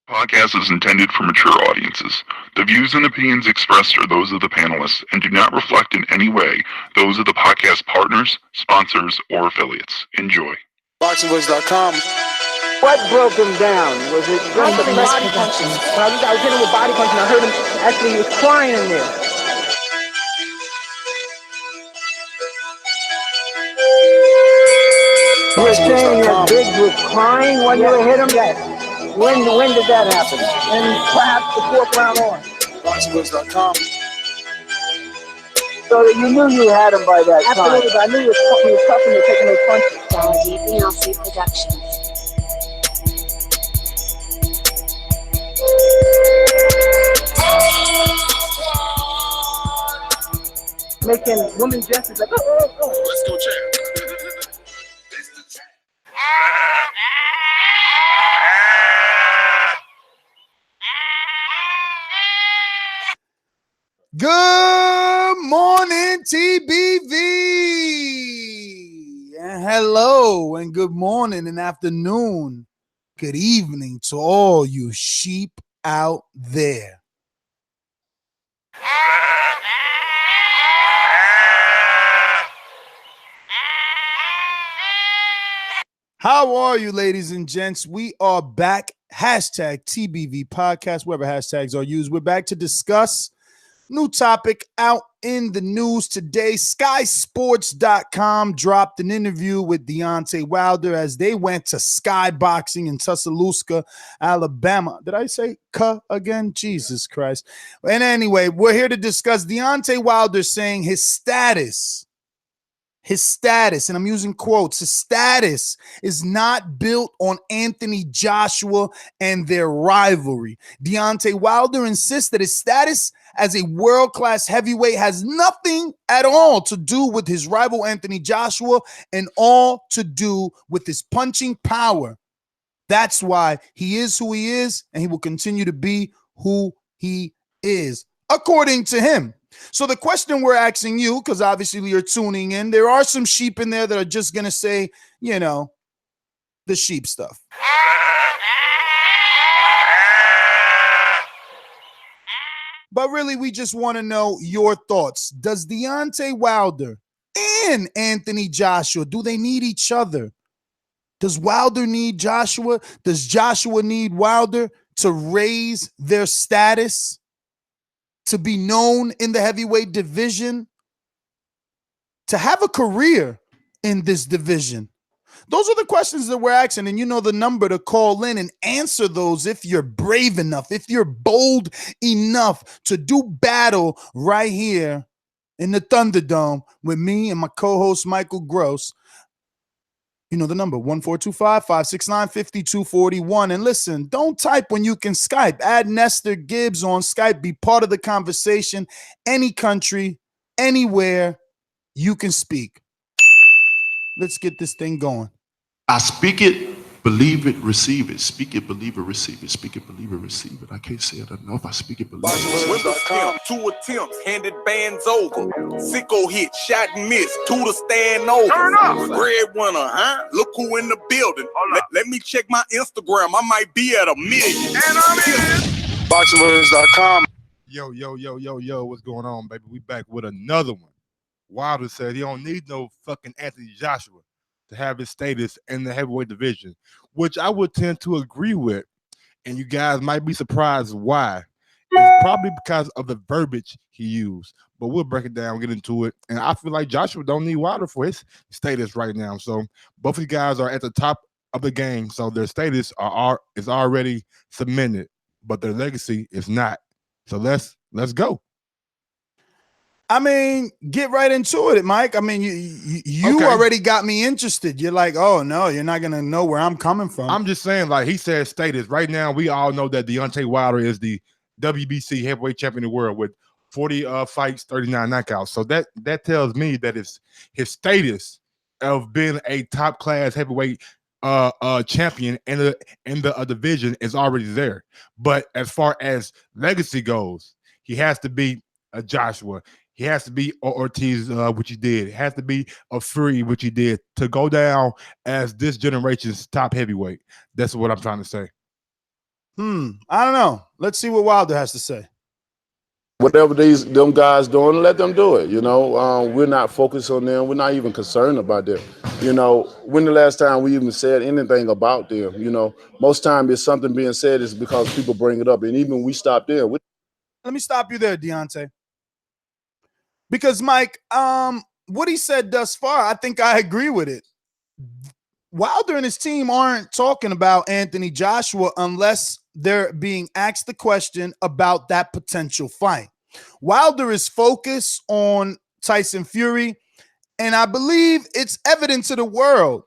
Podcast is intended for mature audiences. The views and opinions expressed are those of the panelists and do not reflect in any way those of the podcast partners, sponsors, or affiliates. Enjoy. ThaBoxingvoice.com. What broke him down? Was it just a body punching? When I was hitting him with body punching, I heard him actually, he was crying in there. You were saying that Biggs was crying when you hit him? Yes. When did that happen? And perhaps the fourth round on. ThaBoxingvoice.com. So that you knew you had him by that time. Absolutely, but I knew he was tough and taking those punches. Beyonce Productions. Making women gestures like, oh. Let's go, champ. Good morning, TBV. And hello, and good morning, and afternoon, good evening to all you sheep out there. How are you, ladies and gents? We are back. Hashtag TBV podcast, wherever hashtags are used. We're back to discuss new topic out in the news today. SkySports.com dropped an interview with Deontay Wilder as they went to Sky Boxing in Tuscaloosa, Alabama. Did I say "ka" again? Jesus Christ. And anyway, we're here to discuss Deontay Wilder saying his status, and I'm using quotes, his status is not built on Anthony Joshua and their rivalry. Deontay Wilder insists that his status as a world-class heavyweight has nothing at all to do with his rival Anthony Joshua and all to do with his punching power. That's why he is who he is, and he will continue to be who he is, according to him. So the question we're asking you, because obviously you're tuning in, there are some sheep in there that are just going to say, you know, the sheep stuff. But really, we just want to know your thoughts. Does Deontay Wilder and Anthony Joshua, do they need each other? Does Wilder need Joshua? Does Joshua need Wilder to raise their status, to be known in the heavyweight division, to have a career in this division? Those are the questions that we're asking, and you know the number to call in and answer those if you're brave enough, if you're bold enough to do battle right here in the Thunderdome with me and my co-host Michael Gross. You know the number, 1425-569-5241. And listen, don't type when you can Skype. Add Nestor Gibbs on Skype. Be part of the conversation. Any country, anywhere, you can speak. Let's get this thing going. I speak it, believe it, receive it. Speak it, believe it, receive it. Speak it, believe it, receive it. I can't say it enough. I speak it, believe it. ThaBoxingvoice.com. 2 attempts, handed bands over. Sicko hit, shot and miss. 2 to stand over. Turn up. Breadwinner, huh? Look who in the building. Let me check my Instagram. I might be at 1 million. And I'm in. ThaBoxingvoice.com. Yo, what's going on, baby? We back with another one. Wilder said he don't need no fucking Anthony Joshua to have his status in the heavyweight division, which I would tend to agree with, and you guys might be surprised why. It's probably because of the verbiage he used, but we'll break it down, get into it, and I feel like Joshua don't need Wilder for his status right now, so both of you guys are at the top of the game, so their status is already cemented, but their legacy is not. So let's go. I mean, get right into it, Mike. I mean, you Okay. already got me interested. You're like, oh, no, you're not going to know where I'm coming from. I'm just saying, like he said, status. Right now, we all know that Deontay Wilder is the WBC heavyweight champion of the world with 40 fights, 39 knockouts. So that tells me that it's his status of being a top class heavyweight champion in the division is already there. But as far as legacy goes, he has to be a Joshua. He has to be Ortiz, which he did. It has to be a Fury, which he did, to go down as this generation's top heavyweight. That's what I'm trying to say. I don't know. Let's see what Wilder has to say. Whatever them guys doing, let them do it. You know, we're not focused on them. We're not even concerned about them. You know, when the last time we even said anything about them? You know, most time if something being said is because people bring it up, and even we stop there. Let me stop you there, Deontay. Because Mike, what he said thus far, I think I agree with it. Wilder and his team aren't talking about Anthony Joshua unless they're being asked the question about that potential fight. Wilder is focused on Tyson Fury, and I believe it's evident to the world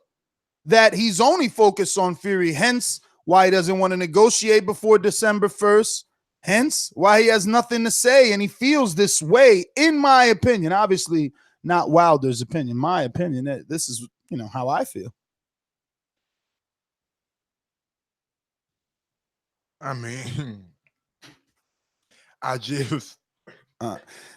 that he's only focused on Fury, hence why he doesn't want to negotiate before December 1st, hence why he has nothing to say, and he feels this way, in my opinion. Obviously, not Wilder's opinion. My opinion, this is, how I feel. I mean,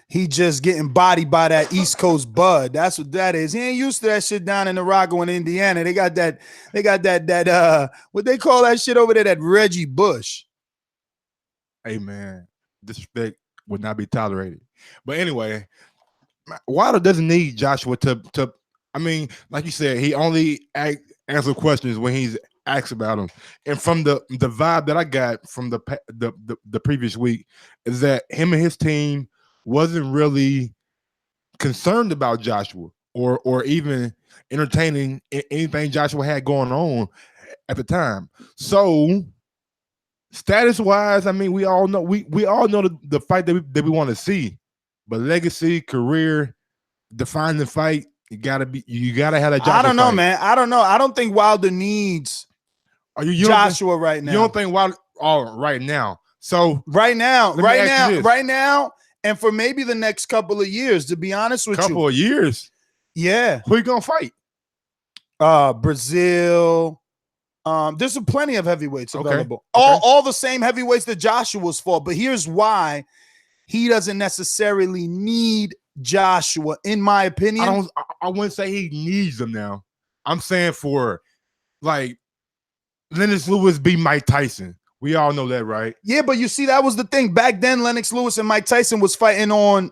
he just getting bodied by that East Coast bud. That's what that is. He ain't used to that shit down in Arago in Indiana. They got that what they call that shit over there, that Reggie Bush. Hey man, disrespect would not be tolerated. But anyway, Wilder doesn't need Joshua to I mean, like you said, he only answers questions when he's asked about him. And from the vibe that I got from the previous week is that him and his team wasn't really concerned about Joshua or even entertaining anything Joshua had going on at the time. So status wise, I mean, we all know the fight that we want to see, but legacy, career, defining fight, you gotta have that Joshua I don't know, fight. man. I don't know. I don't think Wilder needs Joshua right now. You don't think Wilder right now? So right now, and for maybe the next couple of years, to be honest with you. Couple of years? Yeah. Who you gonna fight? Brazil. There's plenty of heavyweights available. Okay. All the same heavyweights that Joshua's fought. But here's why he doesn't necessarily need Joshua, in my opinion. I wouldn't say he needs them now. I'm saying for like Lennox Lewis beat Mike Tyson. We all know that, right? Yeah, but you see, that was the thing. Back then, Lennox Lewis and Mike Tyson was fighting on,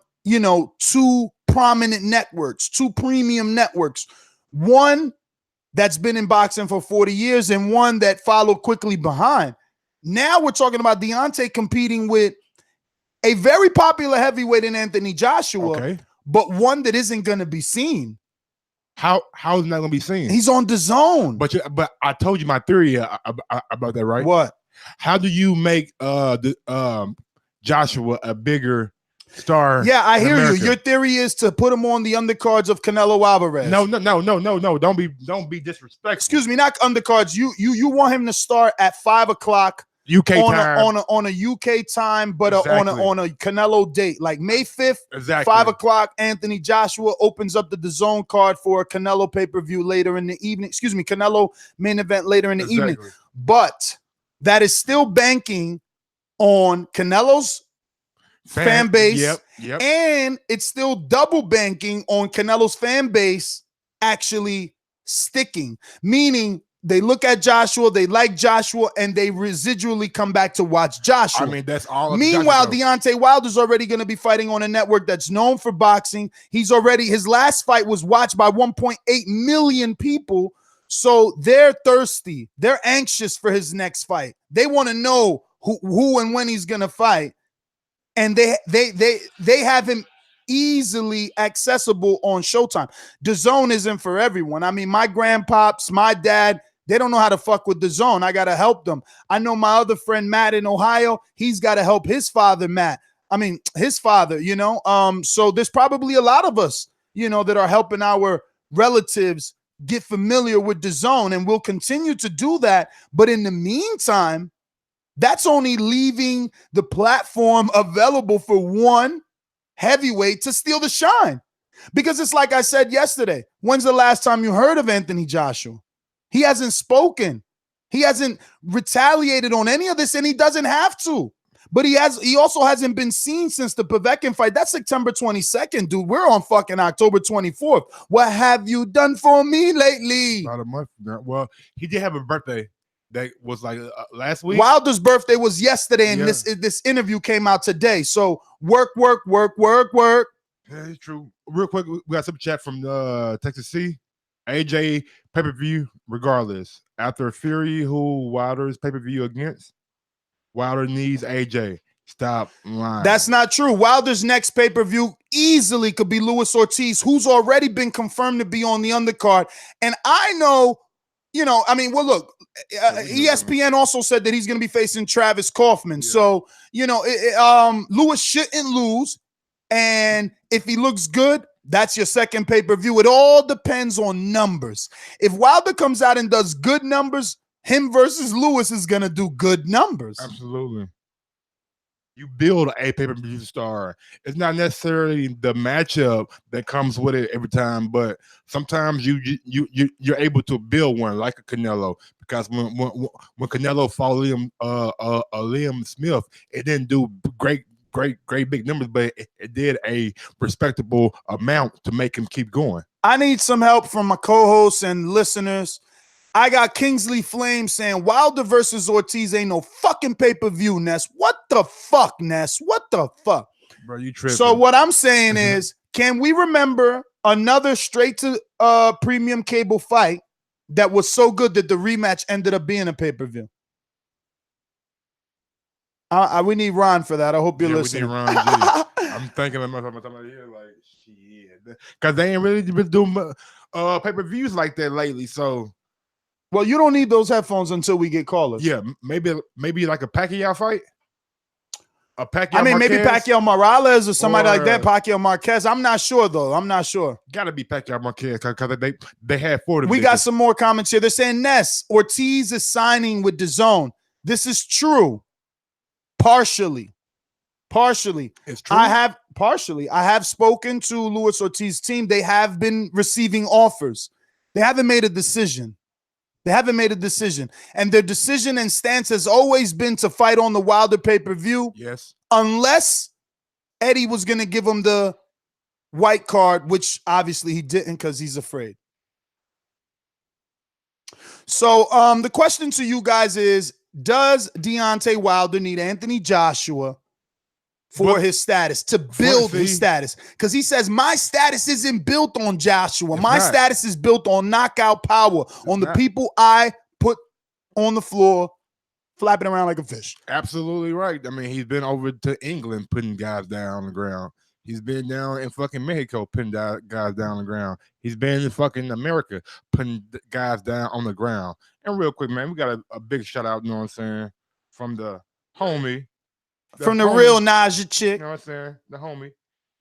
two prominent networks, two premium networks. One that's been in boxing for 40 years and one that followed quickly behind. Now we're talking about Deontay competing with a very popular heavyweight in Anthony Joshua, but one that isn't going to be seen. How is not going to be seen? He's on DAZN. But I told you my theory about that, right? What? How do you make Joshua a bigger star? Yeah, I hear America? you. Your theory is to put him on the undercards of Canelo Alvarez. No. Don't be disrespectful. Excuse me, not undercards. You want him to start at 5 o'clock UK time on a UK time, but on a Canelo date, like May 5th, exactly 5 o'clock. Anthony Joshua opens up the DAZN card for a Canelo pay-per-view later in the evening. Excuse me, Canelo main event later in the evening. But that is still banking on Canelo's fan base, yep. And it's still double banking on Canelo's fan base actually sticking, meaning they look at Joshua, they like Joshua, and they residually come back to watch Joshua. I mean, that's all. Meanwhile, Deontay Wilder's already going to be fighting on a network that's known for boxing. His last fight was watched by 1.8 million people. So they're thirsty. They're anxious for his next fight. They want to know who and when he's going to fight. And they have him easily accessible on Showtime. DAZN isn't for everyone. I mean, my grandpops, my dad, they don't know how to fuck with DAZN. I got to help them. I know my other friend, Matt, in Ohio. He's got to help his father, Matt. I mean, his father, So there's probably a lot of us, that are helping our relatives get familiar with DAZN, and we'll continue to do that. But in the meantime, that's only leaving the platform available for one heavyweight to steal the shine. Because it's like I said yesterday, when's the last time you heard of Anthony Joshua? He hasn't spoken. He hasn't retaliated on any of this, and he doesn't have to. But he also hasn't been seen since the Povetkin fight. That's September 22nd, dude. We're on fucking October 24th. What have you done for me lately? About a month. Well, he did have a birthday that was like last week. Wilder's birthday was yesterday, and Yeah. this interview came out today. So work. Yeah, it's true. Real quick, we got some chat from Texas C. AJ pay-per-view, regardless. After Fury, who Wilder's pay-per-view against, Wilder needs AJ. Stop lying. That's not true. Wilder's next pay-per-view easily could be Luis Ortiz, who's already been confirmed to be on the undercard. And I know, I mean, well, look, ESPN also said that he's going to be facing Travis Kaufman. Yeah. So, Luis shouldn't lose. And if he looks good, that's your second pay-per-view. It all depends on numbers. If Wilder comes out and does good numbers, him versus Luis is going to do good numbers. Absolutely. You build a pay-per-view star. It's not necessarily the matchup that comes with it every time, but sometimes you're able to build one like a Canelo. Because when Canelo fought Liam Smith, it didn't do great big numbers, but it did a respectable amount to make him keep going. I need some help from my co-hosts and listeners. I got Kingsley Flame saying Wilder versus Ortiz ain't no fucking pay-per-view, Ness. What the fuck, Ness? What the fuck? Bro, you tripping. So what I'm saying is, can we remember another straight to premium cable fight that was so good that the rematch ended up being a pay-per-view? We need Ron for that. I hope you're listening. We need Ron G. I'm thinking of myself here like, shit. Because they ain't really been doing pay-per-views like that lately, so... Well, you don't need those headphones until we get callers. Yeah, maybe like a Pacquiao fight. Maybe Pacquiao Morales or somebody like that. Pacquiao Marquez. I'm not sure though. I'm not sure. Gotta be Pacquiao Marquez because they had 40. We got some more comments here. They're saying Ness Ortiz is signing with DAZN. This is true. Partially. It's true. I have spoken to Luis Ortiz's team. They have been receiving offers. They haven't made a decision. And their decision and stance has always been to fight on the Wilder pay-per-view. Yes. Unless Eddie was going to give him the white card, which obviously he didn't because he's afraid. So the question to you guys is, does Deontay Wilder need Anthony Joshua for his status, to build his status? Because he says, my status isn't built on Joshua. My status is built on knockout power, on the people I put on the floor flapping around like a fish. Absolutely right. I mean, he's been over to England putting guys down on the ground. He's been down in fucking Mexico putting guys down on the ground. He's been in fucking America putting guys down on the ground. And real quick, man, we got a big shout out, you know what I'm saying, from the homie. From the real Naja chick. You know what I'm saying? The homie.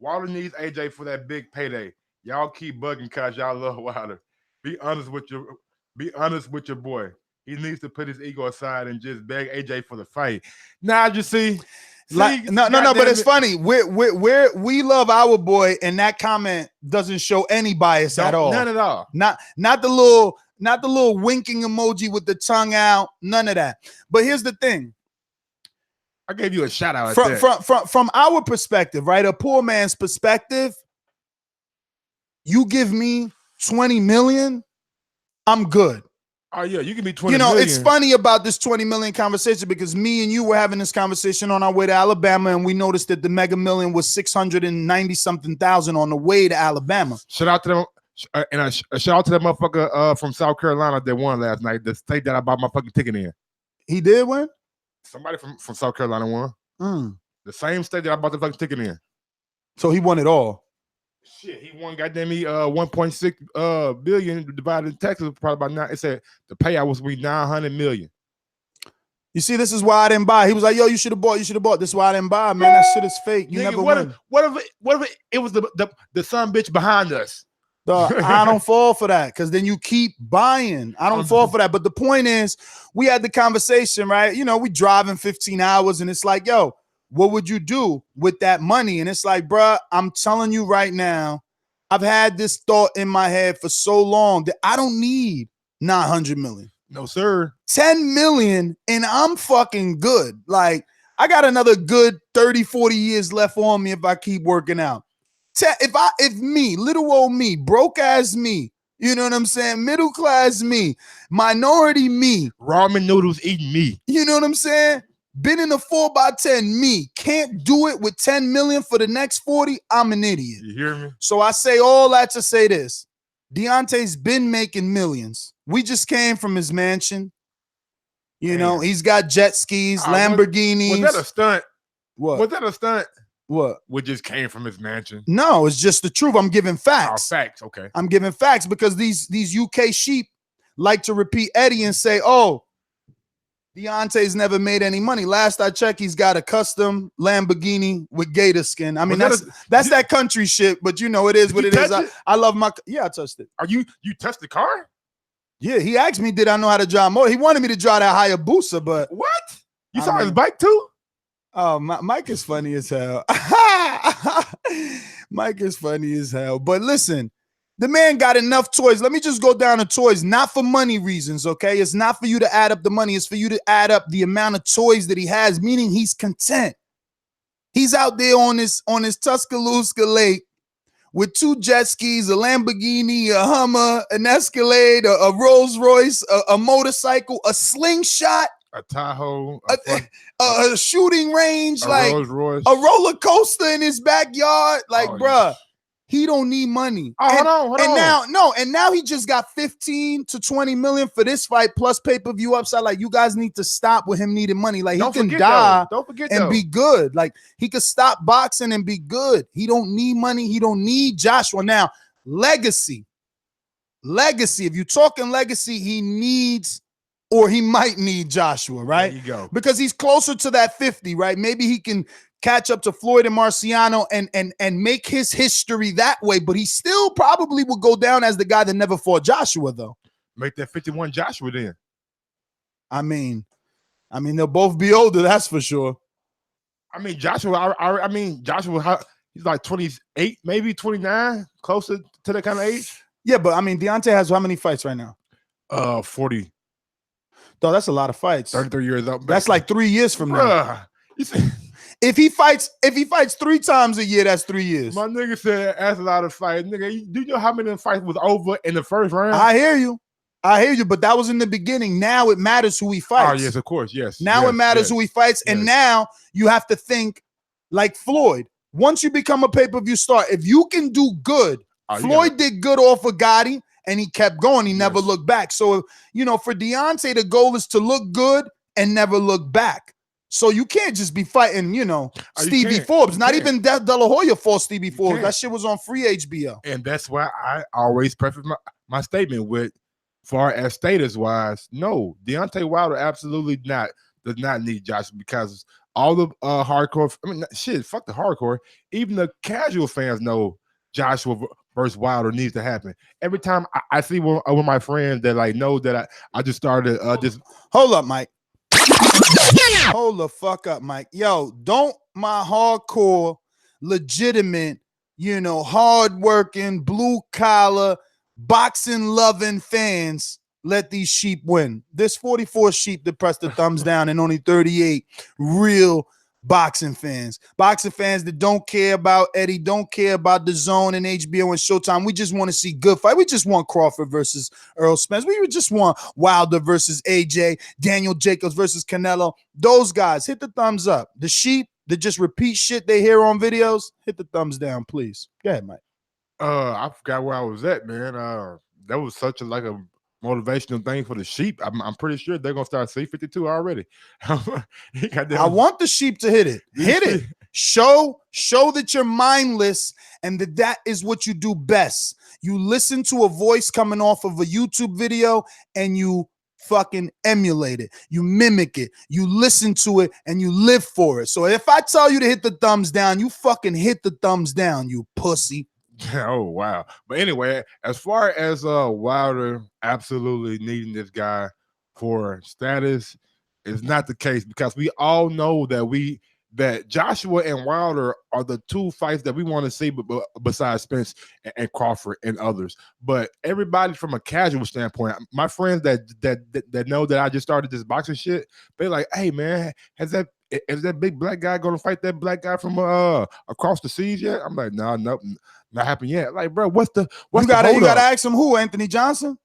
Wilder needs AJ for that big payday. Y'all keep bugging because y'all love Wilder. Be honest with your boy. He needs to put his ego aside and just beg AJ for the fight. Naja, see? No, but it's funny. We love our boy, and that comment doesn't show any bias at all. None at all. Not the little winking emoji with the tongue out. None of that. But here's the thing. I gave you a shout out from our perspective, right? A poor man's perspective. You give me 20 million, I'm good. Oh yeah, you can be 20 million. It's funny about this 20 million conversation because me and you were having this conversation on our way to Alabama, and we noticed that the Mega Million was 690-something thousand on the way to Alabama. Shout out to them. And a shout out to that motherfucker from South Carolina that won last night, the state that I bought my fucking ticket in. He did win? Somebody from South Carolina won. The same state that I bought the fucking ticket in. So he won it all. Shit, he won goddamn me 1.6 billion divided in Texas, probably about 9. It said the payout was be 900 million. You see, this is why I didn't buy. He was like, yo, you should have bought. This is why I didn't buy, man. That shit is fake. You never win. What if it was the son bitch behind us? I don't fall for that because then you keep buying. I don't fall for that. But the point is, we had the conversation, right? We driving 15 hours and it's like, yo, what would you do with that money? And it's like, bruh, I'm telling you right now, I've had this thought in my head for so long that I don't need 900 million. No, sir. 10 million and I'm fucking good. Like, I got another good 30, 40 years left on me if I keep working out. If me, little old me, broke ass me, You know what I'm saying? Middle class me, minority me. Ramen noodles eating me. You know what I'm saying? Been in a 4x10 me. Can't do it with 10 million for the next 40. I'm an idiot. You hear me? So I say all that to say this. Deontay's been making millions. We just came from his mansion. You know, he's got jet skis, Lamborghinis. Was that a stunt? What? Was that a stunt? What? We just came from his mansion. No, it's just the truth. I'm giving facts. Oh, facts. Okay. I'm giving facts because these UK sheep like to repeat Eddie and say, oh, Deontay's never made any money. Last I checked, he's got a custom Lamborghini with gator skin. I mean, that's that country shit, but you know, it is what it is. I love my, yeah, I touched it. You touched the car? Yeah, he asked me, did I know how to drive more? He wanted me to drive that Hayabusa, but. What? You saw his bike too? Oh, Mike is funny as hell. Mike is funny as hell. But listen, the man got enough toys. Let me just go down to toys, not for money reasons, okay? It's not for you to add up the money. It's for you to add up the amount of toys that he has, meaning he's content. He's out there on his Tuscaloosa Lake with 2 jet skis, a Lamborghini, a Hummer, an Escalade, a Rolls Royce, a motorcycle, a slingshot, a Tahoe, a shooting range, like Rolls Royce, a roller coaster in his backyard. Like, bruh, he don't need money. Oh, hold on. And now he just got 15 to 20 million for this fight plus pay-per-view upside. Like, you guys need to stop with him needing money. Like, he can die and be good. Like, he could stop boxing and be good. He don't need money. He don't need Joshua. Now, legacy. If you're talking legacy, he needs, or he might need Joshua, right? There you go. Because he's closer to that 50, right? Maybe he can catch up to Floyd and Marciano and make his history that way, but he still probably will go down as the guy that never fought Joshua, though. Make that 51 Joshua then. I mean, they'll both be older, that's for sure. I mean, Joshua, Joshua, he's like 28, maybe 29, closer to that kind of age. Yeah, but I mean, Deontay has how many fights right now? 40. Though that's a lot of fights. 33 years old. That's like 3 years from now. Bruh, if he fights 3 times a year, that's 3 years. My nigga said that's a lot of fights. Nigga, do you know how many fights was over in the first round? I hear you, but that was in the beginning. Now it matters who he fights. Oh, yes, of course, yes. Now it matters who he fights, and now you have to think like Floyd. Once you become a pay-per-view star, if you can do good, Floyd did good off of Gotti, and he kept going. He never looked back. So, you know, for Deontay, the goal is to look good and never look back. So you can't just be fighting, you know, Stevie Forbes. Not even De La Hoya fought Stevie Forbes. That shit was on free HBO. And that's why I always preface my statement with, far as status-wise, no, Deontay Wilder absolutely does not need Joshua, because all the hardcore, fuck the hardcore, even the casual fans know Joshua versus Wilder needs to happen. Every time I see one of my friends that like know that I just started just hold up, Mike. Hold the fuck up, Mike. Yo, don't my hardcore, legitimate, you know, hardworking, blue collar, boxing loving fans let these sheep win. There's 44 sheep that press the thumbs down and only 38 real boxing fans that don't care about Eddie, don't care about the Zone and HBO and Showtime. We just want to see good fight. We just want Crawford versus Earl Spence. We just want Wilder versus AJ, Daniel Jacobs versus Canelo. Those guys, hit the thumbs up. The sheep that just repeat shit they hear on videos, hit the thumbs down, please. Go ahead, Mike. I forgot where I was at, man. That was such a motivational thing for the sheep. I'm pretty sure they're gonna start C52 already. I want the sheep to hit it. Hit it. Show that you're mindless and that is what you do best. You listen to a voice coming off of a YouTube video and you fucking emulate it. You mimic it. You listen to it and you live for it. So if I tell you to hit the thumbs down, you fucking hit the thumbs down, you pussy. Oh, wow. But anyway, as far as Wilder absolutely needing this guy for status is not the case, because we all know that Joshua and Wilder are the two fights that we want to see besides Spence and Crawford and others. But everybody from a casual standpoint, my friends that know that I just started this boxing shit, they're like, hey man, is that big black guy going to fight that black guy from across the seas yet? I'm like, no, Not happened yet. Like, bro, what's You the gotta hold up? ask him who, Anthony Johnson?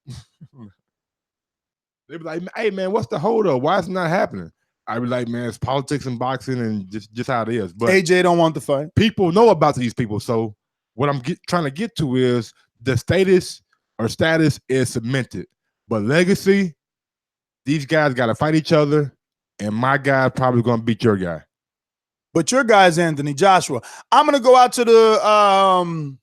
They be like, hey man, what's the hold up? Why is it not happening? I be like, man, it's politics and boxing and just how it is. But AJ don't want the fight. people know about these people. So what I'm trying to get to is the status is cemented. But legacy, these guys got to fight each other, and my guy probably going to beat your guy. But your guy is Anthony Joshua. I'm going to go out to the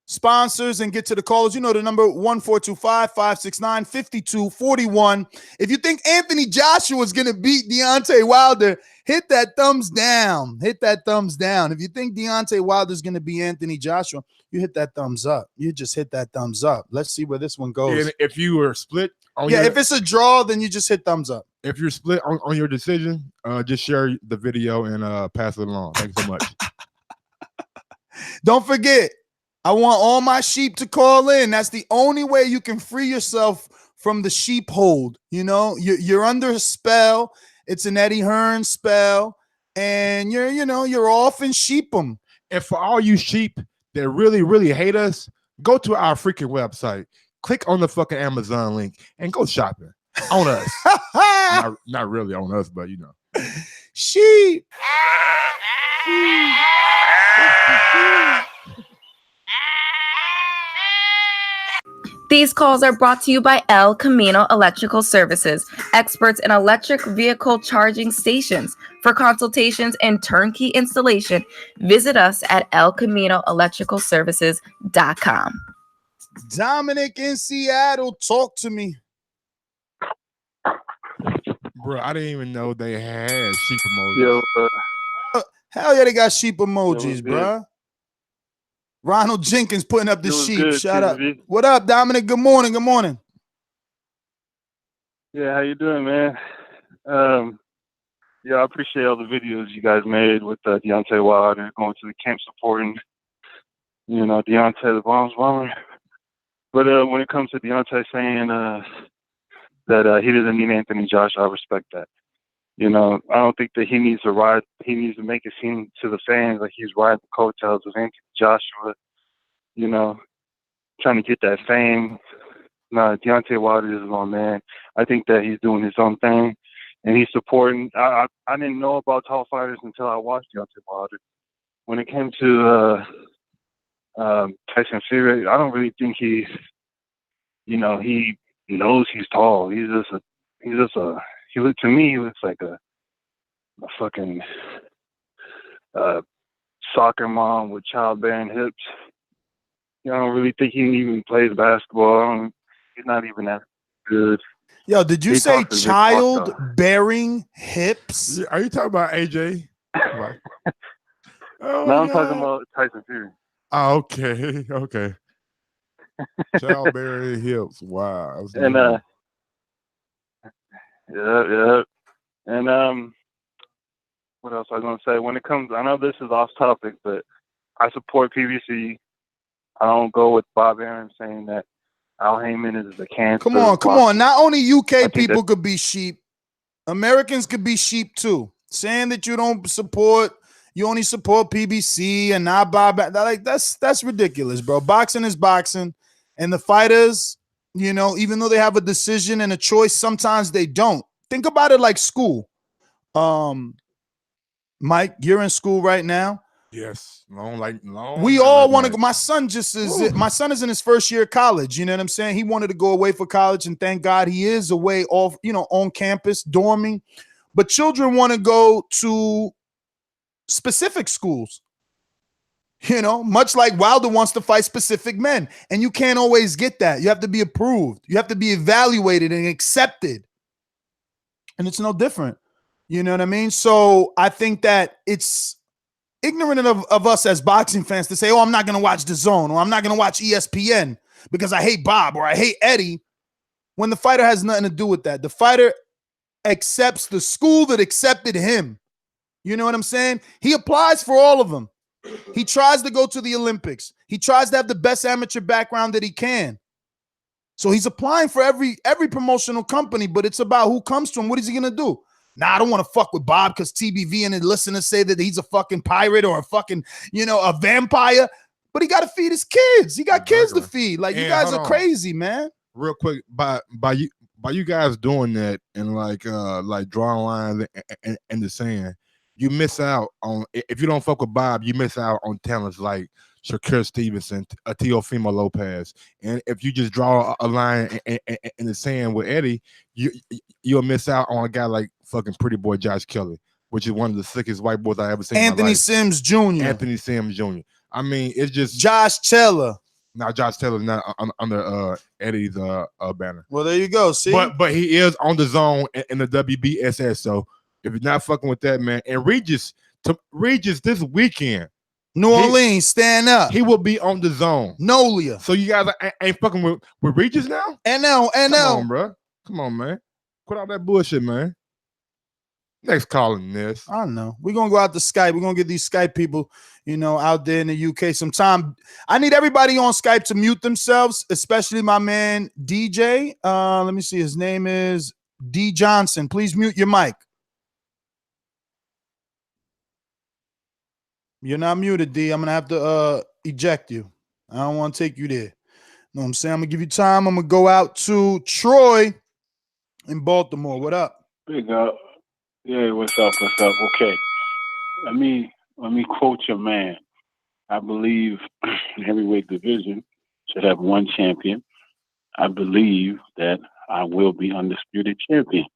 sponsors and get to the callers. You know the number 1425-569-5241. If you think Anthony Joshua is going to beat Deontay Wilder, hit that thumbs down. Hit that thumbs down. If you think Deontay Wilder is going to be Anthony Joshua, you hit that thumbs up. You just hit that thumbs up. Let's see where this one goes. And if you were split on if it's a draw, then you just hit thumbs up. If you're split on your decision, just share the video and pass it along. Thanks so much. Don't forget, I want all my sheep to call in. That's the only way you can free yourself from the sheep hold. You know, you're under a spell. It's an Eddie Hearn spell, and you're off and sheep them. And for all you sheep that really, really hate us, go to our freaking website, click on the fucking Amazon link, and go shopping on us. not really on us, but you know, sheep. These calls are brought to you by El Camino Electrical Services, experts in electric vehicle charging stations. For consultations and turnkey installation, visit us at elcaminoelectricalservices.com. Dominic in Seattle, talk to me. Bro, I didn't even know they had sheep emojis. Hell yeah, they got sheep emojis, bro. Ronald Jenkins putting up the sheep. Good, Shout out. TVV. What up, Dominic? Good morning. Good morning. Yeah, how you doing, man? I appreciate all the videos you guys made with Deontay Wilder going to the camp supporting, Deontay the bomber. But when it comes to Deontay saying that he doesn't need Anthony Joshua, I respect that. I don't think that he needs to ride. He needs to make it seem to the fans like he's riding the coattails of Anthony Joshua, trying to get that fame. No, Deontay Wilder is his own man. I think that he's doing his own thing, and he's supporting. I didn't know about tall fighters until I watched Deontay Wilder. When it came to Tyson Fury, I don't really think he knows he's tall. He looks like a fucking soccer mom with childbearing hips. I don't really think he even plays basketball. He's not even that good. Yo, did you say childbearing hips? Are you talking about AJ? No, I'm talking about Tyson Fury. Oh, okay. Childbearing hips. Wow. And yeah. And what else I was gonna say? When it comes, I know this is off topic, but I support PBC. I don't go with Bob Arum saying that Al Heyman is the cancer. Come on. Not only UK people could be sheep, Americans could be sheep too. Saying that you only support PBC and not Bob, that's ridiculous, bro. Boxing is boxing, and the fighters, even though they have a decision and a choice, sometimes they don't. Think about it like school. Mike, you're in school right now. Yes, long. We all want to go. My son is in his first year of college. You know what I'm saying? He wanted to go away for college, and thank God he is away off, on campus, dorming. But children want to go to specific schools. Much like Wilder wants to fight specific men, and you can't always get that. You have to be approved. You have to be evaluated and accepted. And it's no different. You know what I mean? So I think that it's ignorant of us as boxing fans to say, oh, I'm not going to watch DAZN, or I'm not going to watch ESPN because I hate Bob or I hate Eddie, when the fighter has nothing to do with that. The fighter accepts the school that accepted him. You know what I'm saying? He applies for all of them. He tries to go to the Olympics. He tries to have the best amateur background that he can. So he's applying for every promotional company, but it's about who comes to him. What is he going to do? I don't want to fuck with Bob because TBV and the listeners say that he's a fucking pirate or a fucking, a vampire. but he got to feed his kids. He got kids to Exactly. feed. Like, you And guys hold are on. crazy, man. Real quick, by you guys doing that and like drawing lines in the sand, you miss out on, if you don't fuck with Bob, you miss out on talents like Shakur Stevenson, Teofimo Lopez. And if you just draw a line in the sand with Eddie, you'll miss out on a guy like fucking Pretty Boy Josh Kelly, which is one of the sickest white boys I ever seen. Anthony Sims Jr. Anthony Sims Jr. I mean, it's just Josh Taylor. Now Josh Taylor's not under Eddie's banner. Well, there you go. See, but he is on the zone in the WBSS. So if you're not fucking with that, man, and Regis this weekend, New Orleans, stand up. He will be on the zone. Nolia. So you guys ain't fucking with Regis now? NL. Come on, bro. Come on, man. Quit all that bullshit, man. Next calling this. I don't know. We're gonna go out to Skype. We're gonna get these Skype people, out there in the UK sometime. I need everybody on Skype to mute themselves, especially my man DJ. Let me see. His name is D Johnson. Please mute your mic. You're not muted, D. I'm gonna have to eject you. I don't want to take you there. You know what I'm saying? I'm gonna give you time. I'm gonna go out to Troy in Baltimore. What up? Big up. Yeah, what's up? Okay. Let me quote your man. I believe the heavyweight division should have one champion. I believe that I will be undisputed champion.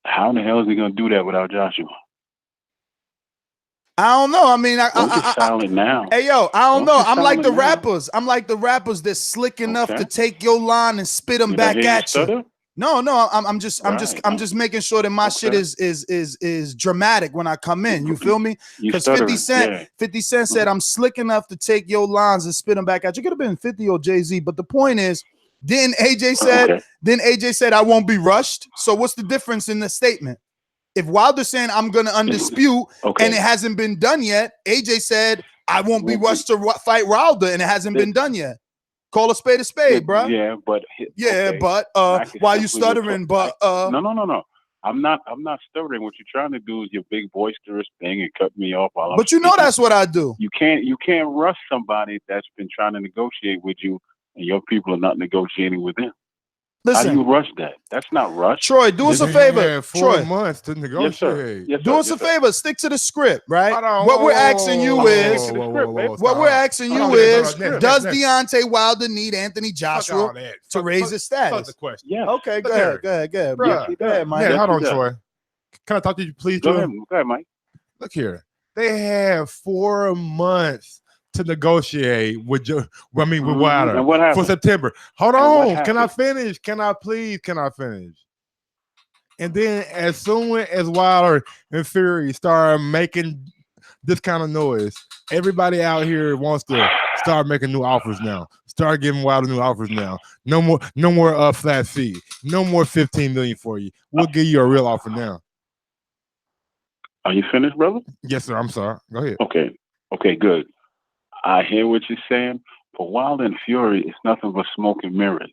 How the hell is he gonna do that without Joshua? I don't know. I mean, Don't get silent now. Hey, yo, I don't know. I'm like the now. rappers. I'm like the rappers that's slick enough to take your line and spit them back at you. No, I'm just making sure that my shit is dramatic when I come in. You feel me? Because 50 Cent said I'm slick enough to take your lines and spit them back at you. Could have been 50 or Jay-Z, but the point is, then AJ said I won't be rushed. So what's the difference in the statement? If Wilder's saying I'm gonna undispute and it hasn't been done yet, AJ said I won't be rushed to fight Wilder and it hasn't been done yet. Call a spade, bro. Yeah, but why you stuttering? But no. I'm not stuttering. What you're trying to do is your big boisterous thing and cut me off. While but you know that's what I do. You can't rush somebody that's been trying to negotiate with you, and your people are not negotiating with them. Listen, how do you rush that? That's not rush. Troy, do us a favor. 4 months to negotiate. Yes, sir. Do us a favor. Stick to the script, right? What we're asking you is, does Deontay Wilder need Anthony Joshua to raise his status? Yeah. Okay, go ahead. Go ahead, Mike. Hold on, Troy. Can I talk to you, please, Troy? Go ahead, Mike. Look here. They have 4 months to negotiate with Wilder for September. Hold on. Can I finish? Can I finish? And then as soon as Wilder and Fury start making this kind of noise, everybody out here wants to start making new offers now. Start giving Wilder new offers now. No more flat fee. No more $15 million for you. We'll give you a real offer now. Are you finished, brother? Yes, sir. I'm sorry. Go ahead. Okay, good. I hear what you're saying. For Wilder and Fury, it's nothing but smoke and mirrors.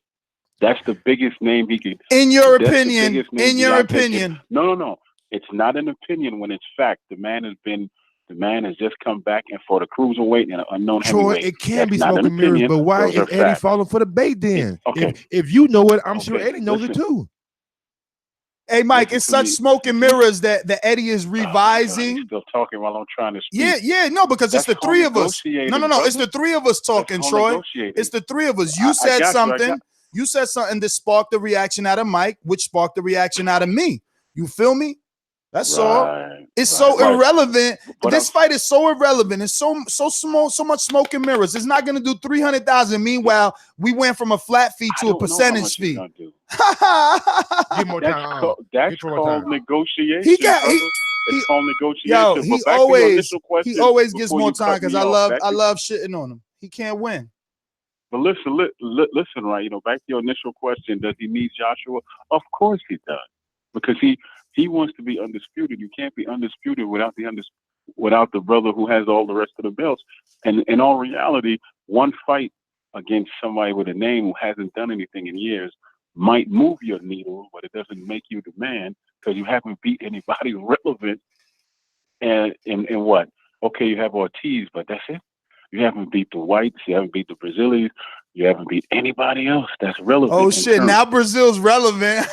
That's the biggest name he could. In your opinion. No. It's not an opinion when it's fact. The man has just come back, and for the cruiserweight and an unknown heavyweight. Troy, it can be smoke and mirrors, but why is Eddie falling for the bait then? If you know it, I'm sure Eddie knows it too. Hey, Mike, it's such smoke and mirrors that the Eddie is revising. He's still talking while I'm trying to speak. Yeah, no, because it's the three of us. No, it's the three of us talking, Troy. It's the three of us. You said something. You said something that sparked the reaction out of Mike, which sparked the reaction out of me. You feel me? That's all. It's so irrelevant. This fight is so irrelevant. It's so small, so much smoke and mirrors. It's not gonna do 300,000. Meanwhile, we went from a flat fee to a percentage fee. Give more time. That's called negotiation. It's called negotiation. Yo, he always gets more time because I love shitting on him. He can't win. But listen, right? Back to your initial question: does he need Joshua? Of course he does, because he wants to be undisputed. You can't be undisputed without the brother who has all the rest of the belts. And in all reality, one fight against somebody with a name who hasn't done anything in years might move your needle, but it doesn't make you the man because you haven't beat anybody relevant. And what? Okay, you have Ortiz, but that's it. You haven't beat the whites. You haven't beat the Brazilians. You haven't beat anybody else that's relevant. Oh shit! Now Brazil's relevant.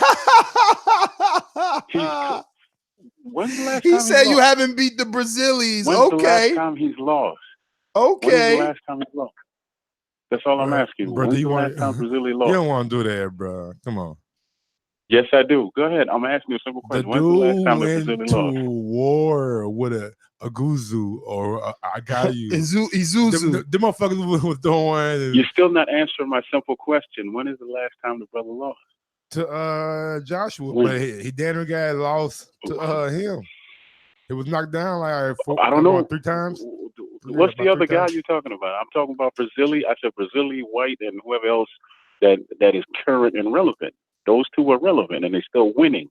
When's the last he time said you lost? haven't beat the Brazilians. When's the last time he's lost? Okay. When's the last time he's lost? That's all I'm asking. Brother, When's the last time Brazilian lost? You don't want to do that, bro. Come on. Yes, I do. Go ahead. I'm asking you a simple question. When's the last time that Brazilian went to lost? war with a Guzu or I got you. Izuzu. The motherfuckers was doing. You're still not answering my simple question. When is the last time the brother lost? To Joshua, When? but he damn guy lost to him. It was knocked down like I don't know. 3 times. What's the other 3 guy times. you're talking about? I'm talking about Brazili. I said Brazili, White, and whoever else that is current and relevant. Those two are relevant, and they're still winning.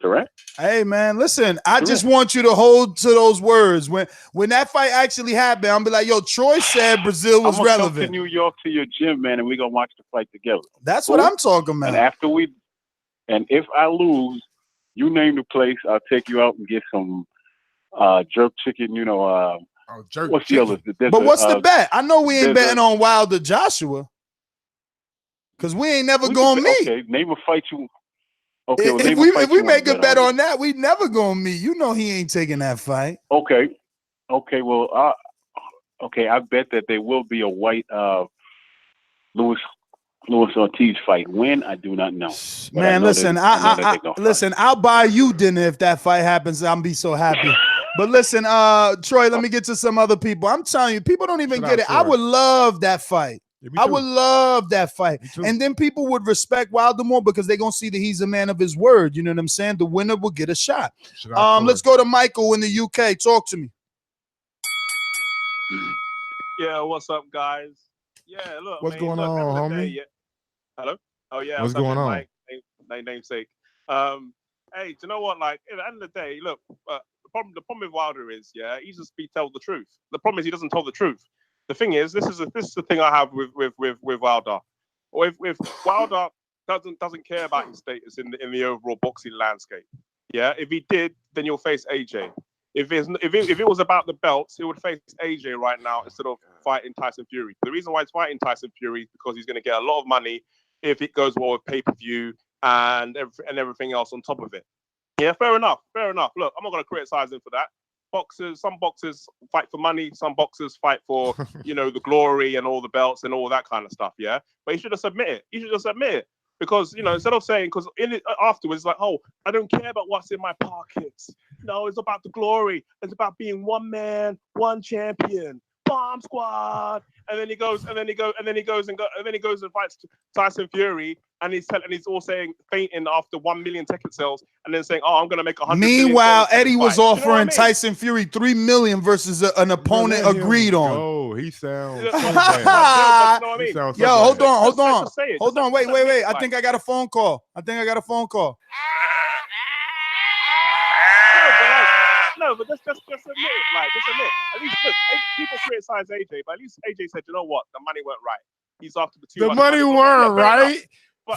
Correct? Hey man, listen. I just want you to hold to those words. When that fight actually happened, I'm be like, yo, Troy said Brazil was I'm gonna relevant. come to New York to your gym, man, and we're gonna watch the fight together. That's what I'm talking about. And if I lose, you name the place. I'll take you out and get some jerk chicken. You know, jerk what's chicken. the other? But what's the bet? I know we ain't there's betting on Wilder Joshua. Because we ain't never gonna meet. Okay, name a fight you. Okay, well, if we make a bet on that, we never gonna meet. You know he ain't taking that fight. Okay, well, okay, I bet that there will be a white Luis Ortiz fight. When, I do not know. But Man, listen, listen. I'll buy you dinner if that fight happens. I'll be so happy. But listen, Troy, let me get to some other people. I'm telling you, people don't even get it. I would love that fight. I would love that fight. And then people would respect Wilder more because they're going to see that he's a man of his word. You know what I'm saying? The winner will get a shot. Let's go to Michael in the UK. Talk to me. Yeah, what's up, guys? Yeah, look. What's going on, homie? Hello? Oh, yeah. What's going on? Namesake. Hey, do you know what? Like, at the end of the day, look, the problem with Wilder is, yeah, he just tells the truth. The problem is he doesn't tell the truth. The thing is, this is the thing I have with Wilder. With Wilder doesn't care about his status in the overall boxing landscape. Yeah, if he did, then you'll face AJ. If it was about the belts, he would face AJ right now instead of fighting Tyson Fury. The reason why he's fighting Tyson Fury is because he's going to get a lot of money if it goes well with pay-per-view and everything else on top of it. Yeah, fair enough. Look, I'm not going to criticize him for that. Some boxers fight for money, some boxers fight for, the glory and all the belts and all that kind of stuff, yeah? But he should just admit it. Because, instead of saying, because in it afterwards, like, oh, I don't care about what's in my pockets. No, it's about the glory. It's about being one man, one champion, bomb squad. And then he goes and fights Tyson Fury, and he's all saying fainting after 1 million ticket sales, and then saying, "Oh, I'm gonna make 100." Meanwhile, Eddie was offering Tyson Fury $3 million versus an opponent agreed on. Oh, he sounds. Yo, hold on. Wait. I think I got a phone call. No, but just admit it. Like, just admit. At least look, people criticize AJ, but at least AJ said, you know what, the money weren't right. He's after the 200. The money weren't right.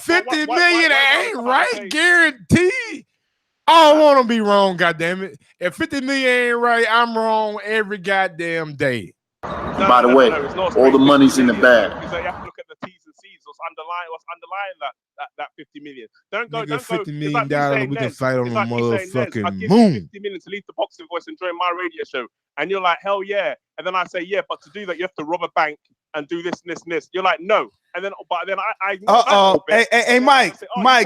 50 million ain't right, guaranteed. I don't want to be wrong, goddammit. If 50 million ain't right, I'm wrong every goddamn day. By the way, all the money's in the bag. So you have to look at the T's and C's. What's underlying that 50 million. Don't go. $50 million, we can fight on the motherfucking moon. 50 million to leave the boxing voice and join my radio show. And you're like, hell yeah. And then I say, yeah, but to do that, you have to rob a bank and do this and this and this. You're like, no. And then, Hey, Mike.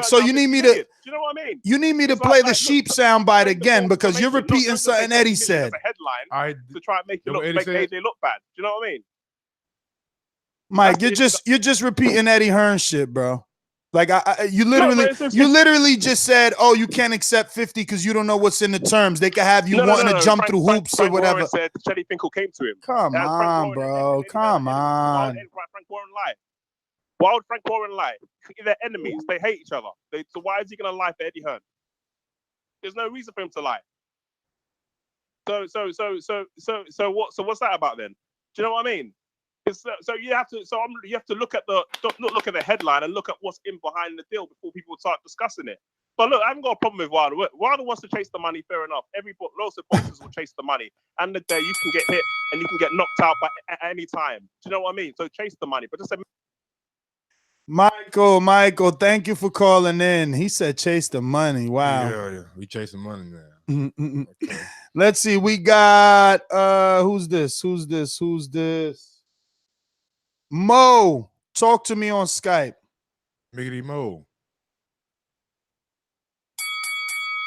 So you need me to? Do you know what I mean? You need me to play the sheep soundbite again because you're repeating something Eddie said. Headline to try and make AJ look bad. Do you know what I mean? Mike, you're just repeating Eddie Hearn shit, bro. Like you literally just said, "Oh, you can't accept 50 because you don't know what's in the terms. They could have you wanting to jump through hoops or whatever." Warren said Shelly Finkel came to him. Come on, bro. Come on. Frank Warren lied. Why would Frank Warren lie? They're enemies. They hate each other. So why is he gonna lie for Eddie Hearn? There's no reason for him to lie. So what's that about then? Do you know what I mean? You have to look at the headline and look at what's in behind the deal before people start discussing it. But look, I haven't got a problem with Wilder. Wilder wants to chase the money, fair enough. Lots of boxers will chase the money. And the day you can get hit and you can get knocked out at any time. Do you know what I mean? So chase the money. But just Michael, thank you for calling in. He said chase the money. Wow. Yeah. We chasing money now. Okay. Let's see. We got who's this? Mo, talk to me on Skype. Miggity Mo.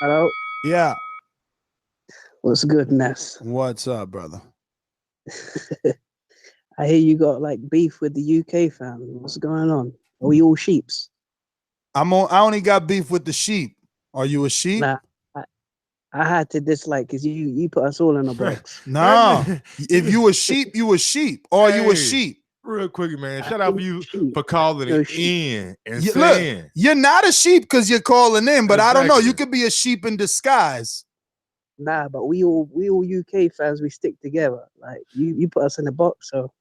Hello. Yeah. What's good, Ness? What's up, brother? I hear you got like beef with the UK family. What's going on? Are we all sheeps? I only got beef with the sheep. Are you a sheep? Nah, I had to dislike because you put us all in a box. No. If you a sheep, you a sheep. Or you a sheep. Real quick, man. Shout out for you for calling it in and Look, saying. you're not a sheep because you're calling in, but I don't know. You could be a sheep in disguise. Nah, but we all UK fans, we stick together. Like you put us in a box, so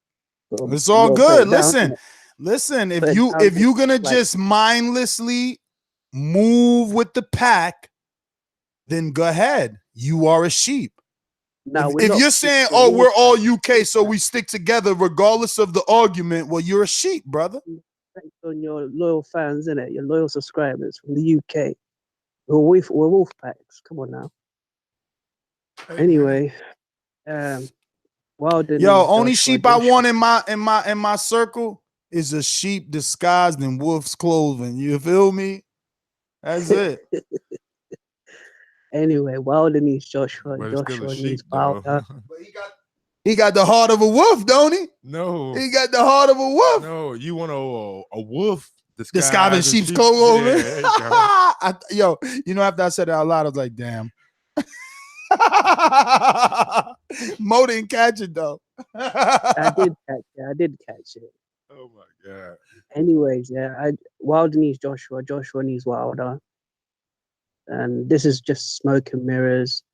it's all good. Listen, if you're gonna just mindlessly move with the pack, then go ahead. You are a sheep. Now, if you're saying, "Oh, we're all UK, so we stick together regardless of the argument," well, you're a sheep, brother. Thanks on your loyal fans, innit? Your loyal subscribers from the UK. We're wolf packs. Come on now. Anyway, Wilder. Yo, only sheep I want in my circle is a sheep disguised in wolf's clothing. You feel me? That's it. Anyway, Wilder needs Joshua. Joshua needs Wilder. He got the heart of a wolf, don't he? No. He got the heart of a wolf. No, you want a wolf disguised in sheep's clothing. Yeah, yo, you know, after I said it out loud, I was like, damn. Mo didn't catch it though. I did catch it. Oh my god. Anyways, Wilder needs Joshua. Joshua needs Wilder. And this is just smoke and mirrors.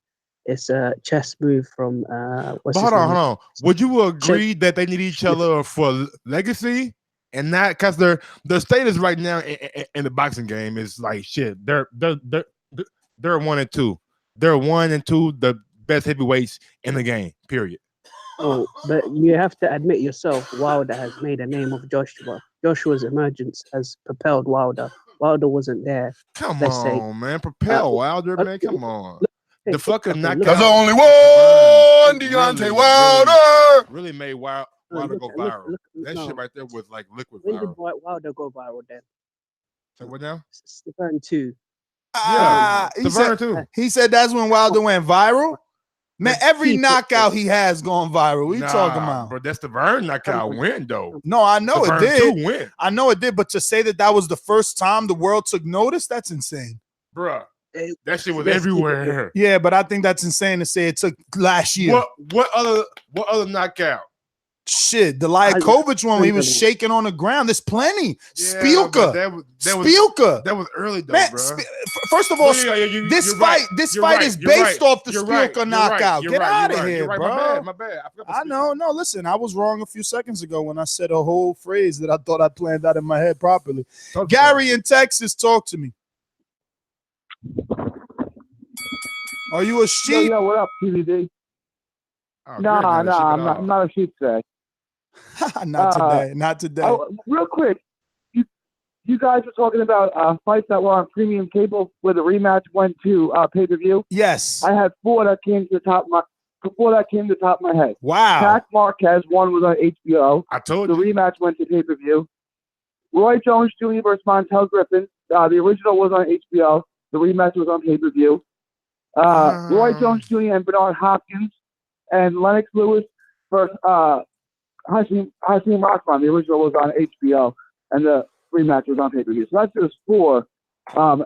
It's a chess move from hold on. Would you agree that they need each other for legacy and not because their status right now in the boxing game is like shit. They're 1 and 2. They're 1 and 2, the best heavyweights in the game. Period. Oh, but you have to admit yourself, Wilder has made a name of Joshua. Joshua's emergence has propelled Wilder. Wilder wasn't there. Come on, man. Propel Wilder, man. Come on. The fucking knockout. There's only one Deontay Wilder. Really made Wilder go viral. That shit right there was like liquid viral. When did Wilder go viral then? So what now? Stefan 2. He said that's when Wilder went viral. Man, every knockout he has gone viral. What you talking about? But that's the Vern knockout win, though. No, I know it did. Win. I know it did, but to say that was the first time the world took notice, that's insane. Bruh, that shit was everywhere. Yeah, but I think that's insane to say it took last year. What other knockout? Shit, the Liakovic one, he was shaking on the ground. There's plenty. Yeah, Spielka. That was early though, man, bro. First of all, this fight is based off the Spielka knockout. Get out of here, bro. My bad. I know. No, listen, I was wrong a few seconds ago when I said a whole phrase that I thought I planned out in my head properly. Gary in Texas, talk to me. Are you a sheep? Yo, what up, PVD? No, I'm not a sheep today. Not today. Real quick, you guys were talking about fights that were on premium cable where the rematch went to pay-per-view. Yes. I had 4 that came to the top of my head. Wow. Jack Marquez, one was on HBO. I told you. The rematch went to pay-per-view. Roy Jones Jr. versus Montel Griffin. The original was on HBO. The rematch was on pay-per-view. Roy Jones Jr. and Bernard Hopkins and Lennox Lewis versus Hakeem Rahman. The original was on HBO, and the rematch was on pay-per-view. So that's just 4 off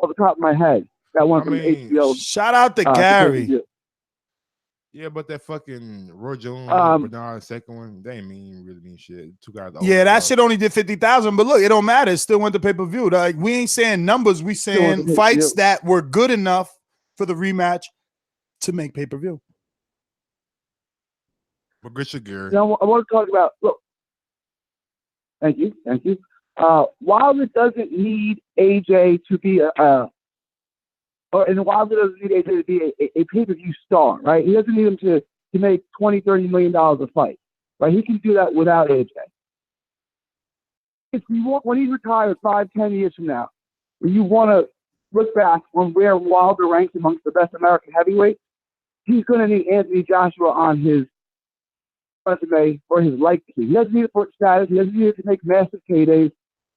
the top of my head. That one from HBO. Shout out to Gary. Yeah, but that fucking Roy Jones, Bernard, second one, they ain't really mean shit. 2 guys. Yeah, that shit only did 50,000, but look, it don't matter. It still went to pay-per-view. Like, we ain't saying numbers. We saying fights that were good enough for the rematch to make pay-per-view. But good shit, Gary. Now, I want to talk about, look. Thank you. Wilder doesn't need AJ to be and Wilder doesn't need AJ to be a pay-per-view star, right? He doesn't need him to make $20-30 million a fight, right? He can do that without AJ. If you want, when he's retired 5-10 years from now, when you want to look back on where Wilder ranks amongst the best American heavyweights, he's going to need Anthony Joshua on his resume for his legacy. He doesn't need it for status. He doesn't need it to make massive paydays.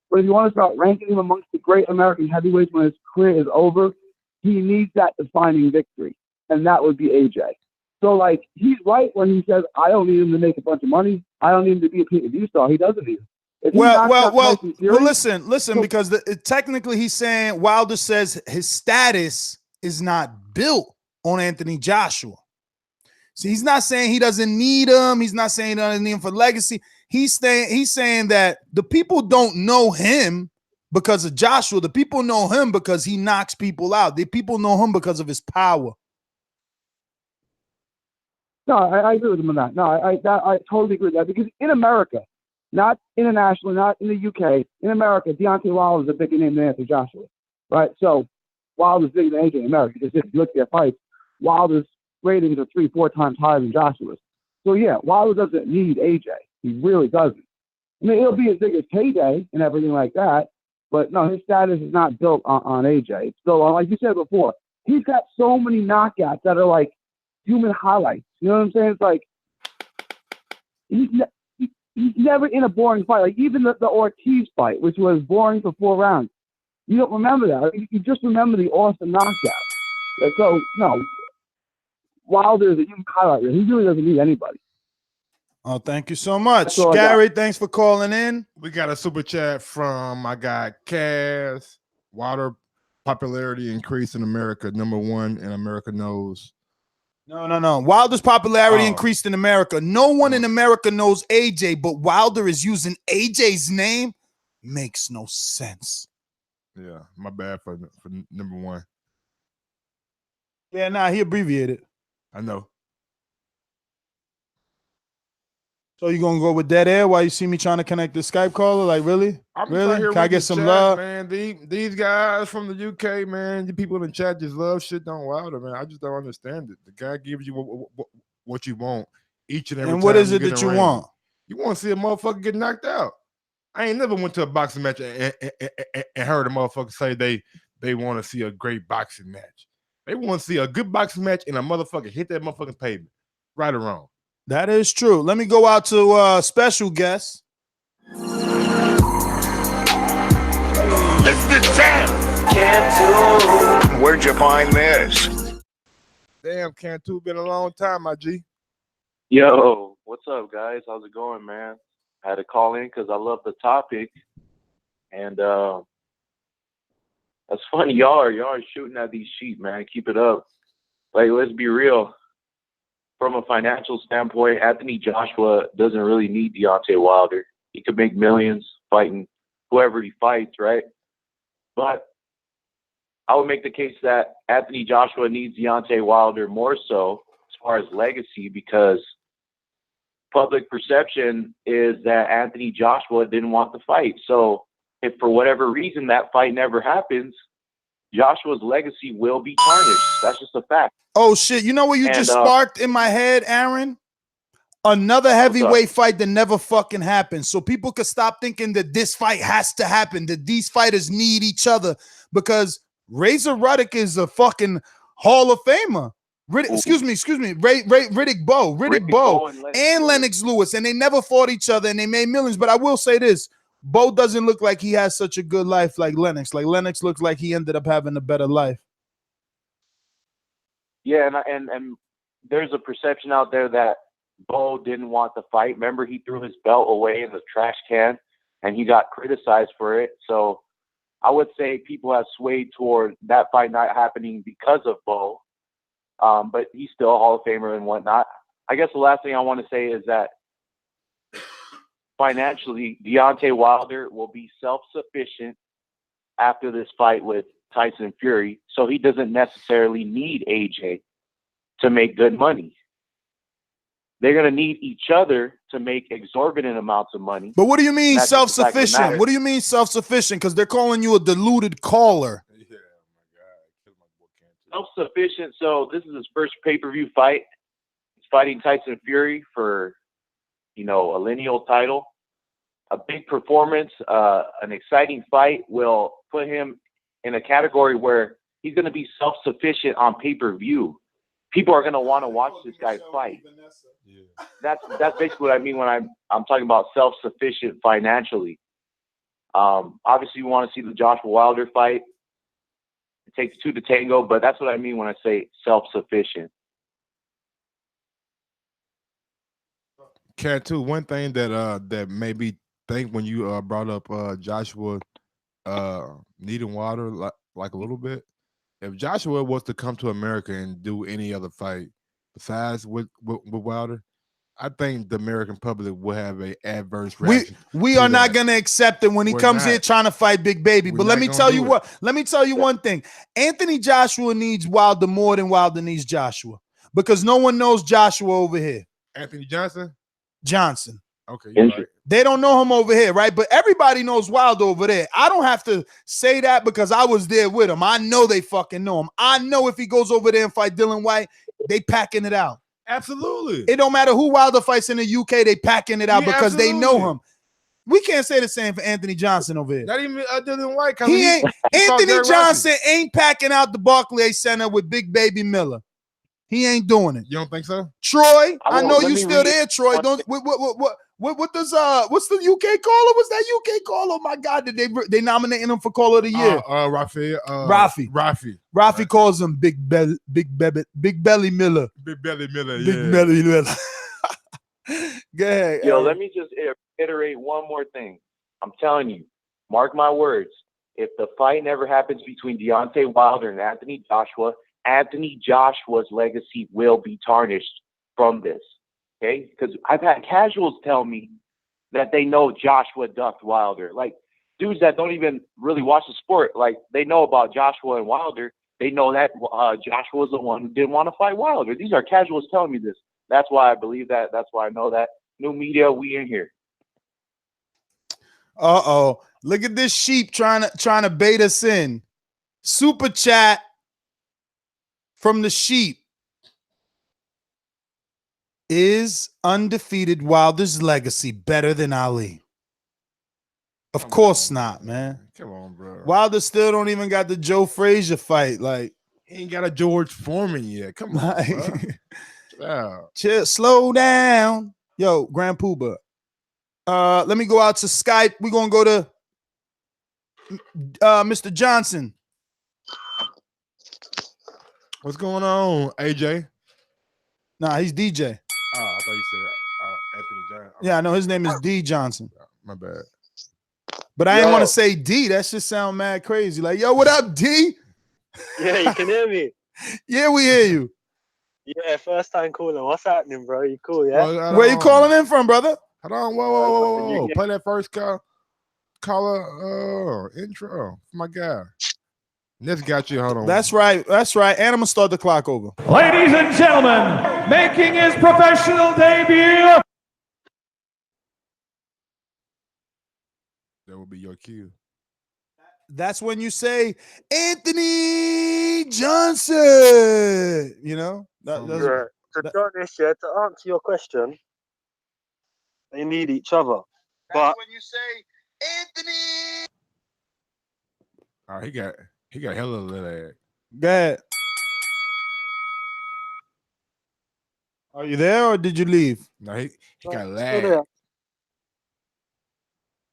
But if you want to start ranking him amongst the great American heavyweights when his career is over, he needs that defining victory, and that would be AJ. So, like, he's right when he says, I don't need him to make a bunch of money. I don't need him to be a pay-per-view star. He doesn't need him. Well, listen, because technically he's saying Wilder says his status is not built on Anthony Joshua. See, he's not saying he doesn't need him. He's not saying he doesn't need him for legacy. He's saying that the people don't know him because of Joshua. The people know him because he knocks people out. The people know him because of his power. No, I agree with him on that. No, I totally agree with that, because in America, not internationally, not in the UK, in America, Deontay Wilder is a bigger name than Anthony Joshua, right? So Wilder's bigger than AJ in America. Just if you look at their fights, Wilder's ratings are 3-4 times higher than Joshua's. So yeah, Wilder doesn't need AJ. He really doesn't. I mean, it'll be his biggest payday and everything like that, but no, his status is not built on AJ. It's still on, like you said before, he's got so many knockouts that are like human highlights. You know what I'm saying? It's like he's never in a boring fight. Like even the Ortiz fight, which was boring for 4 rounds. You don't remember that. You just remember the awesome knockout. So, no, Wilder is a human highlight. He really doesn't need anybody. Oh, thank you so much. Gary, thanks for calling in. We got a super chat from my guy, Kaz. Wilder popularity increased in America. #1, and America knows. No. Wilder's popularity increased in America. No one in America knows AJ, but Wilder is using AJ's name. Makes no sense. Yeah, my bad for #1. Yeah, nah, he abbreviated. I know. So you gonna go with dead air while you see me trying to connect the Skype caller? Like, really? Really? Can I get some love? Man, these guys from the UK, man, the people in the chat just love shit on Wilder, man. I just don't understand it. The guy gives you what you want each and every time. And what is it that you want? You want to see a motherfucker get knocked out. I ain't never went to a boxing match and heard a motherfucker say they want to see a great boxing match. They want to see a good boxing match and a motherfucker hit that motherfucking pavement. Right or wrong? That is true. Let me go out to special guest. It's the champ, Cantu. Where'd you find this? Damn, Cantu, been a long time, my G. Yo, what's up, guys? How's it going, man? I had to call in because I love the topic, and that's funny. Y'all are shooting at these sheep, man. Keep it up. Like, let's be real. From a financial standpoint, Anthony Joshua doesn't really need Deontay Wilder. He could make millions fighting whoever he fights, right? But I would make the case that Anthony Joshua needs Deontay Wilder more so as far as legacy, because public perception is that Anthony Joshua didn't want the fight. So if for whatever reason that fight never happens, Joshua's legacy will be tarnished. That's just a fact. Oh, shit. You know what you just sparked in my head, Aaron? Another heavyweight fight that never fucking happened. So people could stop thinking that this fight has to happen, that these fighters need each other, because Razor Ruddock is a fucking Hall of Famer. Excuse me. Riddick Bowe and Lennox Lewis, and they never fought each other, and they made millions. But I will say this. Bowe doesn't look like he has such a good life like Lennox. Like Lennox looks like he ended up having a better life. Yeah, and there's a perception out there that Bowe didn't want the fight. Remember, he threw his belt away in the trash can, and he got criticized for it. So I would say people have swayed toward that fight not happening because of Bowe. But he's still a Hall of Famer and whatnot. I guess the last thing I want to say is that financially, Deontay Wilder will be self-sufficient after this fight with Tyson Fury, so he doesn't necessarily need AJ to make good money. they're going to need each other to make exorbitant amounts of money. But what do you mean That's just the fact of the self-sufficient? matter. What do you mean self-sufficient? Because they're calling you a deluded caller. Self-sufficient. So this is his first pay-per-view fight. He's fighting Tyson Fury for, a lineal title. A big performance, an exciting fight will put him in a category where he's going to be self-sufficient on pay-per-view. People are going to want to watch this guy fight. That's basically what I mean when I'm talking about self-sufficient financially. Obviously, you want to see the Joshua Wilder fight. It takes two to tango, but that's what I mean when I say self-sufficient. Cat too. One thing that made me think when you brought up Joshua needing water like a little bit. If Joshua was to come to America and do any other fight besides with Wilder, I think the American public will have an adverse reaction. We are not going to accept it when he comes here trying to fight Big Baby. But let me tell you what. Let me tell you one thing. Anthony Joshua needs Wilder more than Wilder needs Joshua, because no one knows Joshua over here. Anthony Johnson. Okay, you're right. They don't know him over here, right? But everybody knows Wilder over there. I don't have to say that because I was there with him. I know they fucking know him. I know if he goes over there and fight Dylan White, they packing it out. Absolutely. It don't matter who Wilder fights in the UK, they packing it out because they know him. We can't say the same for Anthony Johnson over here. Not even Dylan White. He ain't. Anthony Johnson ain't packing out the Barclays Center with Big Baby Miller. He ain't doing it. You don't think so? Troy, I know you still there, Troy. Don't what does what's the UK caller? What's that UK caller? Oh my God, did they nominating him for Caller of the Year? Rafi calls him Big Belly Miller. Big Belly Miller. Big Belly Miller. Go ahead. Yo, let me just iterate one more thing. I'm telling you, mark my words. If the fight never happens between Deontay Wilder and Anthony Joshua's legacy will be tarnished from this. Okay? Because I've had casuals tell me that they know Joshua ducked Wilder. Like, dudes that don't even really watch the sport, like, they know about Joshua and Wilder. They know that Joshua was the one who didn't want to fight Wilder. These are casuals telling me this. That's why I believe that. That's why I know that. New media, we in here. Uh-oh. Look at this sheep trying to bait us in. Super chat from the sheep. Is undefeated Wilder's legacy better than Ali? Of course not, man. Come on, bro. Wilder still don't even got the Joe Frazier fight. Like, he ain't got a George Foreman yet. Come on, bro. Chill, slow down. Yo, Grand Pooba. Let me go out to Skype. We're gonna go to Mr. Johnson. What's going on, AJ? Nah, he's DJ. Oh, I thought you said Anthony Johnson. Yeah, I know his name is D Johnson. My bad. But I didn't want to say D. That shit sound mad crazy. Like, yo, what up, D? Yeah, you can hear me. Yeah, we hear you. Yeah, first time calling. What's happening, bro? You cool, yeah? Where you calling in from, brother? Hold on, whoa. Play that first caller intro. My guy. This got you. Hold on. That's right. And I'm gonna start the clock over. Ladies and gentlemen, making his professional debut. That will be your cue. That's when you say Anthony Johnson. You know? To be honest, to answer your question, they need each other. But when you say Anthony. All right, he got hella little ass. Go ahead. Are you there or did you leave? No, he got lag.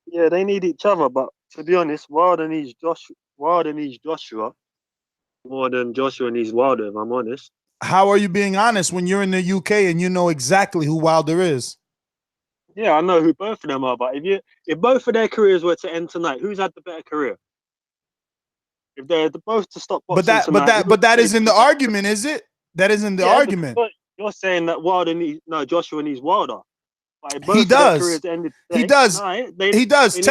Yeah, they need each other, but to be honest, Wilder needs Joshua more than Joshua needs Wilder, if I'm honest. How are you being honest when you're in the UK and you know exactly who Wilder is? Yeah, I know who both of them are, but if both of their careers were to end tonight, who's had the better career? If they're both to stop boxing but that isn't the argument, is it? That isn't the argument. But you're saying that Joshua needs Wilder. Like he does. He does. He does.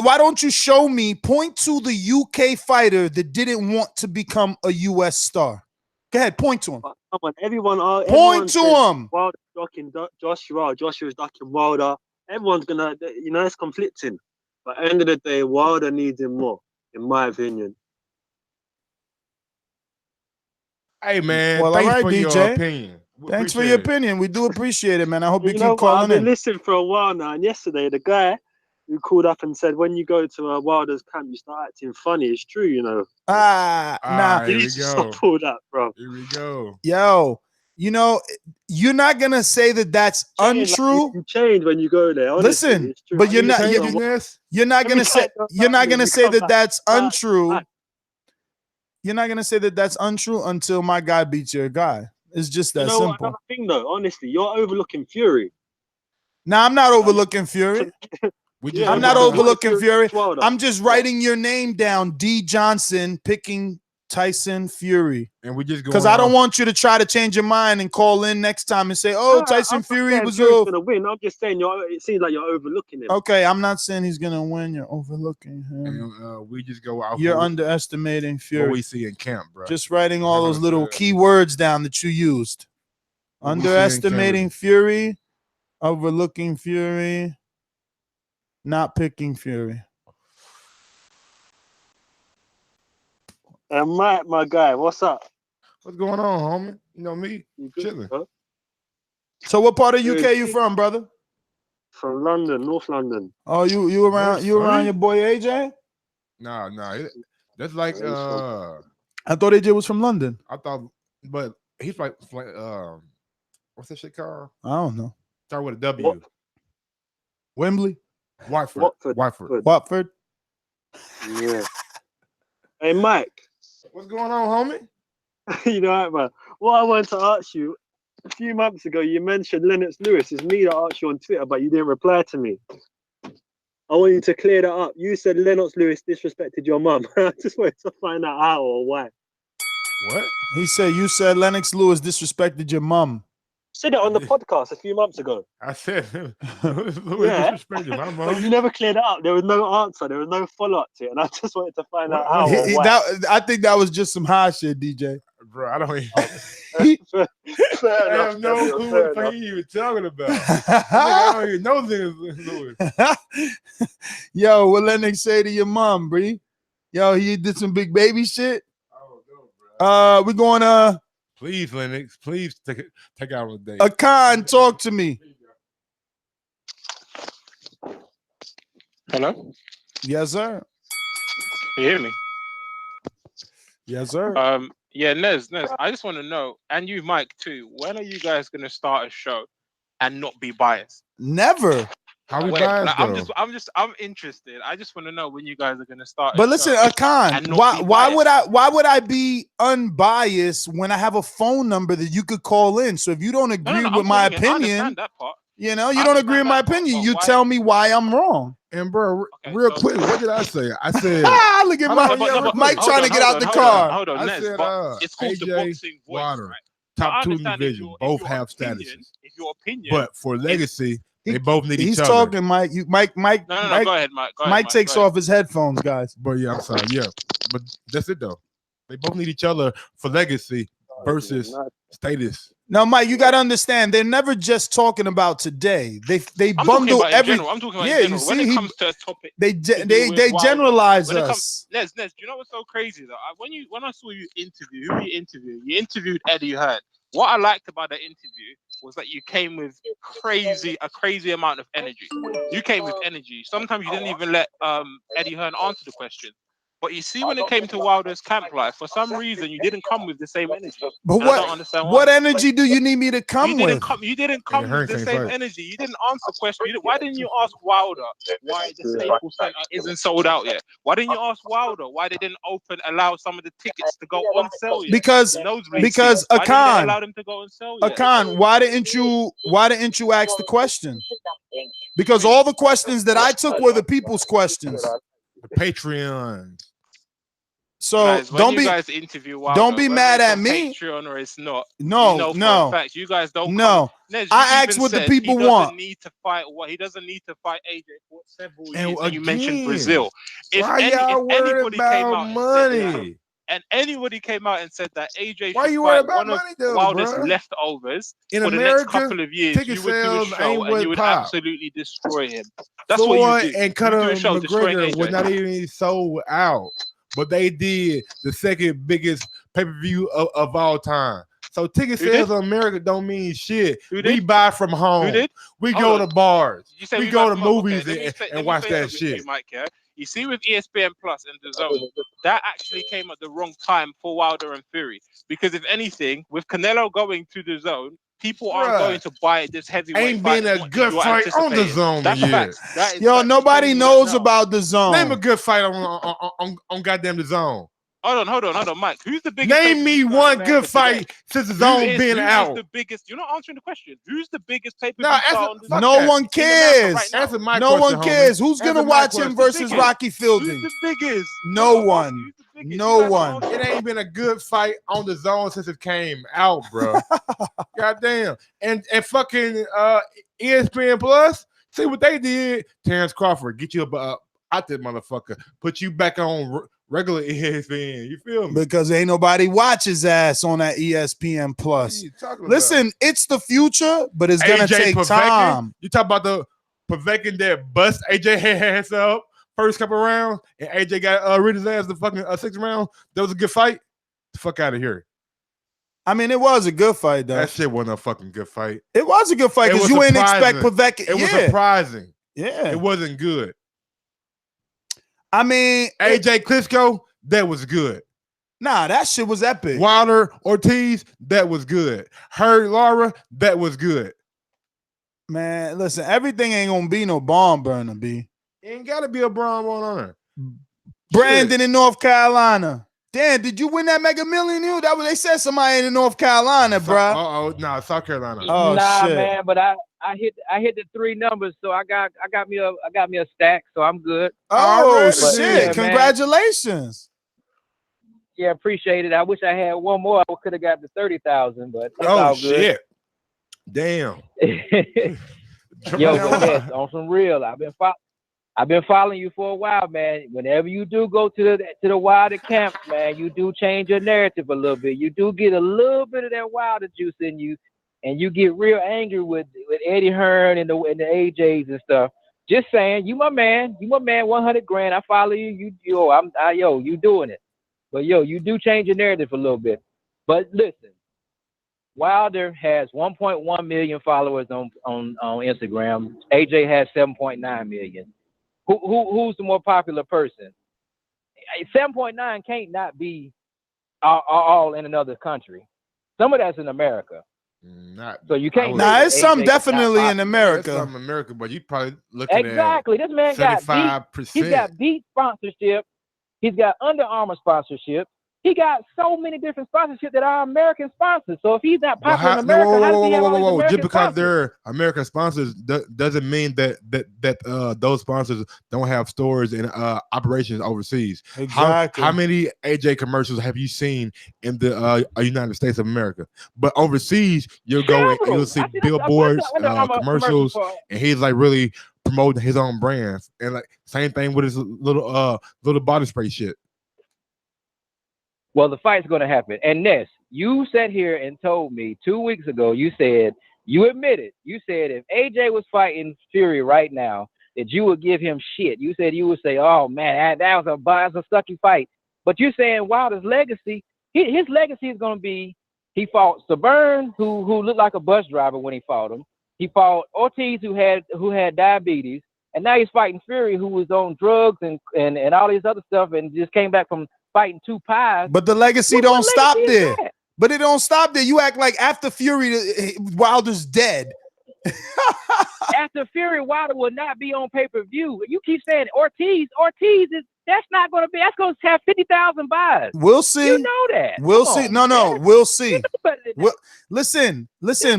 Why don't you show me? Point to the UK fighter that didn't want to become a US star. Go ahead, point to him. But come on, everyone Point to says him. Wilder ducking Joshua, Joshua's ducking Wilder. Everyone's gonna, it's conflicting. But at the end of the day, Wilder needs him more, in my opinion. Hey man, Well, thanks all right, for your DJ. opinion. Thanks for your opinion. We do appreciate it, man. I hope you You keep know what? calling I've been in. listening for a while now, and yesterday the guy who called up and said, when you go to a Wilder's camp, you start acting funny. It's true, you know. Nah. You need to stop all that, bro. Here we go. Yo, you're not gonna say that that's untrue. Like, you change when you go there. Honestly, Listen, it's true. but you're not Every gonna say come that back. that's untrue. You're not gonna say that that's untrue until my guy beats your guy. It's just that You know what? simple. Another thing, though, honestly, you're overlooking Fury. Now I'm not overlooking Fury. I'm not overlooking Fury. I'm just writing your name down, D. Johnson, picking Tyson Fury. And we just because I don't want you to try to change your mind and call in next time and say, "Oh, Tyson Fury was off." Gonna win. I'm just saying, it seems like you're overlooking him. Okay, I'm not saying he's gonna win. You're overlooking him. And, we just go out. You're underestimating Fury. What we see in camp, bro. Just writing all those little key words down that you used. Underestimating Fury, overlooking Fury, not picking Fury. And my guy, what's up? What's going on, homie? You know me, chilling. Huh? So what part of UK you from, brother? From London, North London. Oh, you around your boy AJ? Nah, that's like I thought AJ was from London. I thought, but he's like what's that shit called? I don't know. Start with a W. Wembley? Watford. Yeah. Hey, Mike. What's going on, homie? You know what, man? What I wanted to ask you, a few months ago, you mentioned Lennox Lewis. It's me that asked you on Twitter, but you didn't reply to me. I want you to clear that up. You said Lennox Lewis disrespected your mum. I just wanted to find out how or why. What? He said you said Lennox Lewis disrespected your mum. Said it on the podcast a few months ago. I said, yeah, but you never cleared it up. There was no answer. There was no follow-up to it, and I just wanted to find out how. Or why. I think that was just some high shit, DJ. Bro, I don't even. I have no clue what the you even talking about. I don't even know Lennox Lewis. Yo, what Lennox say to your mom, Bree? Yo, he did some big baby shit. We're going Please, Lennox, please take out on a date. Akan, talk to me. Hello? Yes, sir. Can you hear me? Yes, sir. Yeah, Nez, I just want to know, and you, Mike, too, when are you guys going to start a show and not be biased? Never. How we biased, I'm interested. I just want to know when you guys are going to start. But listen, Akan, why would I be unbiased when I have a phone number that you could call in? So if you don't agree with my opinion, you don't agree with my opinion, you tell me why I'm wrong. And bro, real quick, what did I say? I said, look at Mike trying to get out the car. Hold on, I said, it's called the boxing voice, Water, right? top 2 division, both have statuses. If your opinion, but for legacy, they both need each He's other. talking, Mike. Mike. No, go ahead, Mike. Mike takes off his headphones, guys. But yeah, I'm sorry. Yeah, but that's it though. They both need each other for legacy versus status. Now, Mike, you got to understand, they're never just talking about today. They bundle everything. I'm talking about in general. When it comes to a topic, they generalize us. Nez, do you know what's so crazy though? When I saw you interview, who you interviewed? You interviewed Eddie Hearn. What I liked about that interview was that you came with a crazy amount of energy. You came with energy. Sometimes you didn't even let Eddie Hearn answer the question. But you see, when it came to Wilder's camp life, for some reason you didn't come with the same energy. But I don't understand why. What energy do you need me to come with? You didn't come with the same energy. You didn't answer the question. Why didn't you ask Wilder why the Staples Center isn't sold out yet? Why didn't you ask Wilder why they didn't allow some of the tickets to go on sale yet? Because Akan, allow them to go on sale yet? Akan, why didn't you ask the question? Because all the questions that I took were the people's questions. The Patreon. So guys, don't be mad at me. Patreon or it's not. No. In fact, you guys don't. Nez, I asked what the people want. He doesn't need to fight AJ for several years. And again, you mentioned Brazil. Why y'all worried about money? and anybody came out and said that AJ Why should you worried fight about one of money though, Wilder's bruh? leftovers In for the America, next couple of years, ticket you would do a sales show ain't and what you would pop. absolutely destroy him. That's Floyd what you do. and You Conor do a show destroying McGregor was AJ. not even sold out, but they did the second biggest pay-per-view of all time. So ticket Who sales did? in America don't mean shit. Who We did? buy from home. Who did? We Hold go on. to bars. You say We we go buy to from home. Okay, movies let me and say watch that something to you, shit. Mike. Yeah, you see with ESPN Plus and DAZN, that actually came at the wrong time for Wilder and Fury. Because if anything, with Canelo going to DAZN, people aren't Bruh, going to buy this heavyweight ain't fight been as a much as good you're fight on the anticipating. zone That's yet. facts. That is Yo, facts. nobody I'm telling you knows that now. about the zone. Name a good fight on goddamn the zone. Hold on, Mike. Who's the biggest? Name me pay-per-view one in good America fight today? since the zone been Who out. is the biggest? You're not answering the question. Who's the biggest pay-per-view No, star on the zone? No one In America cares. right now? Answer my No question, one cares. homie. Who's gonna Answer my watch him question. versus Biggest. Rocky Who's Fielding? the biggest? No one. No one. It ain't been a good fight on the zone since it came out, bro. Goddamn. And fucking ESPN Plus, see what they did? Terrence Crawford, get you out that motherfucker. Put you back on regular ESPN. You feel me? Because ain't nobody watch his ass on that ESPN Plus. Listen, it's the future, but it's gonna take time. You talk about the Povetkin that bust AJ ass up first couple rounds, and AJ got rid of his ass the fucking sixth round. That was a good fight. The fuck out of here. I mean, it was a good fight, though. That shit wasn't a fucking good fight. It was a good fight because you ain't expect Povetkin. It was surprising. Yeah. It wasn't good. I mean, AJ Klitschko, that was good. Nah, that shit was epic. Wilder, Ortiz, that was good. Hurd Lara, that was good. Man, listen, everything ain't gonna be no bomb burner, B. Ain't gotta be a Braun on her. Brandon in North Carolina. Damn, did you win that Mega Million? That was they said somebody in North Carolina, bro. No, South Carolina. Oh nah, shit, man, but I hit the 3 numbers, so I got me a stack, so I'm good. Oh But, shit! yeah, Congratulations. Yeah, appreciate it. I wish I had one more. I could have got the 30,000, but it's Oh all good. shit! Damn. Yo, but yes, on some real, I've been following you for a while, man. Whenever you do go to the Wilder camp, man, you do change your narrative a little bit. You do get a little bit of that Wilder juice in you, and you get real angry with Eddie Hearn and the AJs and stuff. Just saying, you my man, 100 grand. I follow you. You doing it. But you do change your narrative a little bit. But listen, Wilder has 1.1 million followers on Instagram. AJ has 7.9 million. Who's the more popular person? 7.9 can't not be all in another country. Some of that's in America. So you can't. It's some definitely in America. It's some in America, but you probably looking exactly. This man got 75%. He's got Beat sponsorship. He's got Under Armour sponsorship. He got so many different sponsorships that are American sponsors. So if he's not popular in America, how does he have all these American just because sponsors? they're American sponsors doesn't mean that those sponsors don't have stores and operations overseas. Exactly. How many AJ commercials have you seen in the United States of America? But overseas, you'll go and you'll see billboards, commercials, and he's like really promoting his own brands. And like same thing with his little body spray shit. Well, the fight's going to happen. And Ness, you sat here and told me 2 weeks ago, you said, you admitted, you said if AJ was fighting Fury right now, that you would give him shit. You said you would say, oh, man, that was a sucky fight. But you're saying Wilder's legacy, his legacy is going to be, he fought Severn, who looked like a bus driver when he fought him. He fought Ortiz, who had diabetes. And now he's fighting Fury, who was on drugs and all this other stuff and just came back from fighting 2 pies. But the legacy don't stop there. But it don't stop there. You act like after Fury, Wilder's dead. After Fury, Wilder will not be on pay-per-view. You keep saying Ortiz that's not going to be. That's going to have 50,000 buys. We'll see. You know that. We'll Come see. on, No, man. we'll see. Listen,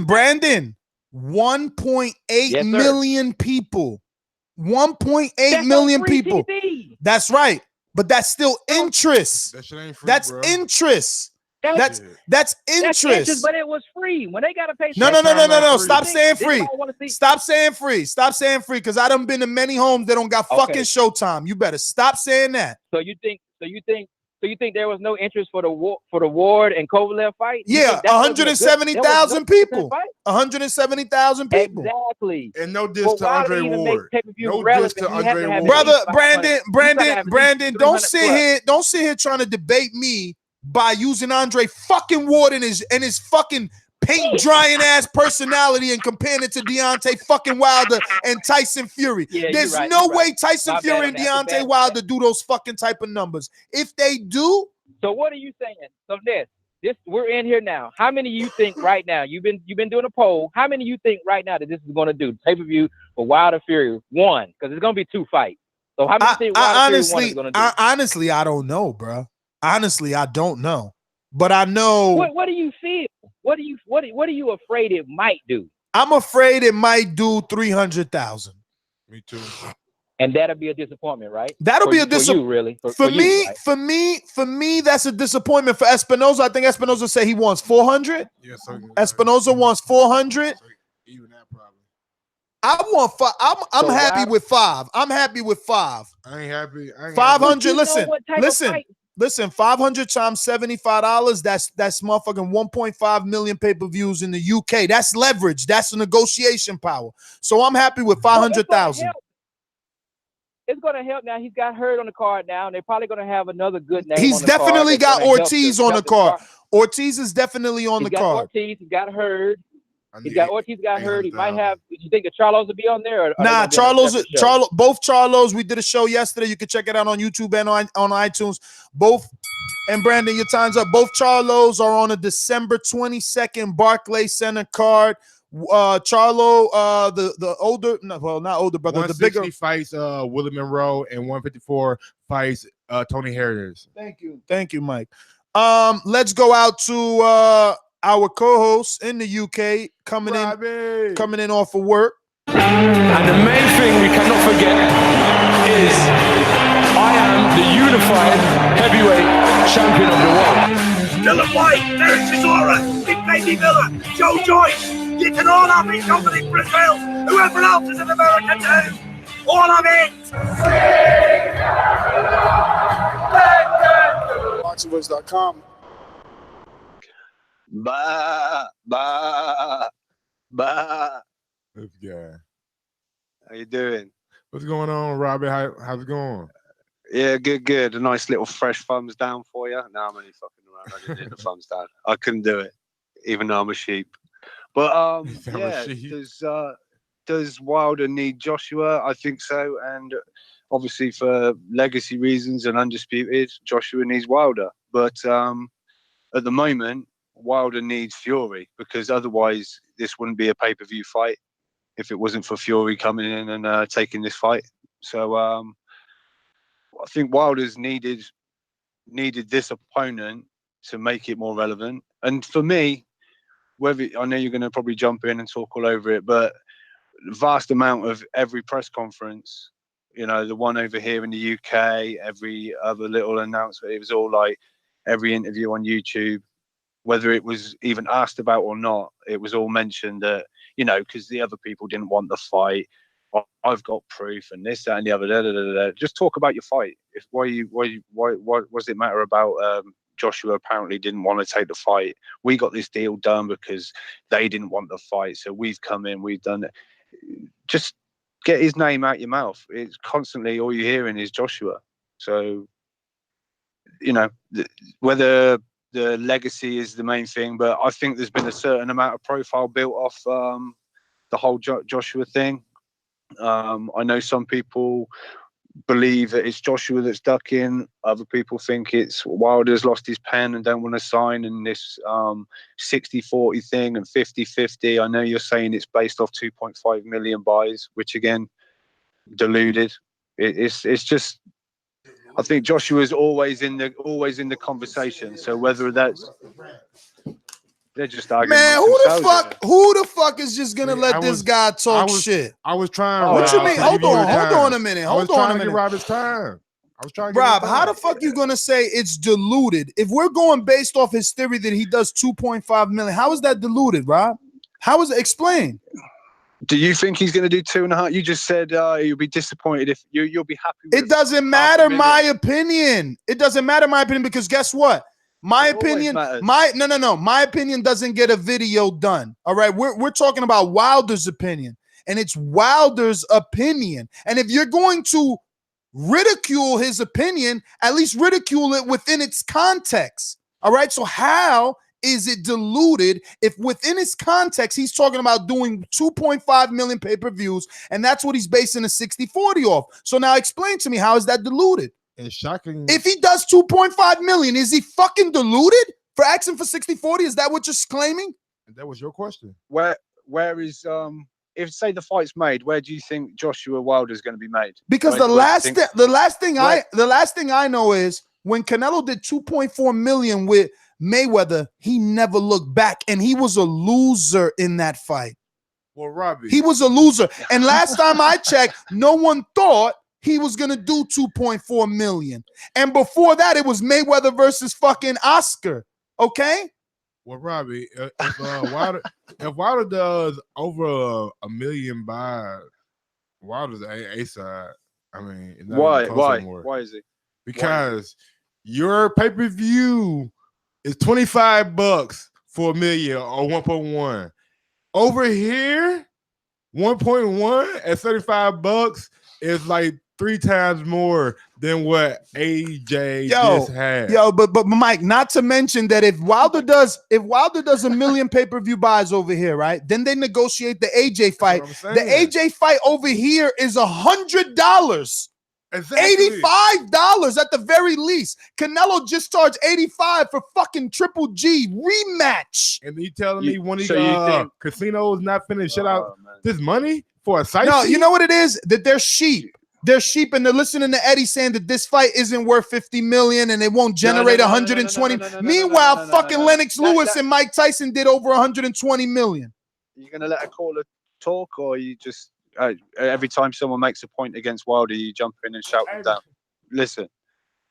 Brandon. 1.8 million people. 1.8 million people. TV. That's right. But that's still interest. That shit ain't free, that's bro. interest. That's interest. That's interest, but it was free. When they got to pay. No. Stop saying free. Stop saying free. Stop saying free. Because I done been to many homes that don't got fucking Showtime. You better stop saying that. So you think So you think there was no interest for the Ward and Kovalev fight? Yeah, 170,000 people. 170,000 people. Exactly. And no diss to Andre Ward. No diss to Andre Ward. Brother Brandon, don't sit here trying to debate me by using Andre fucking Ward and his fucking paint drying ass personality and comparing it to Deontay fucking Wilder and Tyson Fury. Yeah, There's you're right, no you're way right. Tyson My Fury bad and on that. Deontay Wilder do those fucking type of numbers. If they do, so what are you saying? So this we're in here now. How many you think right now? You've been doing a poll. How many you think right now that this is going to do pay-per-view for Wilder Fury? One, because it's going to be 2 fights. So how many think Wilder Fury 1 is going to do? Honestly, I don't know, bro. Honestly, I don't know. But I know. What do you feel? What are you afraid it might do? I'm afraid it might do 300,000. Me too. And that'll be a disappointment, right? That'll be a disappointment. Really. For me, that's a disappointment. For Espinoza, I think Espinoza said he wants 400. Yeah, so Espinoza wants 400. Even that probably. I want 5. I'm happy with 5. I'm happy with 5. I ain't happy. 500. Listen. 500 times $75. That's motherfucking 1.5 million pay-per-views in the UK. That's leverage. That's a negotiation power. So I'm happy with 500,000. It's going to help now. He's got Hurd on the card now, and they're probably going to have another good name. He's definitely got Ortiz on the card. Ortiz is definitely on the card. Ortiz, he's got Hurd. He's got Ortiz, got Hurd. He might have. Do you think the Charlos will be on there? Nah, both Charlos. We did a show yesterday. You can check it out on YouTube and on iTunes. Both. And Brandon, your time's up. Both Charlos are on a December 22nd Barclays Center card. Charlo, the older, not older brother, the bigger fights Willie Monroe, and 154 fights Tony Harris. Thank you, Mike. Let's go out to our co-host in the UK coming in off of work. And the main thing we cannot forget is I am the unified heavyweight champion of the world. Dylan White, Derek Chisora, Big Baby Miller, Joe Joyce. You can all have it, Dominic Brazil, whoever else is in America too. All of it. ThaBoxingvoice.com. Bah. This guy. How you doing? What's going on, Robbie? How's it going? Yeah, good. A nice little fresh thumbs down for you. No, I'm only fucking around. I didn't do the thumbs down. I couldn't do it, even though I'm a sheep. But does Wilder need Joshua? I think so, and obviously for legacy reasons and undisputed, Joshua needs Wilder. But at the moment, Wilder needs Fury, because otherwise this wouldn't be a pay-per-view fight if it wasn't for Fury coming in and taking this fight. So I think Wilder's needed this opponent to make it more relevant. And for me, I know you're going to probably jump in and talk all over it, but vast amount of every press conference, the one over here in the UK, every other little announcement, it was all like every interview on YouTube, whether it was even asked about or not, it was all mentioned that, because the other people didn't want the fight. I've got proof and this, that, and the other. Just talk about your fight. Why does it matter about Joshua apparently didn't want to take the fight? We got this deal done because they didn't want the fight. So we've come in, we've done it. Just get his name out your mouth. It's constantly all you're hearing is Joshua. So, whether the legacy is the main thing, but I think there's been a certain amount of profile built off the whole Joshua thing. I know some people believe that it's Joshua that's ducking. Other people think it's Wilder's lost his pen and don't want to sign, and this 60-40 thing and 50-50. I know you're saying it's based off 2.5 million buys, which again, deluded. It's just, I think Joshua's always in the conversation. So whether that's, they're just arguing. Man, who the fuck is just gonna let this guy talk shit? I was trying. What you mean? Hold on a minute. I was trying to get Rob his time. Rob, how the fuck you gonna say it's diluted? If we're going based off his theory that he does 2.5 million, how is that diluted, Rob? How is it explained? Do you think he's going to do 2.5? You just said you'll be disappointed if you'll be happy with It doesn't matter my opinion. It doesn't matter my opinion because guess what? My opinion, my opinion doesn't get a video done. All right, we're talking about Wilder's opinion, and it's Wilder's opinion. And if you're going to ridicule his opinion, at least ridicule it within its context. All right, so how is it diluted if within his context he's talking about doing 2.5 million pay-per-views, and that's what he's basing a 60-40 off? So now explain to me, how is that diluted? It's shocking. If he does 2.5 million, is he fucking diluted for asking for 60-40? Is that what you're claiming? That was your question. Where is if say the fight's made, where do you think Joshua Wilder is going to be made? Because the last thing I know is when Canelo did 2.4 million with Mayweather, he never looked back, and he was a loser in that fight. Well, Robbie, he was a loser, and last time I checked, no one thought he was gonna do 2.4 million. And before that, it was Mayweather versus fucking Oscar. Okay. Well, Robbie, if Wilder does over a million by Wilder's A side, I mean, it's not even close anymore. Why is it? Because your pay-per-view is $25 for a million or 1.1. Over here, 1.1 at $35 is like 3 times more than what AJ just had. But Mike, not to mention that if Wilder does a million pay-per-view buys over here, right? Then they negotiate the AJ fight. The AJ fight over here is $100. Exactly. $85 at the very least. Canelo just charged $85 for fucking Triple G rematch. And you telling me one of these casinos not finna shut out this money for a site? No, you know what it is? That they're sheep. They're sheep, and they're listening to Eddie saying that this fight isn't worth 50 million and it won't generate 120. Meanwhile, fucking Lennox Lewis and Mike Tyson did over 120 million. You're gonna let a caller talk, or you just every time someone makes a point against Wilder, you jump in and shout them down? Listen,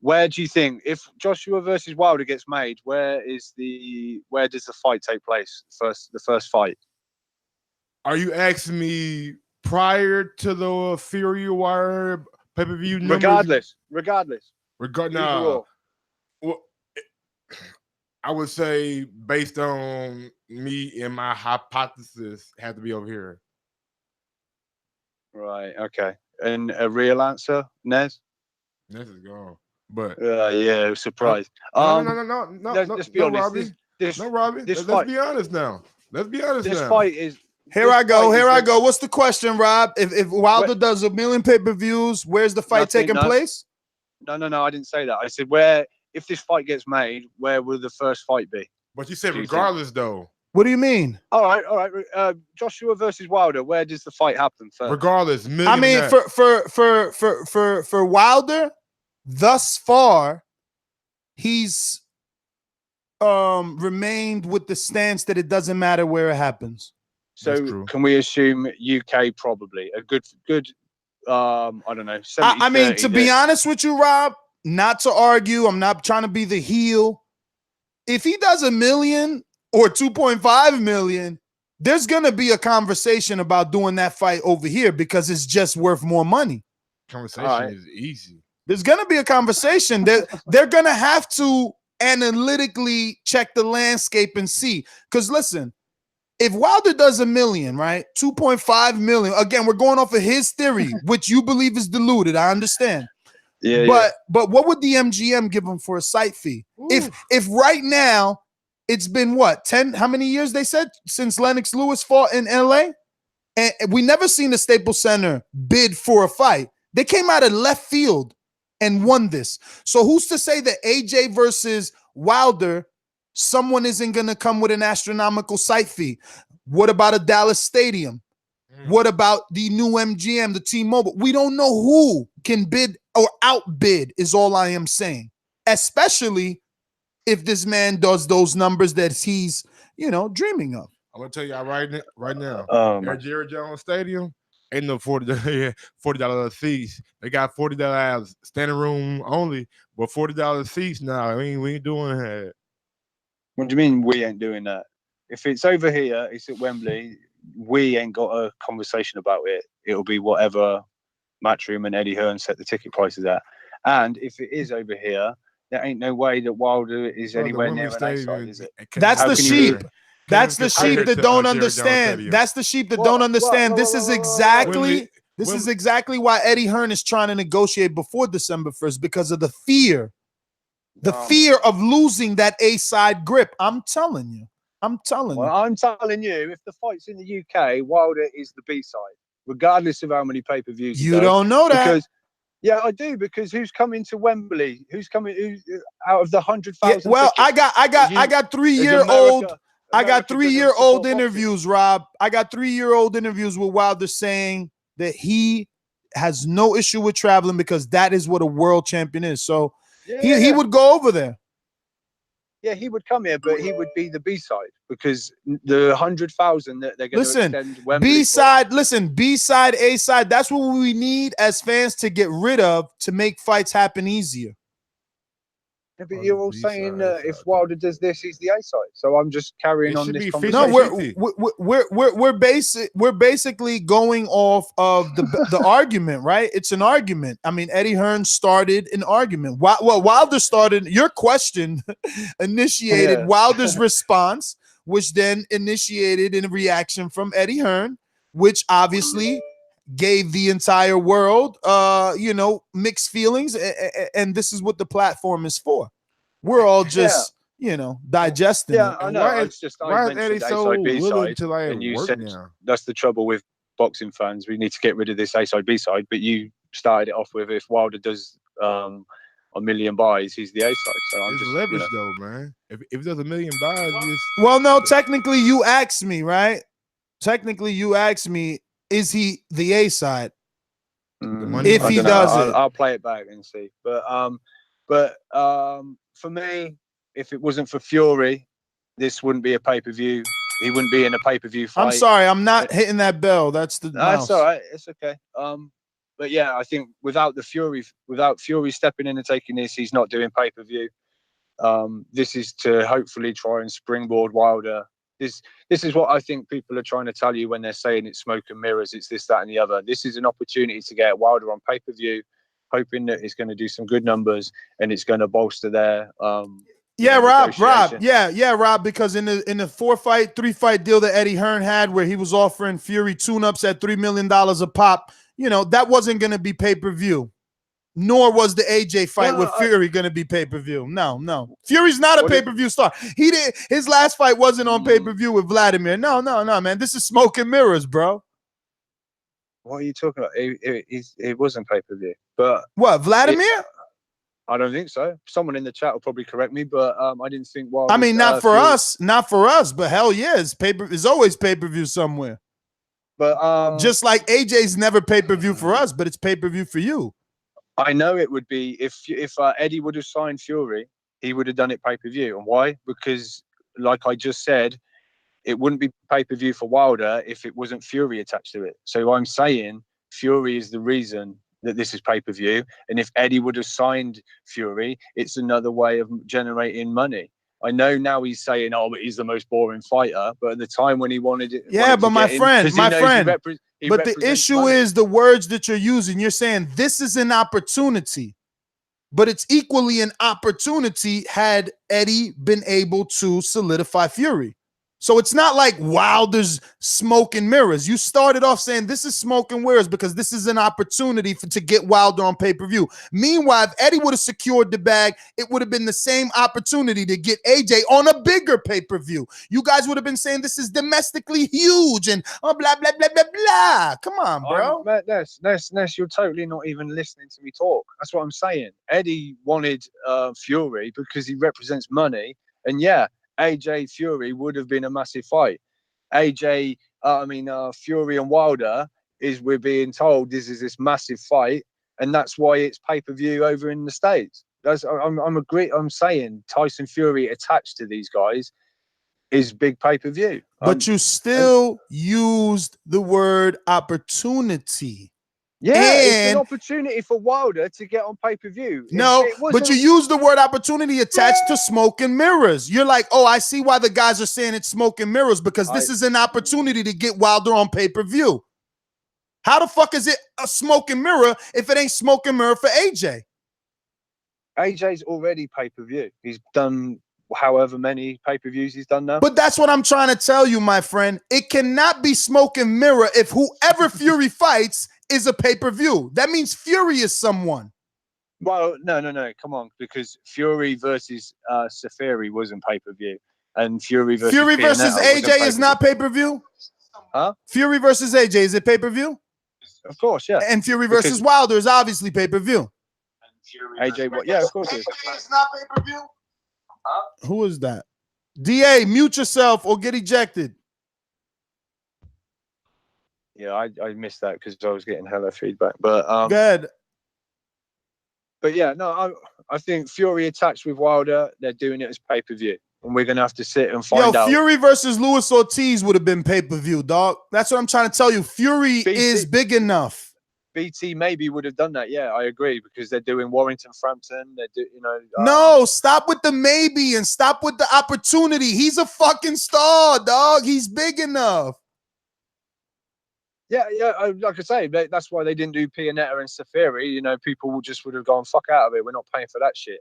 where do you think, if Joshua versus Wilder gets made, where does the fight take place? The first fight. Are you asking me prior to the Fury Wire pay-per-view numbers? Regardless. Well, I would say based on me and my hypothesis, had to be over here. Right. Okay. And a real answer, Nez? Nez is gone. But yeah, surprised. No. Let's be honest. Robbie. Robbie. Let's be honest now. This fight is. Here I go. What's the question, Rob? If Wilder does a million pay-per-views, where's the fight taking place? No. I didn't say that. I said if this fight gets made, where will the first fight be? But you said regardless, though. What do you mean? All right. Joshua versus Wilder. Where does the fight happen first? Regardless, I mean, for Wilder, thus far, he's remained with the stance that it doesn't matter where it happens. So can we assume UK probably a good I don't know. 70, I mean, to be honest with you, Rob, not to argue, I'm not trying to be the heel. If he does a million or 2.5 million, there's going to be a conversation about doing that fight over here because it's just worth more money. Conversation is easy. There's going to be a conversation that they're going to have to analytically check the landscape and see. Because listen, if Wilder does a million, right, 2.5 million, again, we're going off of his theory, which you believe is diluted. I understand. But what would the MGM give him for a site fee? Ooh. If right now it's been what, 10, how many years they said since Lennox Lewis fought in LA? And we never seen the Staples Center bid for a fight. They came out of left field and won this. So who's to say that AJ versus Wilder, someone isn't going to come with an astronomical site fee? What about a Dallas Stadium? What about the new MGM, the T-Mobile? We don't know who can bid or outbid is all I am saying, especially if this man does those numbers that he's, dreaming of. I'm going to tell y'all right now, at Jerry Jones Stadium, ain't no $40 seats. They got $40 standing room only, but $40 seats now. We ain't doing that. What do you mean we ain't doing that? If it's over here, it's at Wembley. we ain't got a conversation about it, it'll be whatever Matchroom and Eddie Hearn set the ticket prices at. And if it is over here, there ain't no way that Wilder is anywhere near an A-side, is it? That's the sheep. That's the sheep that don't understand. That's the sheep that don't understand. This is exactly why Eddie Hearn is trying to negotiate before December 1st, because of the fear of losing that A-side grip. I'm telling you. I'm telling you, if the fight's in the UK, Wilder is the B-side, regardless of how many pay-per-views. You don't know that. Because, yeah, I do, because who's coming to Wembley? Who's coming out of the 100,000? Well, I got 3-year-old. I got 3-year-old interviews, Rob. I got 3-year-old interviews with Wilder saying that he has no issue with traveling because that is what a world champion is. So he would go over there. Yeah, he would come here, but he would be the B-side, because the 100,000 that they're going to extend Wembley B-side, B-side, A-side, that's what we need as fans to get rid of to make fights happen easier. Yeah, but you're all saying if Wilder does this, he's the A-side. So I'm just carrying on this conversation. No, we're basically going off of the argument, right? It's an argument. I mean, Eddie Hearn started an argument. Wilder started. Your question initiated Wilder's response, which then initiated a reaction from Eddie Hearn, which obviously gave the entire world, mixed feelings, and this is what the platform is for. We're all just, digesting. Yeah, it. I know. It's just why is Eddie so willing to and you work said now? That's the trouble with boxing fans. We need to get rid of this A-side, B-side. But you started it off with, if Wilder does a million buys, he's the A-side. So I'm it's just leverage though, man. If there's a million buys, well, no, technically you asked me, right? Technically you asked me, is he the A-side? If he does it, I'll play it back and see. But for me, if it wasn't for Fury, this wouldn't be a pay-per-view. He wouldn't be in a pay-per-view fight. I'm sorry, I'm not hitting that bell. That's the mouse. That's all right. It's okay. But yeah, I think without Fury stepping in and taking this, he's not doing pay-per-view. This is to hopefully try and springboard Wilder. This is what I think people are trying to tell you when they're saying it's smoke and mirrors, it's this, that, and the other. This is an opportunity to get Wilder on pay-per-view, hoping that it's going to do some good numbers and it's going to bolster their Rob, because in the 3-fight deal that Eddie Hearn had, where he was offering Fury tune-ups at $3 million a pop, that wasn't going to be pay-per-view. Nor was the AJ fight with Fury going to be pay-per-view. No. Fury's not a pay-per-view star. His last fight wasn't on pay-per-view with Vladimir. No, man. This is smoke and mirrors, bro. What are you talking about? It wasn't pay-per-view. But what, Vladimir? I don't think so. Someone in the chat will probably correct me, but I didn't think I mean, not for us, but hell yeah, it's always pay-per-view somewhere. But just like AJ's never pay-per-view for us, but it's pay-per-view for you. I know it would be if Eddie would have signed Fury, he would have done it pay-per-view. And why? Because, like I just said, it wouldn't be pay-per-view for Wilder if it wasn't Fury attached to it. So I'm saying Fury is the reason that this is pay-per-view. And if Eddie would have signed Fury, it's another way of generating money. I know now he's saying, but he's the most boring fighter. But at the time when he wanted it, but my friend, but the issue is the words that you're using. You're saying this is an opportunity, but it's equally an opportunity had Eddie been able to solidify Fury. So it's not like Wilder's smoke and mirrors. You started off saying this is smoke and mirrors because this is an opportunity to get Wilder on pay-per-view. Meanwhile, if Eddie would have secured the bag, it would have been the same opportunity to get AJ on a bigger pay-per-view. You guys would have been saying this is domestically huge and blah, blah, blah, blah, blah. Come on, bro. Ness, you're totally not even listening to me talk. That's what I'm saying. Eddie wanted Fury because he represents money. And yeah, AJ Fury would have been a massive fight. Fury and Wilder we're being told this massive fight, and that's why it's pay-per-view over in the States. I'm saying Tyson Fury attached to these guys is big pay-per-view. But you still used the word opportunity. Yeah, it's an And opportunity for Wilder to get on pay-per-view. no, It but wasn't- you use the word opportunity attached to smoke and mirrors. You're like, oh, I see why the guys are saying it's smoke and mirrors, because this is an opportunity to get Wilder on pay-per-view. How the fuck is it a smoke and mirror if it ain't smoke and mirror for AJ? AJ's already pay-per-view. He's done however many pay-per-views he's done now. But that's what I'm trying to tell you, my friend. It cannot be smoke and mirror if whoever Fury fights is a pay-per-view. That means Fury is someone. Well, no, come on, because Fury versus Safari wasn't pay-per-view, and Fury versus AJ is not pay-per-view. Huh? Fury versus AJ, is it pay-per-view? Of course, yeah. And Fury versus Wilder is obviously pay-per-view. AJ, what? Yeah, of course it is. It's not pay-per-view. Who is that? DA, mute yourself or get ejected. Yeah, I missed that because I was getting hella feedback. But good. But yeah, no, I think Fury attached with Wilder. They're doing it as pay-per-view, and we're gonna have to sit and find out. Fury versus Luis Ortiz would have been pay-per-view, dog. That's what I'm trying to tell you. Fury is big enough. BT maybe would have done that. Yeah, I agree, because they're doing Warrington Frampton. They're No, stop with the maybe and stop with the opportunity. He's a fucking star, dog. He's big enough. Yeah, like I say, that's why they didn't do Pianetta and Safari. You know, people just would have gone, fuck out of it. We're not paying for that shit.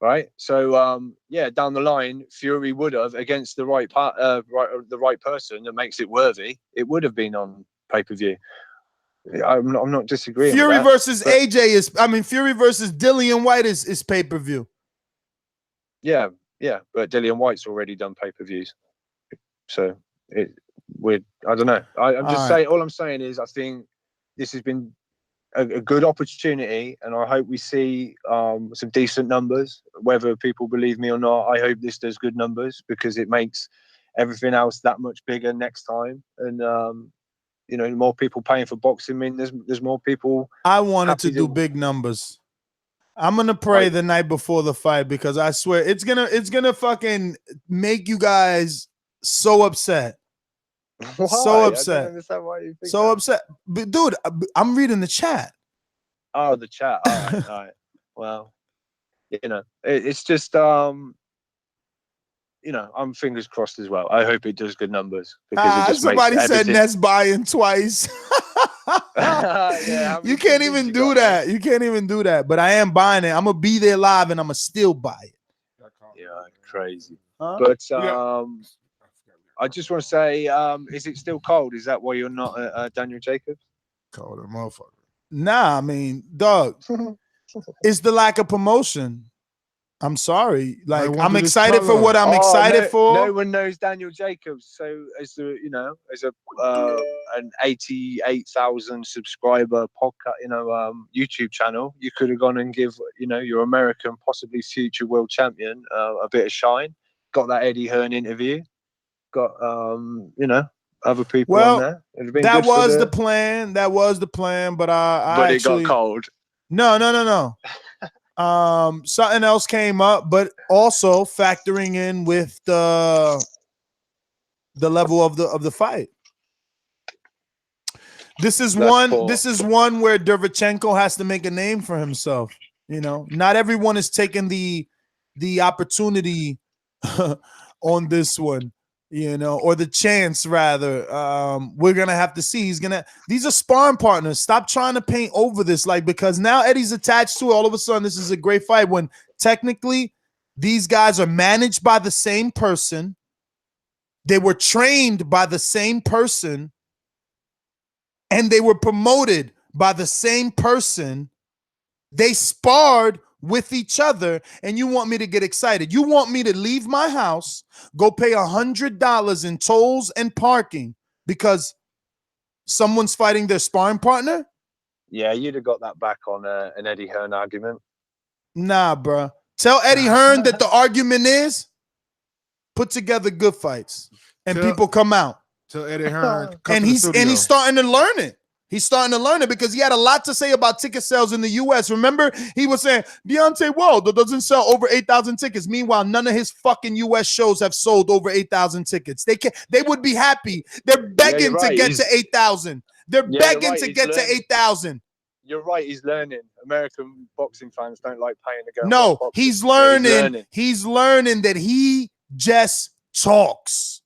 Right? So, yeah, down the line, Fury would have, against the right person that makes it worthy, it would have been on pay-per-view. I'm not disagreeing. Fury with that, versus AJ Fury versus Dillian White is pay-per-view. Yeah, but Dillian White's already done pay-per-views. So I don't know. I'm just saying, all I'm saying is I think this has been a good opportunity, and I hope we see some decent numbers. Whether people believe me or not, I hope this does good numbers, because it makes everything else that much bigger next time. And you know, more people paying for boxing mean there's more people. I wanted to do big numbers. I'm gonna pray the night before the fight, because I swear it's gonna fucking make you guys so upset. Why? So upset. I don't understand why you think so upset. But dude, I'm reading the chat. Oh, the chat. All right. Well, you know, it's just you know, I'm fingers crossed as well. I hope it does good numbers, because it just somebody makes said Ness buying twice. Yeah, you can't even do that. You can't even do that. But I am buying it. I'm gonna be there live, and I'm gonna still buy it. Yeah, crazy. Huh? But I just want to say, is it still cold? Is that why you're not Daniel Jacobs? Cold as motherfucker. Nah, I mean, dog, it's the lack of promotion. I'm sorry. Like, I'm excited for what I'm excited for. No one knows Daniel Jacobs. So as an 88,000 subscriber podcast, YouTube channel, you could have gone and give, your American, possibly future world champion, a bit of shine. Got that Eddie Hearn interview. Got other people on there. That was the plan. That was the plan, but I actually, it got cold. No. Something else came up, but also factoring in with the level of the fight. This is one where Derevchenko has to make a name for himself. Not everyone is taking the opportunity on this one, or the chance rather. We're gonna have to see. These are sparring partners. Stop trying to paint over this, because now Eddie's attached to it. All of a sudden, this is a great fight, when technically these guys are managed by the same person. They were trained by the same person, and they were promoted by the same person. They sparred with each other, and you want me to get excited. You want me to leave my house, go pay $100 in tolls and parking because someone's fighting their sparring partner? Yeah, you'd have got that back on an Eddie Hearn argument. Nah, bro. Tell Eddie Hearn that the argument is put together good fights and people come out. Tell Eddie Hearn, and he's starting to learn it. He's starting to learn it because he had a lot to say about ticket sales in the U.S. Remember, he was saying Deontay Wilder doesn't sell over 8,000 tickets. Meanwhile, none of his fucking U.S. shows have sold over 8,000 tickets. They would be happy. They're begging to get to 8,000. They're begging to get to 8,000. You're right. He's learning. American boxing fans don't like paying to go. No, and watch boxing. he's Yeah, learning. He's learning that he just talks.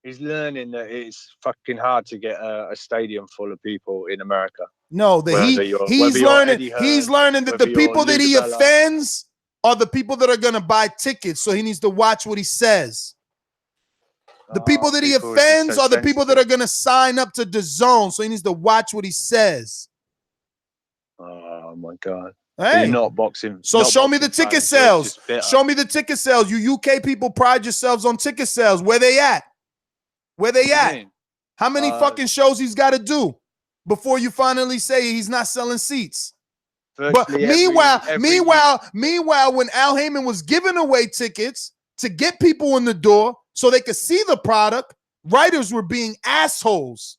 He's learning that it's fucking hard to get a stadium full of people in America. No, that he's learning. He's learning that the people that he offends are the people that are gonna buy tickets. So he needs to watch what he says. The people that he offends are the people that are gonna sign up to DAZN. So he needs to watch what he says. Oh my God. Hey. You're not boxing. So not show me the boxing ticket fans, you're sales. just bitter. Show me the ticket sales. You UK people pride yourselves on ticket sales. Where they at? Where they at? How many fucking shows he's got to do before you finally say he's not selling seats? But meanwhile, when Al Heyman was giving away tickets to get people in the door so they could see the product, writers were being assholes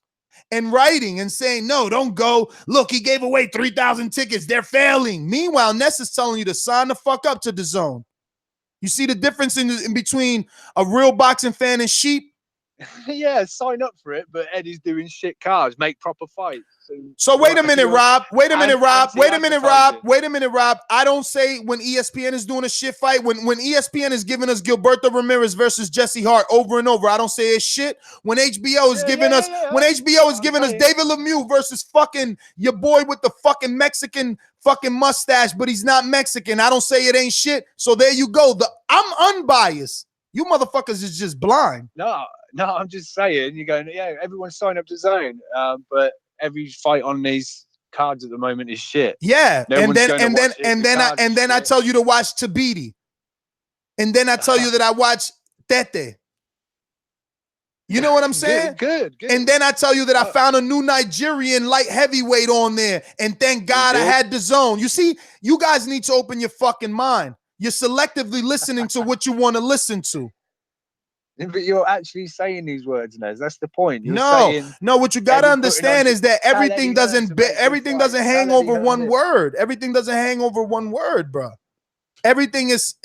and writing and saying, no, don't go. Look, he gave away 3,000 tickets. They're failing. Meanwhile, Ness is telling you to sign the fuck up to DAZN. You see the difference in between a real boxing fan and sheep? Yeah, sign up for it, but Eddie's doing shit cards, make proper fights. So wait a minute, Rob. Wait a minute, Rob. Wait a minute, Rob. Wait a minute, Rob. I don't say when ESPN is doing a shit fight. When ESPN is giving us Gilberto Ramirez versus Jesse Hart over and over, I don't say it's shit. When HBO is giving us David Lemieux versus fucking your boy with the fucking Mexican fucking mustache, but he's not Mexican, I don't say it ain't shit. So there you go. I'm unbiased. You motherfuckers is just blind. No, I'm just saying, you're going, yeah, everyone sign up to DAZN, but every fight on these cards at the moment is shit. Yeah, and then I tell you to watch Tabiti, and then I tell you that I watch Tete. You know what I'm saying? Good. And then I tell you that I found a new Nigerian light heavyweight on there, and thank God I had DAZN. You see, you guys need to open your fucking mind. You're selectively listening to what you want to listen to. But you're actually saying these words, Nez. That's the point. No. What you gotta understand is that everything doesn't hang over one word. Everything doesn't hang over one word, bro. Everything is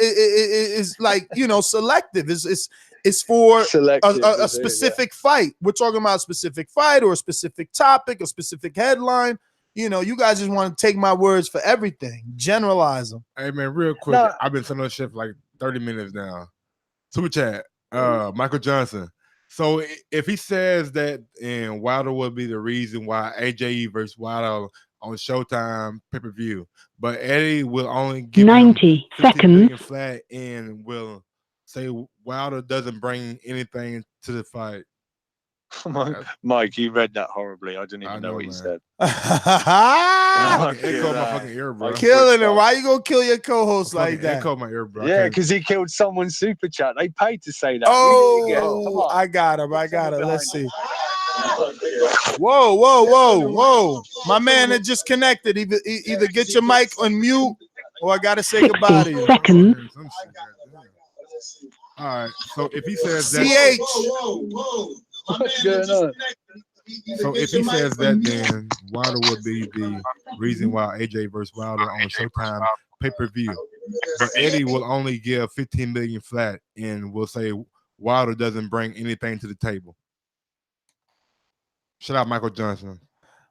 like, you know, selective. It's for a specific fight. We're talking about a specific fight or a specific topic, a specific headline. You know, you guys just want to take my words for everything, generalize them. Hey man, real quick, I've been sitting on shit for like 30 minutes now. Super chat. Michael Johnson. So if he says that and Wilder will be the reason why AJ versus Wilder on Showtime pay-per-view, but Eddie will only give 90 seconds flat and will say Wilder doesn't bring anything to the fight. Mike, you read that horribly. I didn't even know what you said. Echo my fucking ear, bro. Killing him. Why you gonna kill your co-host like that? Echo my ear, bro. Yeah, because he killed someone's super chat. They paid to say that. Oh, I got him. Let's see. Whoa. My man had just connected. Either get your mic on mute or I gotta say goodbye to you. Seconds. All right. So if he says that, what's going on? So if he says that, then Wilder would be the reason why AJ versus Wilder on Showtime pay-per-view. But Eddie will only give 15 million flat and will say Wilder doesn't bring anything to the table. Shout out Michael Johnson.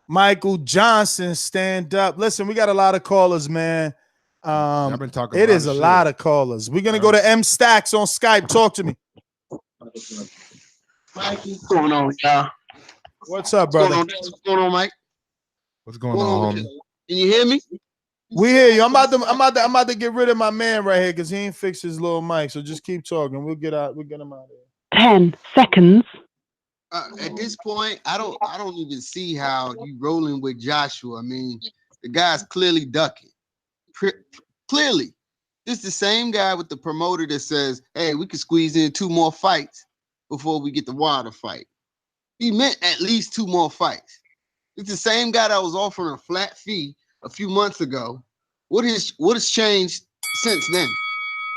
Michael Johnson, stand up. Listen, we got a lot of callers, man. I've been talking. It is a lot of callers. We're gonna go to M Stacks on Skype. Talk to me. What's going on, y'all? What's up, brother? What's going on, Mike? What's going on, homie? Can you hear me? We hear you. I'm about to get rid of my man right here because he ain't fixed his little mic. So just keep talking. We'll get him out of here. 10 seconds. At this point, I don't even see how you rolling with Joshua. I mean, the guy's clearly ducking. Clearly, this is the same guy with the promoter that says, "Hey, we can squeeze in 2 more fights before we get the Wilder fight." He meant at least 2 more fights. It's the same guy that was offering a flat fee a few months ago. What has changed since then?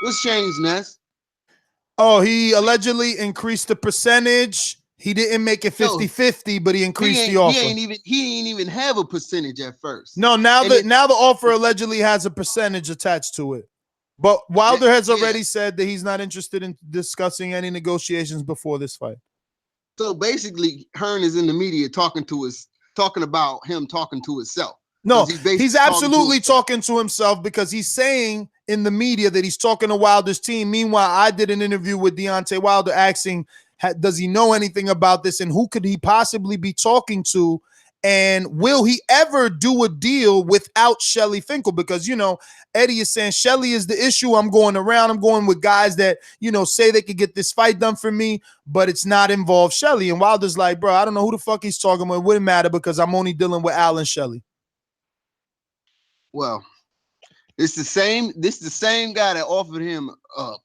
What's changed, Ness? Oh, he allegedly increased the percentage. He didn't make it 50-50, but he increased the offer. He ain't even have a percentage at first. No, now the offer allegedly has a percentage attached to it. But Wilder has already said that he's not interested in discussing any negotiations before this fight. So basically, Hearn is in the media talking about him talking to himself. No, basically he's absolutely talking to himself because he's saying in the media that he's talking to Wilder's team. Meanwhile, I did an interview with Deontay Wilder asking, does he know anything about this and who could he possibly be talking to? And will he ever do a deal without Shelly Finkel? Because, you know, Eddie is saying Shelly is the issue. I'm going around. I'm going with guys that, you know, say they could get this fight done for me, but it's not involved Shelly. And Wilder's like, bro, I don't know who the fuck he's talking about. It wouldn't matter because I'm only dealing with Alan Shelly. Well, it's the same. This is the same guy that offered him a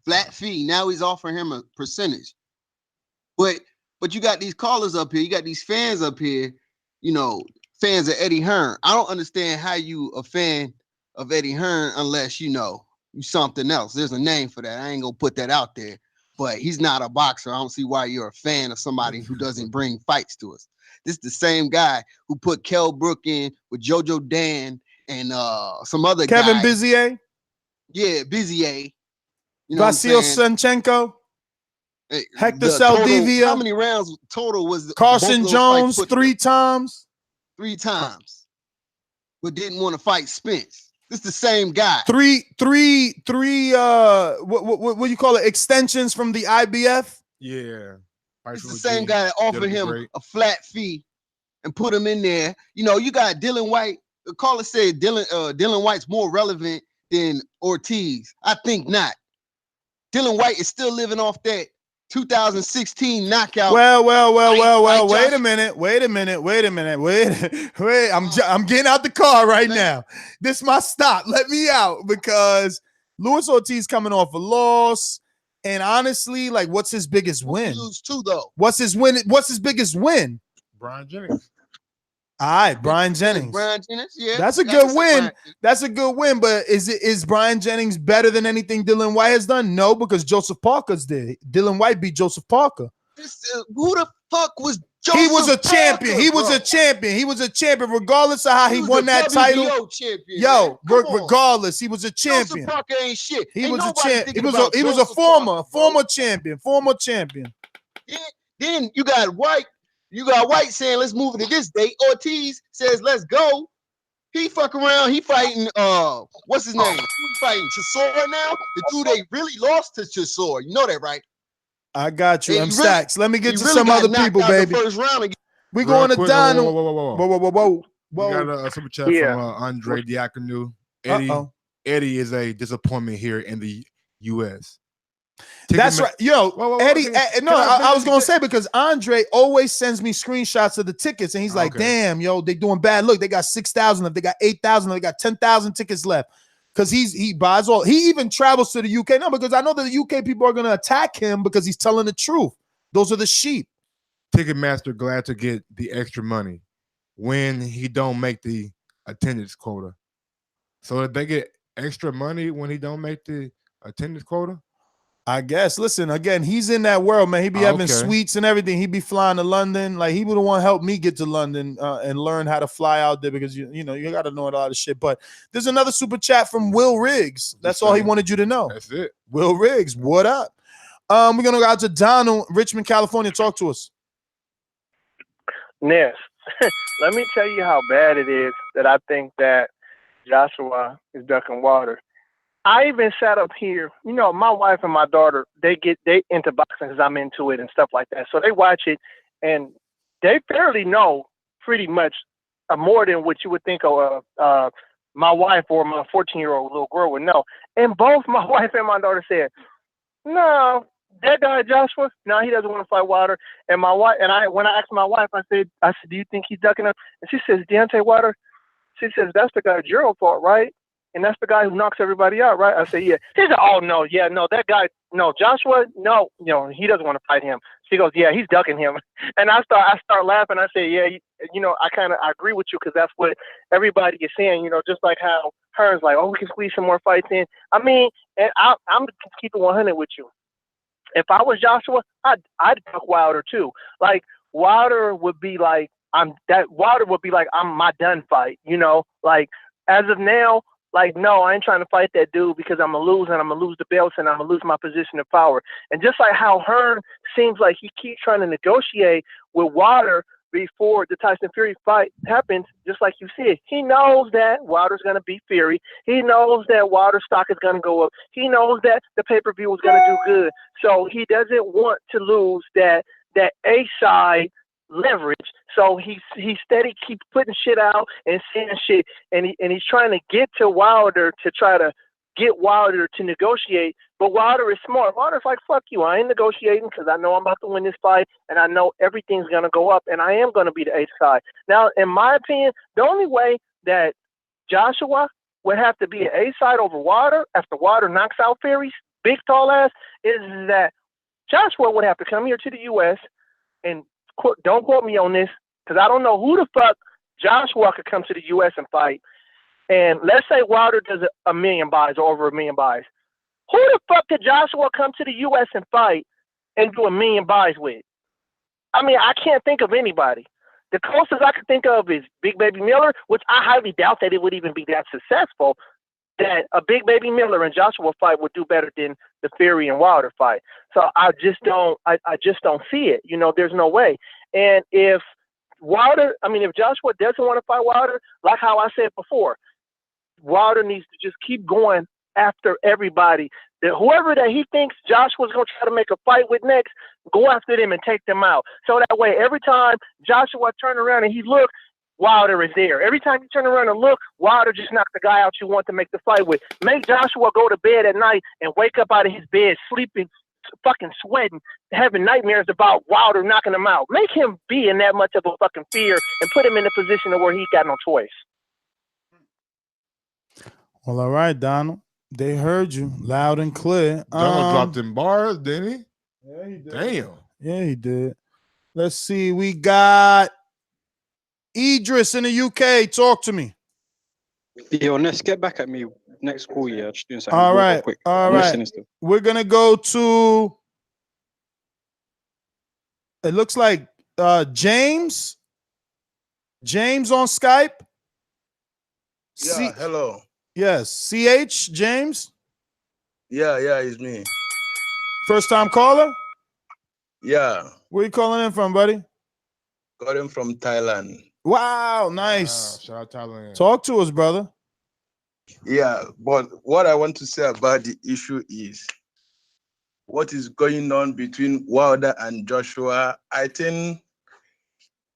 flat fee. Now he's offering him a percentage. But you got these callers up here. You got these fans up here. You know, fans of Eddie Hearn. I don't understand how you a fan of Eddie Hearn unless you know you something else. There's a name for that. I ain't gonna put that out there. But he's not a boxer. I don't see why you're a fan of somebody who doesn't bring fights to us. This is the same guy who put Kell Brook in with JoJo Dan and some other Kevin guy. Bizier? Yeah, Bizier. You know Vasil Senchenko? Hey, Hector total, Saldivia? how many rounds total was Carson Jones 3 times? 3 times. But didn't want to fight Spence. This is the same guy. Three what you call it, extensions from the IBF? Yeah. It's the same guy that offered him a flat fee and put him in there. You know, you got Dylan White. The caller said Dylan White's more relevant than Ortiz. I think not. Dylan White is still living off that 2016 knockout. Well. Wait a minute. I'm getting out the car right now. This is my stop. Let me out because Luis Ortiz coming off a loss. And honestly, like, what's his biggest win? Lose too, though. What's his win? What's his biggest win? Brian Jennings. All right, Brian Jennings. Brian Jennings, yeah. That's a good win. That's a good win. But is Brian Jennings better than anything Dylan White has done? No, because Joseph Parker's did. Dylan White beat Joseph Parker. Who the fuck was Joseph He was a champion. Parker, He was a champion. He was a champion, regardless of how he won that title. Champion, Yo, regardless, he was a champion. Joseph Parker ain't shit. He Ain't was a nobody champion. thinking He was about a Joseph former champion. Former champion. Then you got White. You got White saying, let's move it to this date. Ortiz says, let's go. He fuck around. He fighting, what's his name? Who he fighting? Chisora now? The dude they really lost to Chisora. You know that, right? I got you. Yeah, I'm Stacks. Let me get to really some got other knocked people, out the baby. first round again. We going to Donald. Whoa. Whoa. We got a super chat from Andre Diaconou. Eddie is a disappointment here in the U.S. That's right. Yo, Eddie. I was going to say, because Andre always sends me screenshots of the tickets, and he's like, damn, yo, they doing bad. Look, they got 6,000 left. They got 8,000 left. They got 10,000 tickets left. Because he buys all. He even travels to the UK. No, because I know that the UK people are going to attack him because he's telling the truth. Those are the sheep. Ticketmaster glad to get the extra money when he don't make the attendance quota. So that they get extra money when he don't make the attendance quota? I guess. Listen, again, he's in that world, man. He be having suites and everything. He be flying to London. Like, he would want to help me get to London and learn how to fly out there because, you know, you got to know a lot of shit. But there's another super chat from Will Riggs. That's all he wanted you to know. That's it. Will Riggs, what up? We're going to go out to Donald, Richmond, California. Talk to us. Ness, let me tell you how bad it is that I think that Joshua is ducking water. I even sat up here, you know, my wife and my daughter, they into boxing because I'm into it and stuff like that. So they watch it and they fairly know pretty much more than what you would think of my wife or my 14-year-old little girl would know. And both my wife and my daughter said, no, that guy Joshua, no, he doesn't want to fight Wilder. And my wife when I asked my wife, I said, do you think he's ducking up? And she says, Deontay Wilder. She says, that's the guy Gerald fought, right? And that's the guy who knocks everybody out, right? I say, yeah. She said, oh, no, yeah, no, that guy, no, Joshua, no, you know, he doesn't want to fight him. She goes, yeah, he's ducking him. And I start laughing. I say, yeah, you know, I agree with you because that's what everybody is saying, you know, just like how Hearn's like, oh, we can squeeze some more fights in. I mean, and I'm keeping 100 with you. If I was Joshua, I'd duck Wilder too. Like, Wilder would be like, I'm my done fight, you know? Like, as of now, like, no, I ain't trying to fight that dude because I'm going to lose and I'm going to lose the belts and I'm going to lose my position of power. And just like how Hearn seems like he keeps trying to negotiate with Wilder, before the Tyson Fury fight happens, just like you said, he knows that Wilder's going to beat Fury. He knows that Wilder's stock is going to go up. He knows that the pay-per-view is going to do good. So he doesn't want to lose that A-side leverage. So he steady keeps putting shit out and saying shit, and he's trying to get to Wilder to try to get Wilder to negotiate. But Wilder is smart. Wilder's like, fuck you. I ain't negotiating because I know I'm about to win this fight, and I know everything's going to go up, and I am going to be the A side. Now, in my opinion, the only way that Joshua would have to be an A side over Wilder after Wilder knocks out Fury's big tall ass is that Joshua would have to come here to the U.S. and don't quote me on this because I don't know who the fuck Joshua could come to the U.S. and fight. And let's say Wilder does a million buys or over 1 million buys. Who the fuck did Joshua come to the U.S. and fight and do 1 million buys with? I mean, I can't think of anybody. The closest I can think of is Big Baby Miller, which I highly doubt that it would even be that successful. That a Big Baby Miller and Joshua fight would do better than the Fury and Wilder fight. So I just don't see it. You know, there's no way. And if Joshua doesn't want to fight Wilder, like how I said before, Wilder needs to just keep going after everybody. Whoever that he thinks Joshua's going to try to make a fight with next, go after them and take them out. So that way, every time Joshua turn around and he looks, Wilder is there. Every time you turn around and look, Wilder just knocked the guy out you want to make the fight with. Make Joshua go to bed at night and wake up out of his bed, sleeping, fucking sweating, having nightmares about Wilder knocking him out. Make him be in that much of a fucking fear and put him in a position where he got no choice. Well, all right, Donald. They heard you loud and clear. Donald dropped in bars, didn't he? Yeah, he did. Damn. Yeah, he did. Let's see. We got Idris in the UK. Talk to me. Yo, let's get back at me next call. Yeah, just doing something. All right. Quick. All I'm right. listening still. We're going to go to, it looks like James. James on Skype. Yeah, hello. Yes, CH, James? Yeah, it's me. First time caller? Yeah. Where you calling in from, buddy? Calling from Thailand. Wow, nice. Shout out Thailand. Talk to us, brother. Yeah, but what I want to say about the issue is what is going on between Wilder and Joshua. I think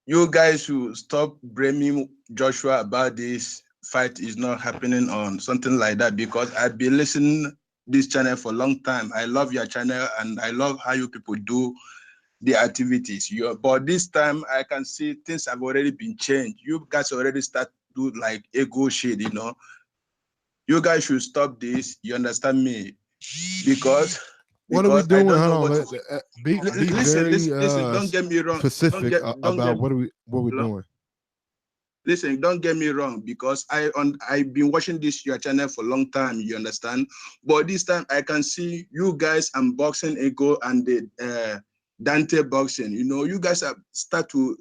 you guys should stop blaming Joshua about this fight is not happening on something like that, because I've been listening this channel for a long time. I love your channel and I love how you people do the activities. But this time I can see things have already been changed. You guys already start to do like ego shit, you know. You guys should stop this. You understand me? Because what are we doing? Hold on. Listen, don't get me wrong. Specific about what we're doing. Listen, don't get me wrong, because I've been watching your channel for a long time, you understand? But this time I can see you guys unboxing Ego and the Dante boxing. You know, you guys have start to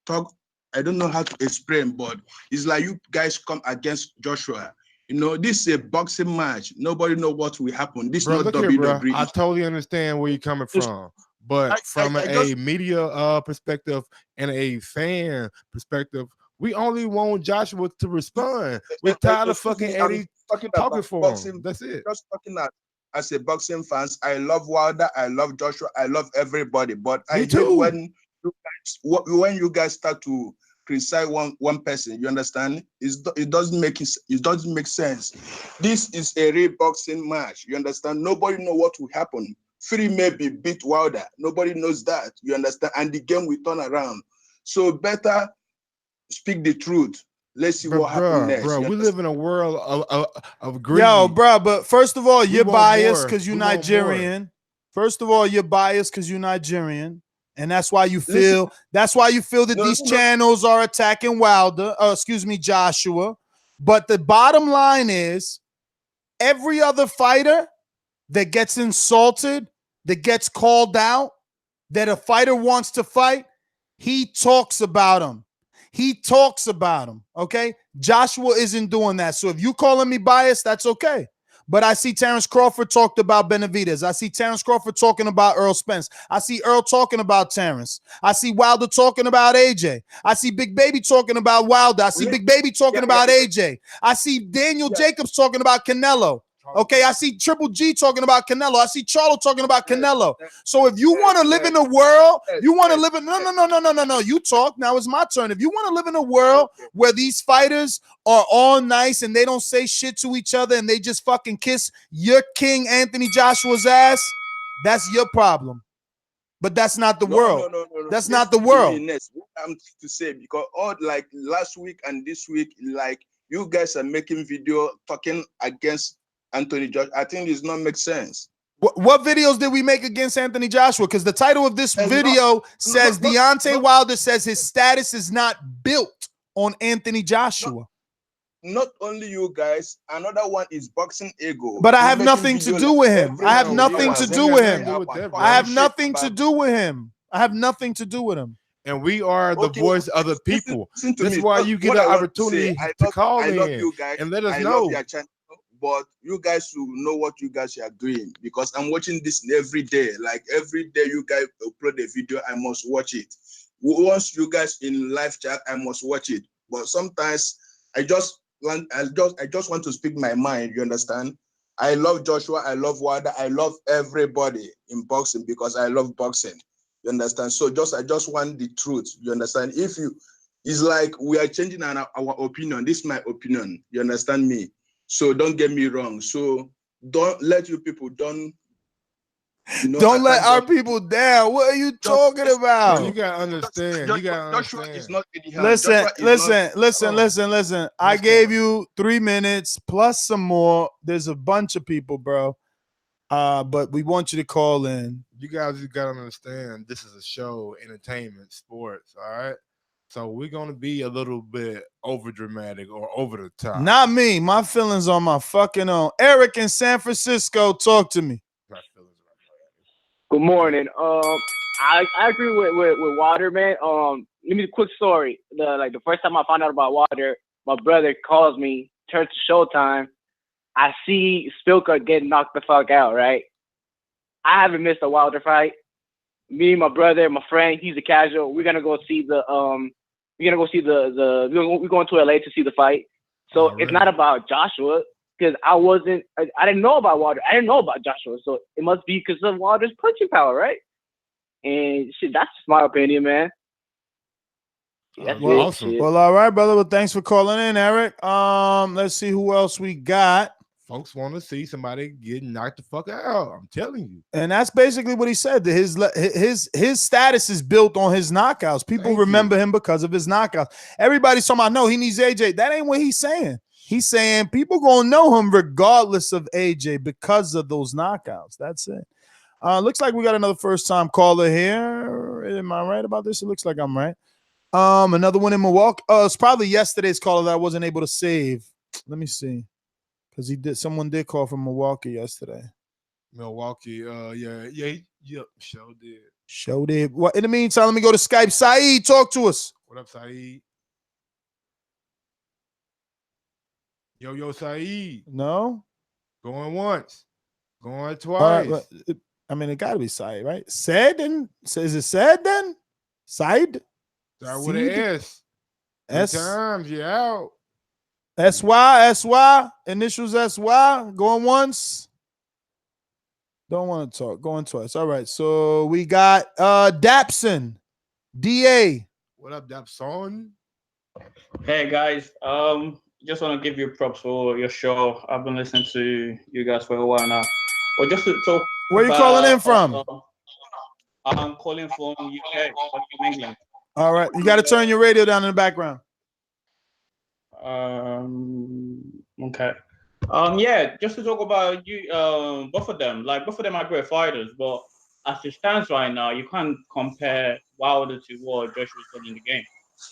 talk. I don't know how to explain, but it's like you guys come against Joshua. You know, this is a boxing match. Nobody know what will happen. This is not WWE. I totally understand where you're coming from. But from a media perspective and a fan perspective, we only want Joshua to respond. We're tired of fucking Eddie talking for him. That's it. Just talking as a boxing fans, I love Wilder, I love Joshua, I love everybody. But I hate when you guys start to criticize one person. You understand? It doesn't make sense. This is a real boxing match. You understand? Nobody know what will happen. Fury maybe beat Wilder. Nobody knows that. You understand? And the game will turn around. So better speak the truth. Let's see what happens next. Bro, we live in a world of greed. Yo, bro, but first of all, you're biased because you're Nigerian. First of all, you're biased because you're Nigerian. And that's why you feel that these channels are attacking Wilder, Joshua. But the bottom line is every other fighter that gets insulted, that gets called out, that a fighter wants to fight, he talks about him. He talks about him, okay? Joshua isn't doing that. So if you calling me biased, that's okay. But I see Terrence Crawford talked about Benavidez. I see Terrence Crawford talking about Earl Spence. I see Earl talking about Terrence. I see Wilder talking about AJ. I see Big Baby talking about Wilder. I see Big Baby talking about AJ. I see Daniel Jacobs talking about Canelo. Okay, I see Triple G talking about Canelo. I see Charlo talking about Canelo. So if you want to live in a world, you want to live in no. You talk. Now it's my turn. If you want to live in a world where these fighters are all nice and they don't say shit to each other and they just fucking kiss your king Anthony Joshua's ass, that's your problem. But that's not the world. No. That's not the world. What I'm to say, because all like last week and this week, like you guys are making video talking against Anthony Joshua. I think it's not make sense. What videos did we make against Anthony Joshua? Because the title of this video says Deontay Wilder says his status is not built on Anthony Joshua. Not only you guys, another one is Boxing Ego. But I have nothing to do with him. I have nothing to do with him. I have nothing to do with him. I have nothing to do with him. And we are the voice of the people. That's why you get an opportunity to call in and let us know. But you guys should know what you guys are doing, because I'm watching this every day. Like every day you guys upload a video, I must watch it. Once you guys in live chat, I must watch it. But sometimes I just want to speak my mind. You understand? I love Joshua. I love Wilder. I love everybody in boxing because I love boxing. You understand? So I just want the truth. You understand? It's like we are changing our opinion. This is my opinion. You understand me? So don't get me wrong. So don't let you people don't let our people down. What are you talking about? You gotta understand. Joshua is not Listen. I gave you 3 minutes plus some more. There's a bunch of people, bro. But we want you to call in. You guys gotta understand. This is a show, entertainment, sports. All right. So we're gonna be a little bit over dramatic or over the top. Not me. My feelings on my fucking own. Eric in San Francisco, talk to me. Good morning. I agree with Wilder, man. Let me a quick story. The first time I found out about Wilder, my brother calls me, turns to Showtime. I see Spilka getting knocked the fuck out, right? I haven't missed a Wilder fight. Me, my brother, my friend, he's a casual. We're gonna go see we're going to LA to see the fight. So it's not about Joshua, because I didn't know about Wilder. I didn't know about Joshua. So it must be because of Wilder's punching power, right? And shit, that's just my opinion, man. Awesome. Well, all right, brother. Well, thanks for calling in, Eric. Let's see who else we got. Folks want to see somebody getting knocked the fuck out. I'm telling you. And that's basically what he said. His status is built on his knockouts. People remember him because of his knockouts. Everybody's talking about, no, he needs AJ. That ain't what he's saying. He's saying people gonna know him regardless of AJ because of those knockouts. That's it. Looks like we got another first-time caller here. Am I right about this? It looks like I'm right. Another one in Milwaukee. It's probably yesterday's caller that I wasn't able to save. Let me see. Because someone did call from Milwaukee yesterday. Milwaukee, Show did. Well, in the meantime, let me go to Skype. Saeed, talk to us. What up, Saeed? Yo, Saeed. No? Going once. Going twice. I mean, it got to be Saeed, right? Said then? Is it said then? Saeed? Start with an S. S. Times, you out. SY, initials SY, going once. Don't want to talk, going twice. All right, so we got Dapson, DA. What up, Dapson? Hey guys, just want to give you props for your show. I've been listening to you guys for a while now. But just to talk, where you calling in from? I'm calling from UK, from England. All right, you got to turn your radio down in the background. Okay. Yeah, just to talk about you, both of them. Like, both of them are great fighters, but as it stands right now, you can't compare Wilder to what Joshua's done in the game.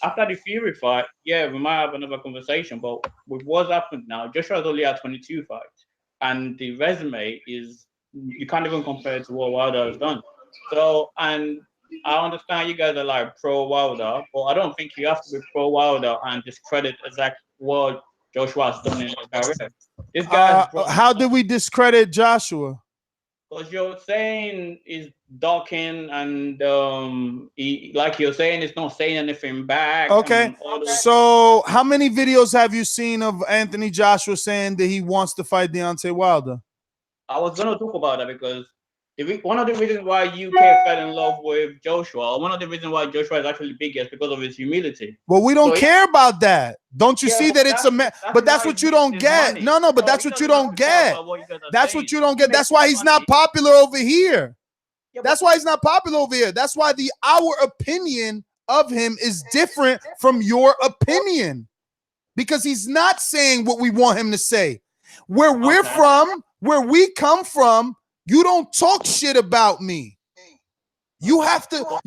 After the Fury fight, yeah, we might have another conversation, but with what's happened now, Joshua's only had 22 fights, and the resume is, you can't even compare it to what Wilder has done. So, and I understand you guys are like pro Wilder, but I don't think you have to be pro Wilder and discredit exactly what Joshua has done in his career. This guy, how did we discredit Joshua? because you're saying he's ducking and he, like you're saying, he's not saying anything back. Okay, so how many videos have you seen of Anthony Joshua saying that he wants to fight Deontay Wilder? I was gonna talk about that because one of the reasons why UK fell in love with Joshua, one of the reasons why Joshua is actually big is because of his humility. Well, we don't care about that. Don't you see that it's a man? But that's what you don't get. No, but that's what you don't get. That's what you don't get. That's why he's not popular over here. That's why he's not popular over here. That's why our opinion of him is different from your opinion. Because he's not saying what we want him to say. Where we're from, where we come from, you don't talk shit about me. You have to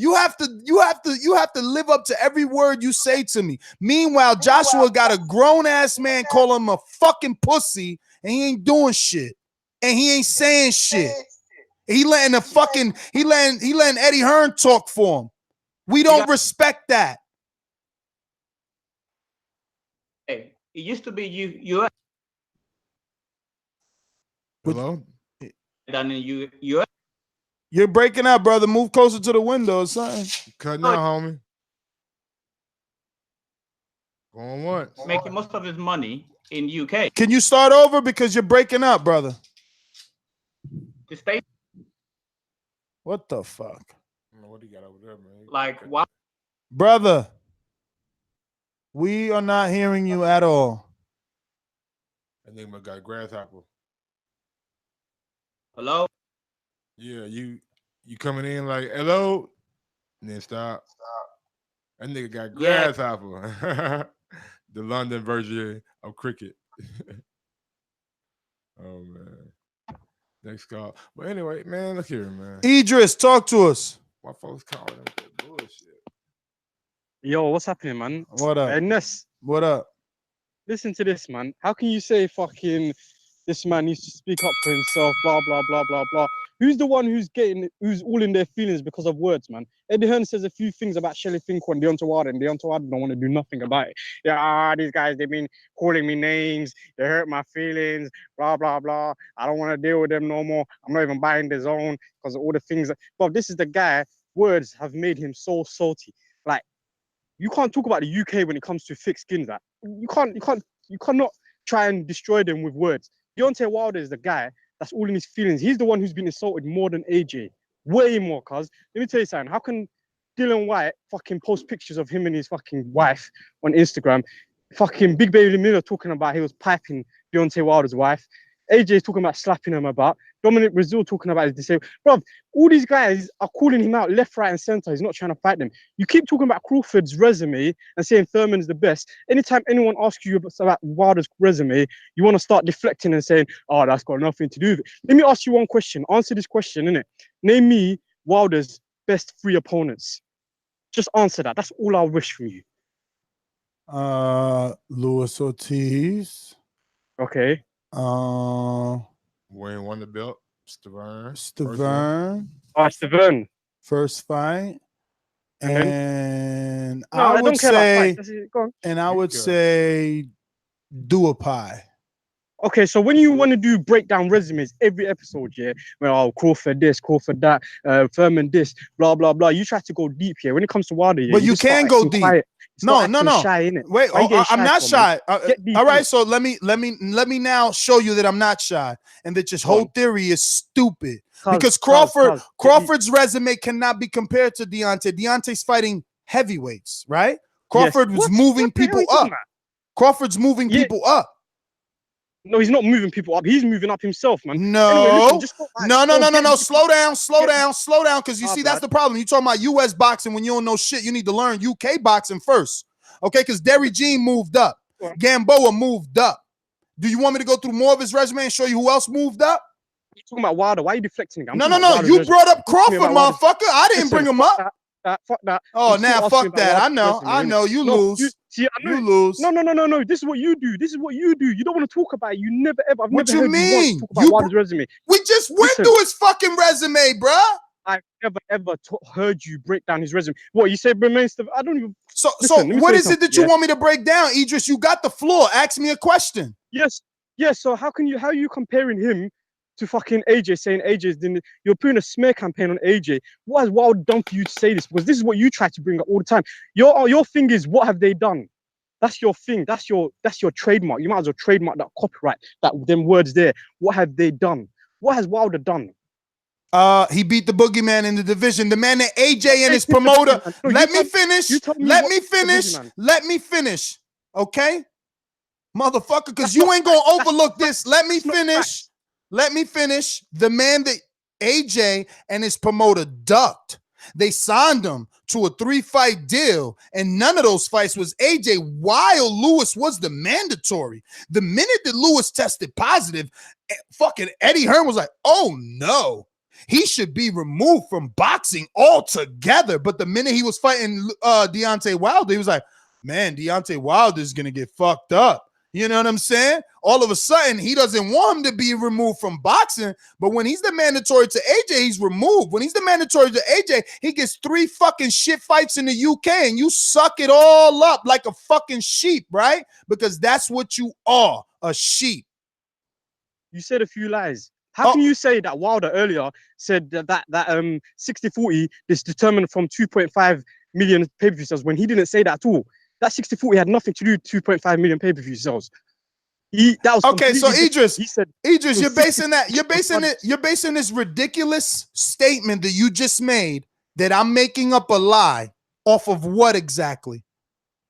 live up to every word you say to me. Meanwhile, Joshua got a grown ass man calling him a fucking pussy, and he ain't doing shit, and he ain't saying shit. He letting Eddie Hearn talk for him. We don't respect that. Hey, it used to be you. Hello. Than in US. You're breaking up, brother. Move closer to the window or something. Cutting out, homie. Going once. Making most of his money in UK. Can you start over because you're breaking up, brother? The state. What the fuck? I don't know what he got over there, man. Like what? Brother, we are not hearing you at all. That nigga got grasshopper. Hello? Yeah, you coming in like hello, and then stop. That nigga got grasshopper. The London version of cricket. Oh man. Next call. But anyway, man, look here, man. Idris, talk to us. Why folks calling him that bullshit? Yo, what's happening, man? What up? Ness. What up? Listen to this, man. How can you say fucking this man needs to speak up for himself, blah, blah, blah, blah, blah. Who's the one who's all in their feelings because of words, man? Eddie Hearn says a few things about Shelly Finkel and Deontay Wilder, and Deontay Wilder don't want to do nothing about it. Yeah, these guys, they've been calling me names. They hurt my feelings, blah, blah, blah. I don't want to deal with them no more. I'm not even buying the zone because of all the things. But this is the guy, words have made him so salty. Like, you can't talk about the UK when it comes to thick skins. Like, you cannot try and destroy them with words. Deontay Wilder is the guy that's all in his feelings. He's the one who's been insulted more than AJ. Way more, cuz. Let me tell you something. How can Dylan White fucking post pictures of him and his fucking wife on Instagram? Fucking Big Baby Miller talking about he was piping Deontay Wilder's wife. AJ's talking about slapping him about. Dominic Brazil talking about his disabled. Bro, all these guys are calling him out left, right, and center. He's not trying to fight them. You keep talking about Crawford's resume and saying Thurman's the best. Anytime anyone asks you about Wilder's resume, you want to start deflecting and saying, oh, that's got nothing to do with it. Let me ask you one question. Answer this question, innit? Name me Wilder's best 3 opponents. Just answer that. That's all I wish from you. Luis Ortiz. Okay. Wayne won the belt. Stavern. Stavern. First fight. And no, I would say, and I would say Duapai. Okay, so when you want to do breakdown resumes every episode, yeah, well, Crawford this, Crawford that, Thurman this, blah blah blah. You try to go deep here. When it comes to Wilder, yeah, but you can go deep. No. Shy, wait, I'm not shy. All right, so let me now show you that I'm not shy and that your whole theory is stupid. Because Crawford's resume cannot be compared to Deontay. Deontay's fighting heavyweights, right? Crawford was moving people up. Crawford's moving people up. No, he's not moving people up. He's moving up himself, man. No, anyway, listen, no. Slow down. Because you see, that's the problem. You talking about U.S. boxing when you don't know shit. You need to learn UK boxing first, okay? Because Derry Jean moved up. Gamboa moved up. Do you want me to go through more of his resume and show you who else moved up? You're talking about Wilder. Why are you deflecting? No. You brought up Crawford, motherfucker. I didn't bring him up. Fuck that. Oh, now fuck that. I know. You lose. You lose. No. This is what you do. You don't want to talk about it. You never ever. What you mean? Talk about Wilder's resume. We just went through his fucking resume, bruh. I've never ever heard you break down his resume. What you said remains the. I don't even. So Listen, let me what tell you is it something, that you yeah? want me to break down, Idris? You got the floor. Ask me a question. Yes. So how are you comparing him to fucking AJ, saying AJ's you're putting a smear campaign on AJ? What has Wilder done for you to say this? Because this is what you try to bring up all the time. Your thing is, what have they done? That's your thing. That's your trademark. You might as well trademark that copyright, them words there. What have they done? What has Wilder done? He beat the boogeyman in the division. The man that AJ and his promoter. Let me finish. Let me finish. Okay? Motherfucker, because you ain't gonna overlook this. Let me finish. Let me finish. The man that AJ and his promoter ducked. They signed him to a 3-fight deal, and none of those fights was AJ, while Lewis was the mandatory. The minute that Lewis tested positive, fucking Eddie Hearn was like, oh no, he should be removed from boxing altogether. But the minute he was fighting Deontay Wilder, he was like, man, Deontay Wilder is gonna get fucked up. You know what I'm saying? All of a sudden, he doesn't want him to be removed from boxing. But when he's the mandatory to AJ, he's removed. When he's the mandatory to AJ, he gets 3 fucking shit fights in the UK, and you suck it all up like a fucking sheep, right? Because that's what you are, a sheep. You said a few lies. How can you say that Wilder earlier said that 60-40 is determined from 2.5 million pay-per-view sales when he didn't say that at all? That 60-40 had nothing to do with 2.5 million pay-per-view sales. That was okay. So Idris, he said, Idris, you're basing this ridiculous statement that you just made that I'm making up a lie off of what exactly?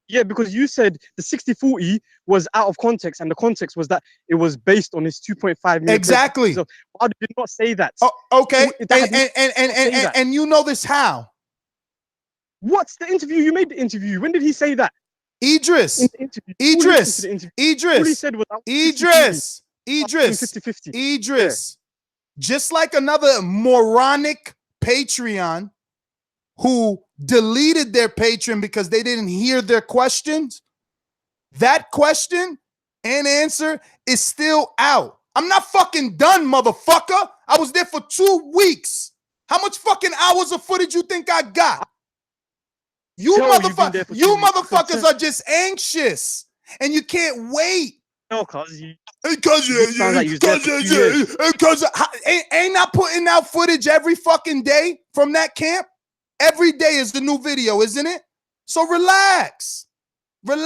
Yeah, because you said the 60-40 was out of context, and the context was that it was based on his 2.5 million. Exactly. So I did not say that. Oh, okay. And you know this how? What's the interview? You made the interview. When did he say that? Idris. All he said was Idris. Just like another moronic Patreon who deleted their Patreon because they didn't hear their questions, that question and answer is still out. I'm not fucking done, motherfucker. I was there for 2 weeks. How much fucking hours of footage you think I got? You motherfuckers are just anxious and you can't wait. No, cause ain't I putting out footage every fucking day from that camp? Every day is the new video, isn't it? So relax. And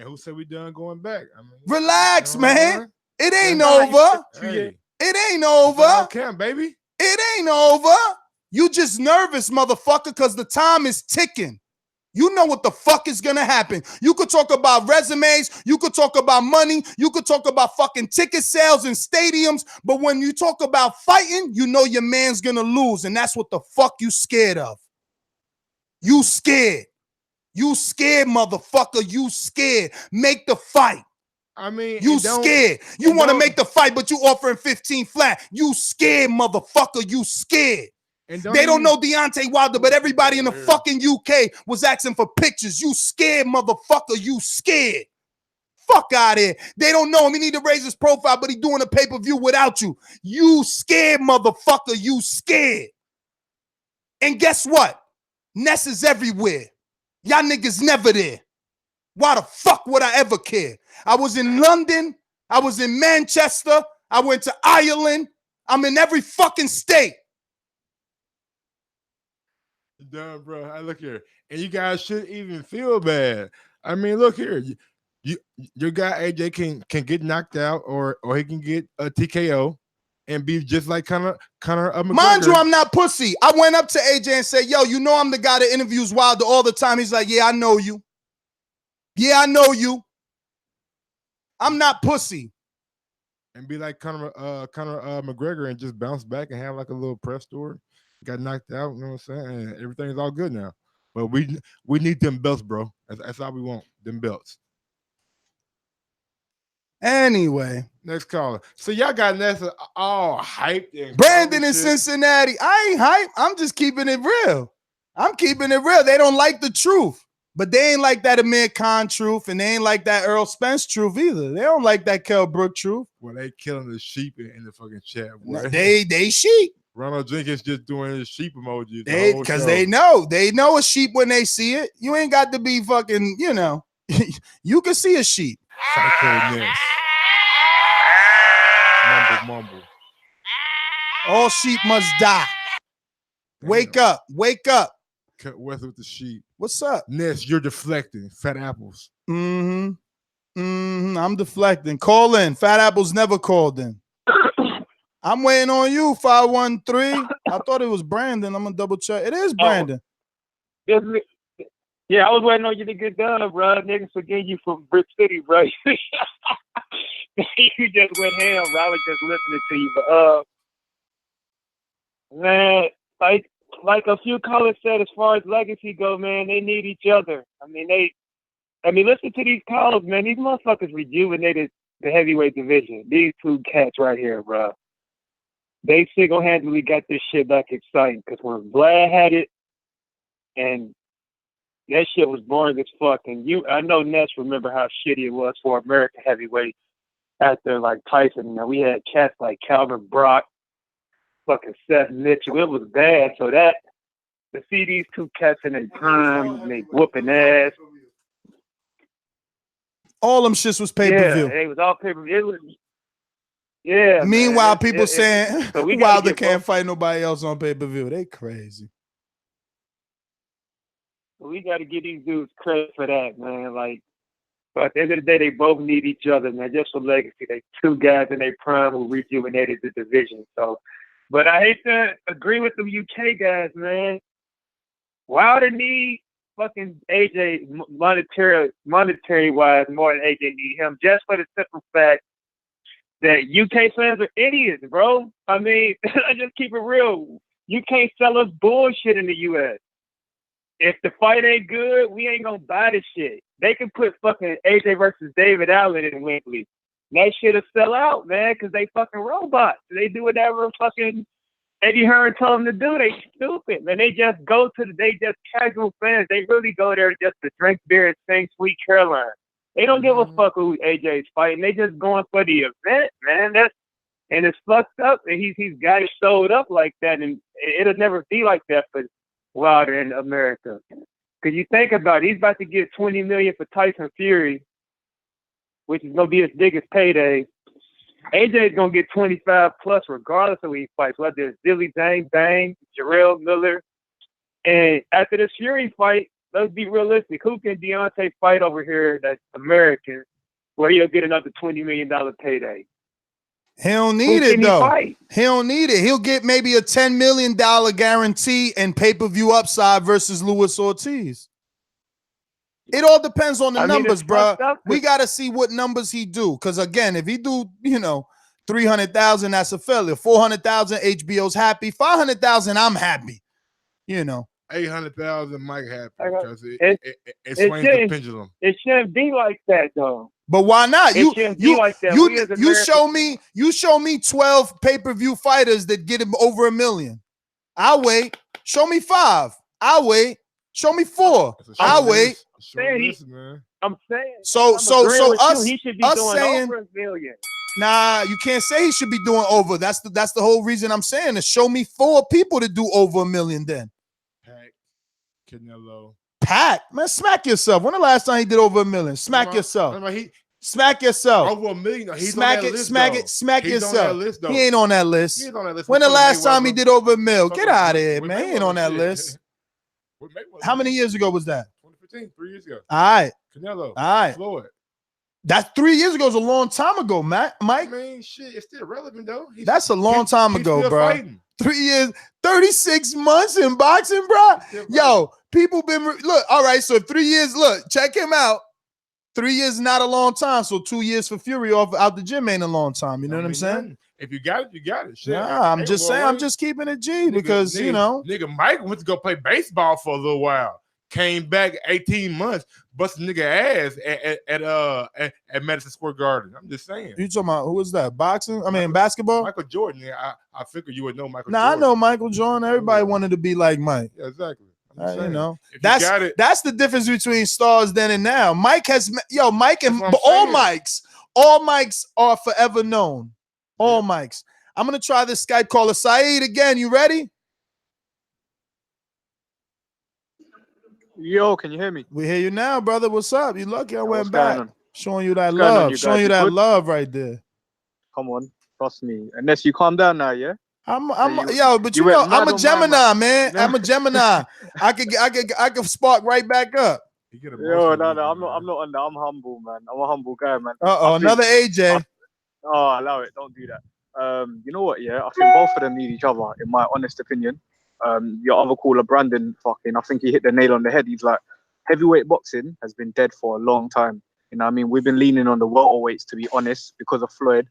who said we done going back? I mean, relax, man. It ain't over. It ain't over. Camp, baby. It ain't over. You just nervous, motherfucker, because the time is ticking. You know what the fuck is gonna happen. You could talk about resumes, you could talk about money, you could talk about fucking ticket sales and stadiums, but when you talk about fighting, you know your man's gonna lose, and that's what the fuck you scared of. You scared. You scared, motherfucker. You scared. Make the fight. I mean, you scared. You want to make the fight, but you offering 15 flat. You scared, motherfucker. You scared. They don't know Deontay Wilder, but everybody in the fucking UK was asking for pictures. You scared, motherfucker. You scared. Fuck out of here. They don't know him. He need to raise his profile, but he doing a pay-per-view without you. You scared, motherfucker. You scared. And guess what? Ness is everywhere. Y'all niggas never there. Why the fuck would I ever care? I was in London. I was in Manchester. I went to Ireland. I'm in every fucking state. Damn, bro. I look here. And you guys shouldn't even feel bad. I mean, look here. Your guy AJ can get knocked out or he can get a TKO and be just like Conor McGregor. Mind you, I'm not pussy. I went up to AJ and said, yo, you know I'm the guy that interviews Wilder all the time. He's like, yeah, I know you. Yeah, I know you. I'm not pussy. And be like Conor McGregor and just bounce back and have like a little press tour. Got knocked out, you know what I'm saying? And everything's all good now. But we need them belts, bro. That's all we want, them belts. Anyway. Next caller. So y'all got Nessa all hyped. And Brandon in Cincinnati. I ain't hyped. I'm just keeping it real. I'm keeping it real. They don't like the truth. But they ain't like that Amir Khan truth, and they ain't like that Earl Spence truth either. They don't like that Kell Brook truth. Well, they killing the sheep in the fucking chat. Boy. They sheep. Ronald Jenkins just doing his sheep emoji. Because they know a sheep when they see it. You ain't got to be fucking, you know. You can see a sheep. Psycho-ness. Mumble. All sheep must die. Wake up. Cut West with the sheep. What's up? Ness, you're deflecting. Fat apples. I'm deflecting. Call in. Fat Apples never called in. I'm waiting on you, 513. I thought it was Brandon. I'm gonna double check. It is Brandon. Yeah, I was waiting on you to get done, bro. Niggas forget you from Brick City, bro. You just went ham, bro. I was just listening to you. But man, like a few callers said, as far as legacy go, man, they need each other. I mean, listen to these calls, man. These motherfuckers rejuvenated the heavyweight division. These two cats right here, bro. They single-handedly got this shit back exciting. Because when Vlad had it, and that shit was boring as fuck. And I know Ness remember how shitty it was for American heavyweight after like Tyson. You know, we had cats like Calvin Brock, fucking Seth Mitchell. It was bad. So to see these two cats in their prime, and they whooping ass. All them shits was pay-per-view. Yeah, it was all pay-per-view. Yeah. Meanwhile, people saying so Wilder can't fight nobody else on pay-per-view. They crazy. We got to give these dudes credit for that, man. Like, but at the end of the day, they both need each other, man. Just for legacy, they two guys in their prime who rejuvenated the division. So, but I hate to agree with the UK guys, man. Wilder needs fucking AJ monetary wise more than AJ need him, just for the simple fact that UK fans are idiots, bro. I mean, I just keep it real. You can't sell us bullshit in the US. If the fight ain't good, we ain't gonna buy the shit. They can put fucking AJ versus David Allen in Wembley. That shit'll sell out, man, because they fucking robots. They do whatever fucking Eddie Hearn told them to do. They stupid, man. They just casual fans. They really go there just to drink beer and sing Sweet Caroline. They don't give a fuck who AJ's fighting. They just going for the event, man. And it's fucked up. And he's got it sold up like that, and it'll never be like that for Wilder in America. Because you think about it, he's about to get $20 million for Tyson Fury, which is gonna be his biggest payday. AJ's gonna get 25 plus regardless of who he fights, whether it's Dilly Dang Bang, Jarrell Miller. And after this Fury fight, let's be realistic. Who can Deontay fight over here that's American where he'll get another $20 million payday? He don't need it, though. He don't need it. He'll get maybe a $10 million guarantee and pay-per-view upside versus Luis Ortiz. It all depends on the numbers, bro. We got to see what numbers he do. Because, again, if he do, 300,000, that's a failure. 400,000, HBO's happy. 500,000, I'm happy. 800,000, Mike happy because it swings the pendulum. It shouldn't be like that, though. But why not? You show me 12 pay-per-view fighters that get him over $1 million. I'll wait. Show me 5. I'll wait. Show me 4. I'll wait. I'm saying. So us, he should be us doing saying, over $1 million. Nah, you can't say he should be doing over. That's the whole reason I'm saying is show me 4 people to do over $1 million. Then Canelo. Pat, man, smack yourself. When the last time he did over $1 million? Smack yourself. Smack yourself. Over $1 million. He's smack on that it. list, Smack though. it. Smack He's yourself. On that list, though. He ain't on that list. He ain't on that list. When the last time he did over $1 million? Get out of here, man. He ain't on that list. How many years ago was that? 2015, 3 years ago. All right. Canelo. All right. Floyd. That's 3 years ago. Is a long time ago, Mike. I mean, shit, it's still relevant though. That's a long time ago, bro. Fighting. 3 years, 36 months in boxing, bro. Yo, people been look. All right, so 3 years. Look, check him out. 3 years is not a long time. So 2 years for Fury out the gym ain't a long time. You know what I'm saying? If you got it, you got it. Shit, nah, I'm just saying. I'm just keeping it G because nigga Mike went to go play baseball for a little while. Came back 18 months, busting nigga ass at Madison Square Garden. I'm just saying. You talking about who is that? Boxing? I mean, basketball? Michael Jordan. Yeah, I figured you would know Michael Jordan. I know Michael Jordan. Everybody wanted to be like Mike. Yeah, exactly. That's the difference between stars then and now. Mike and all Mikes are forever known. All Mikes. I'm gonna try this Skype caller. Saeed again. You ready? Yo, can you hear me? We hear you now, brother. What's up? You lucky I went what's going back. on? Showing you that What's going on, love. you Showing guys? you You that good? love right there. Come on, trust me. Unless you calm down now, yeah. Yo, but you went know, I'm mad a on my Gemini, man. I'm a Gemini. I could spark right back up. Yo, no, I'm not on that. I'm humble, man. I'm a humble guy, man. Uh-oh, I think- another AJ. Oh, allow it. Don't do that. You know what? Yeah, I think both of them need each other, in my honest opinion. Your other caller, Brandon, I think he hit the nail on the head. He's like, heavyweight boxing has been dead for a long time. You know what I mean? We've been leaning on the welterweights, to be honest, because of Floyd,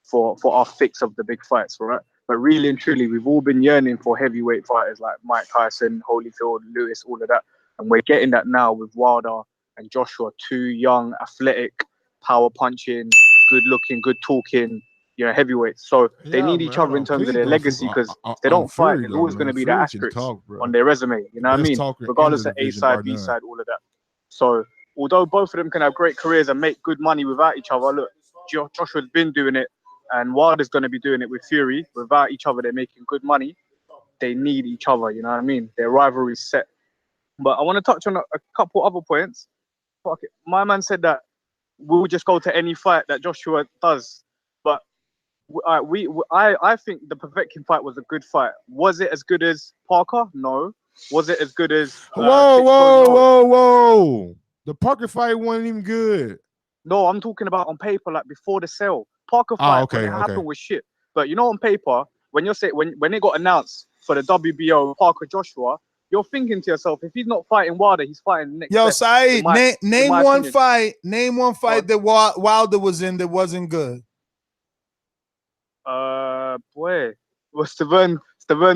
for our fix of the big fights, right? But really and truly, we've all been yearning for heavyweight fighters like Mike Tyson, Holyfield, Lewis, all of that. And we're getting that now with Wilder and Joshua, two young, athletic, power punching, good looking, good talking, heavyweights. So they need each other in terms of their legacy, because if they don't fight, there's always going to be that asterisk on their resume. You know what I mean? Regardless of A side, B side, all of that. So although both of them can have great careers and make good money without each other, look, Joshua's been doing it, and Wilder's going to be doing it with Fury. Without each other, they're making good money. They need each other. You know what I mean? Their rivalry's set. But I want to touch on a couple other points. Fuck it. My man said that we'll just go to any fight that Joshua does. But I think the Povetkin fight was a good fight. Was it as good as Parker? No. Was it as good as Whoa. The Parker fight wasn't even good. No, I'm talking about on paper, like before the sale. Parker fight, when it happened was shit. But on paper, when it got announced for the WBO Parker Joshua, you're thinking to yourself, if he's not fighting Wilder, he's fighting the next. Yo, best, Saeed, name one opinion. fight. Name one fight that Wilder was in that wasn't good. Boy, was Stavern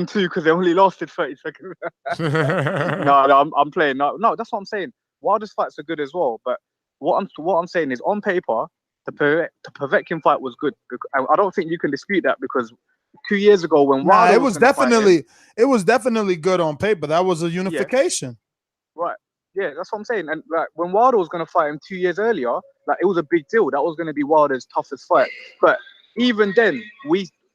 2 because they only lasted 30 seconds. No, I'm playing. No, that's what I'm saying. Wilder's fights are good as well, but what I'm saying is, on paper, the Povetkin fight was good. I don't think you can dispute that, because 2 years ago when Wilder it was definitely good on paper. That was a unification. Yeah. Right. Yeah, that's what I'm saying. And like when Wilder was going to fight him 2 years earlier, like it was a big deal. That was going to be Wilder's toughest fight. But even then,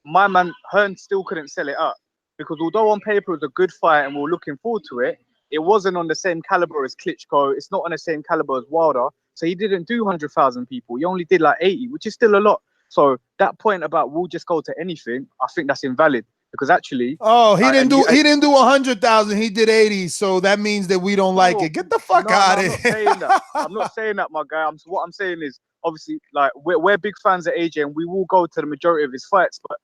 my man Hearn still couldn't sell it up, because although on paper it was a good fight and we were looking forward to it, it wasn't on the same caliber as Klitschko. It's not on the same caliber as Wilder. So he didn't do 100,000 people. He only did like 80, which is still a lot. So that point about we'll just go to anything, I think that's invalid, because actually, he didn't do 100,000. He did 80. So that means that we don't like it. Get the fuck out of here. I'm not saying that, my guy. What I'm saying is, obviously, like we're big fans of AJ, and we will go to the majority of his fights, but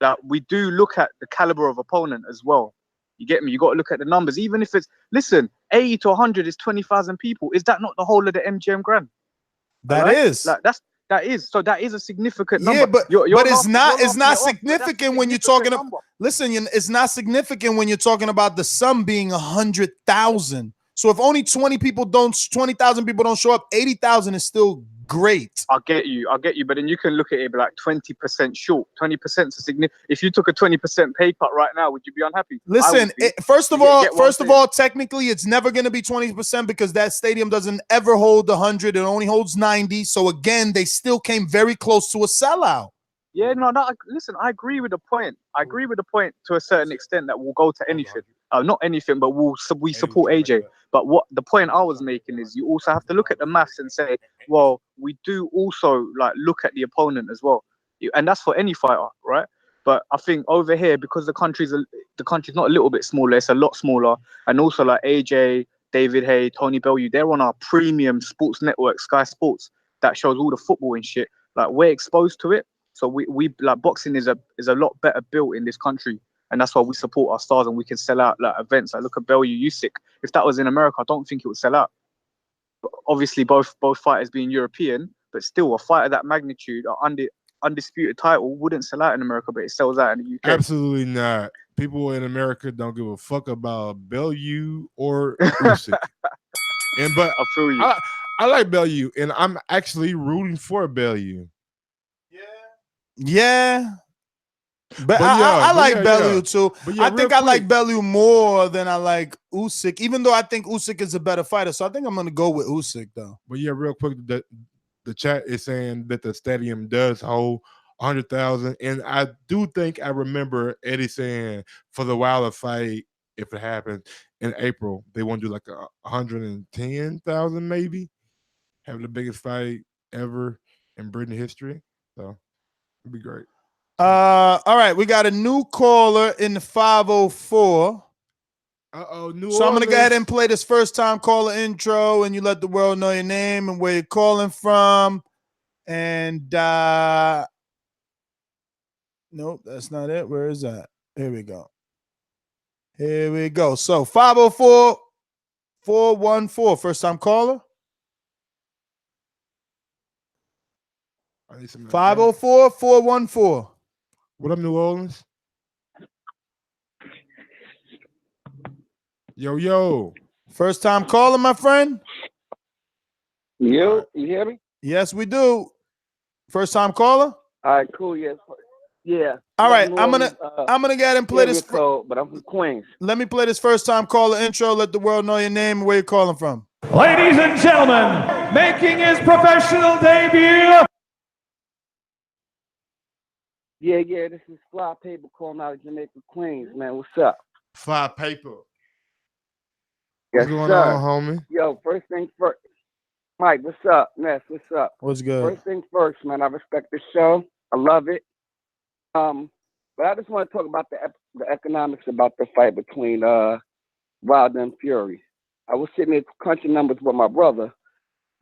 that we do look at the caliber of opponent as well. You get me? You got to look at the numbers. Even if it's 80 to 100 is 20,000 people. Is that not the whole of the MGM Grand? That is. Like that is. So that is a significant number. Yeah, but it's not significant when you're talking number. Listen, it's not significant when you're talking about the sum being 100,000. So if only 20,000 people don't show up, 80,000 is still great. I get you, but then you can look at it like 20% short. 20% is significant. If you took a 20% pay cut right now, would you be unhappy? Listen, first of all, technically, it's never going to be 20% because that stadium doesn't ever hold 100. It only holds 90. So again, they still came very close to a sellout. Yeah, no. Listen, I agree with the point. To a certain extent that we'll go to anything. Not anything, but we support AJ. But what the point I was making is, you also have to look at the maths and say, well, we do also like look at the opponent as well, and that's for any fighter, right? But I think over here, because the country's not a little bit smaller, it's a lot smaller, and also like AJ, David Hay, Tony Bellew, they're on our premium sports network, Sky Sports, that shows all the football and shit. Like we're exposed to it, so we like boxing is a lot better built in this country. And that's why we support our stars and we can sell out like events. Like look at Bellew, Usyk. If that was in America, I don't think it would sell out. But obviously, both fighters being European, but still a fight of that magnitude, an undisputed title, wouldn't sell out in America, but it sells out in the UK. Absolutely not. People in America don't give a fuck about Bellew or Usyk. But I feel you. I like Bellew, and I'm actually rooting for Bellew. Yeah. But I like Bellew too. I think I like Bellew more than I like Usyk, even though I think Usyk is a better fighter. So I think I'm going to go with Usyk, though. But yeah, real quick, the chat is saying that the stadium does hold 100,000. And I do think I remember Eddie saying for the Wilder fight, if it happens in April, they want to do like 110,000 maybe. Have the biggest fight ever in Britain history. So it'd be great. All right, we got a new caller in the 504. New So I'm gonna go Orleans. ahead and play this first time caller intro, and you let the world know your name and where you're calling from. And nope, that's not it. Where is that? Here we go. Here we go. So 504-414, first time caller. 504-414. What up, New Orleans? Yo. First time caller, my friend. Yo, you hear me? Yes, we do. First time caller. All right, cool. Yes, yeah. All right, New I'm gonna Orleans, go ahead and play this. code, but I'm from Queens. Let me play this first time caller intro. Let the world know your name and where you're calling from. Ladies and gentlemen, making his professional debut. Yeah, this is Fly Paper calling out of Jamaica, Queens, man. What's up? Fly Paper. Yes, What's going sir. on, homie? Yo, first things first. Mike, what's up? Ness, what's up? What's good? First things first, man. I respect the show. I love it. But I just want to talk about the economics about the fight between Wilder and Fury. I was sitting there crunching numbers with my brother,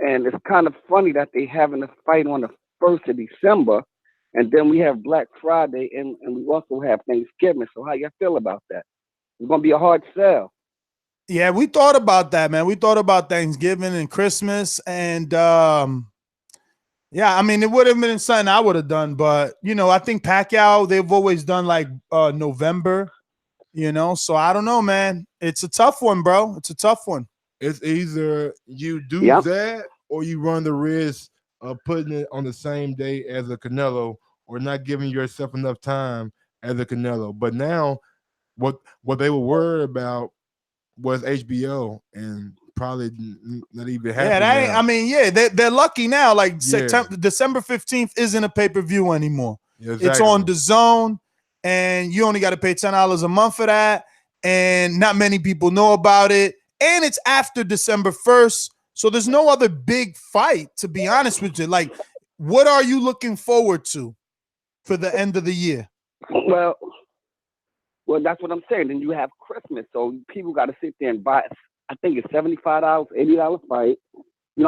and it's kind of funny that they having a fight on the 1st of December, and then we have Black Friday, and we also have Thanksgiving. So how y'all feel about that? It's gonna be a hard sell. Yeah, we thought about that, man. We thought about Thanksgiving and Christmas, and yeah, I mean, it would have been something I would have done, but I think Pacquiao, they've always done like November, so I don't know, man. It's a tough one, bro. It's a tough one. It's either you do that or you run the risk of putting it on the same day as a Canelo or not giving yourself enough time as a Canelo. But now what they were worried about was HBO and probably not even happening. They're lucky now. Like December 15th isn't a pay-per-view anymore. Yeah, exactly. It's on DAZN, and you only got to pay $10 a month for that, and not many people know about it. And it's after December 1st, so there's no other big fight, to be honest with you. Like, what are you looking forward to for the end of the year? Well, that's what I'm saying. Then you have Christmas, so people got to sit there and buy. I think it's $75, $80 fight.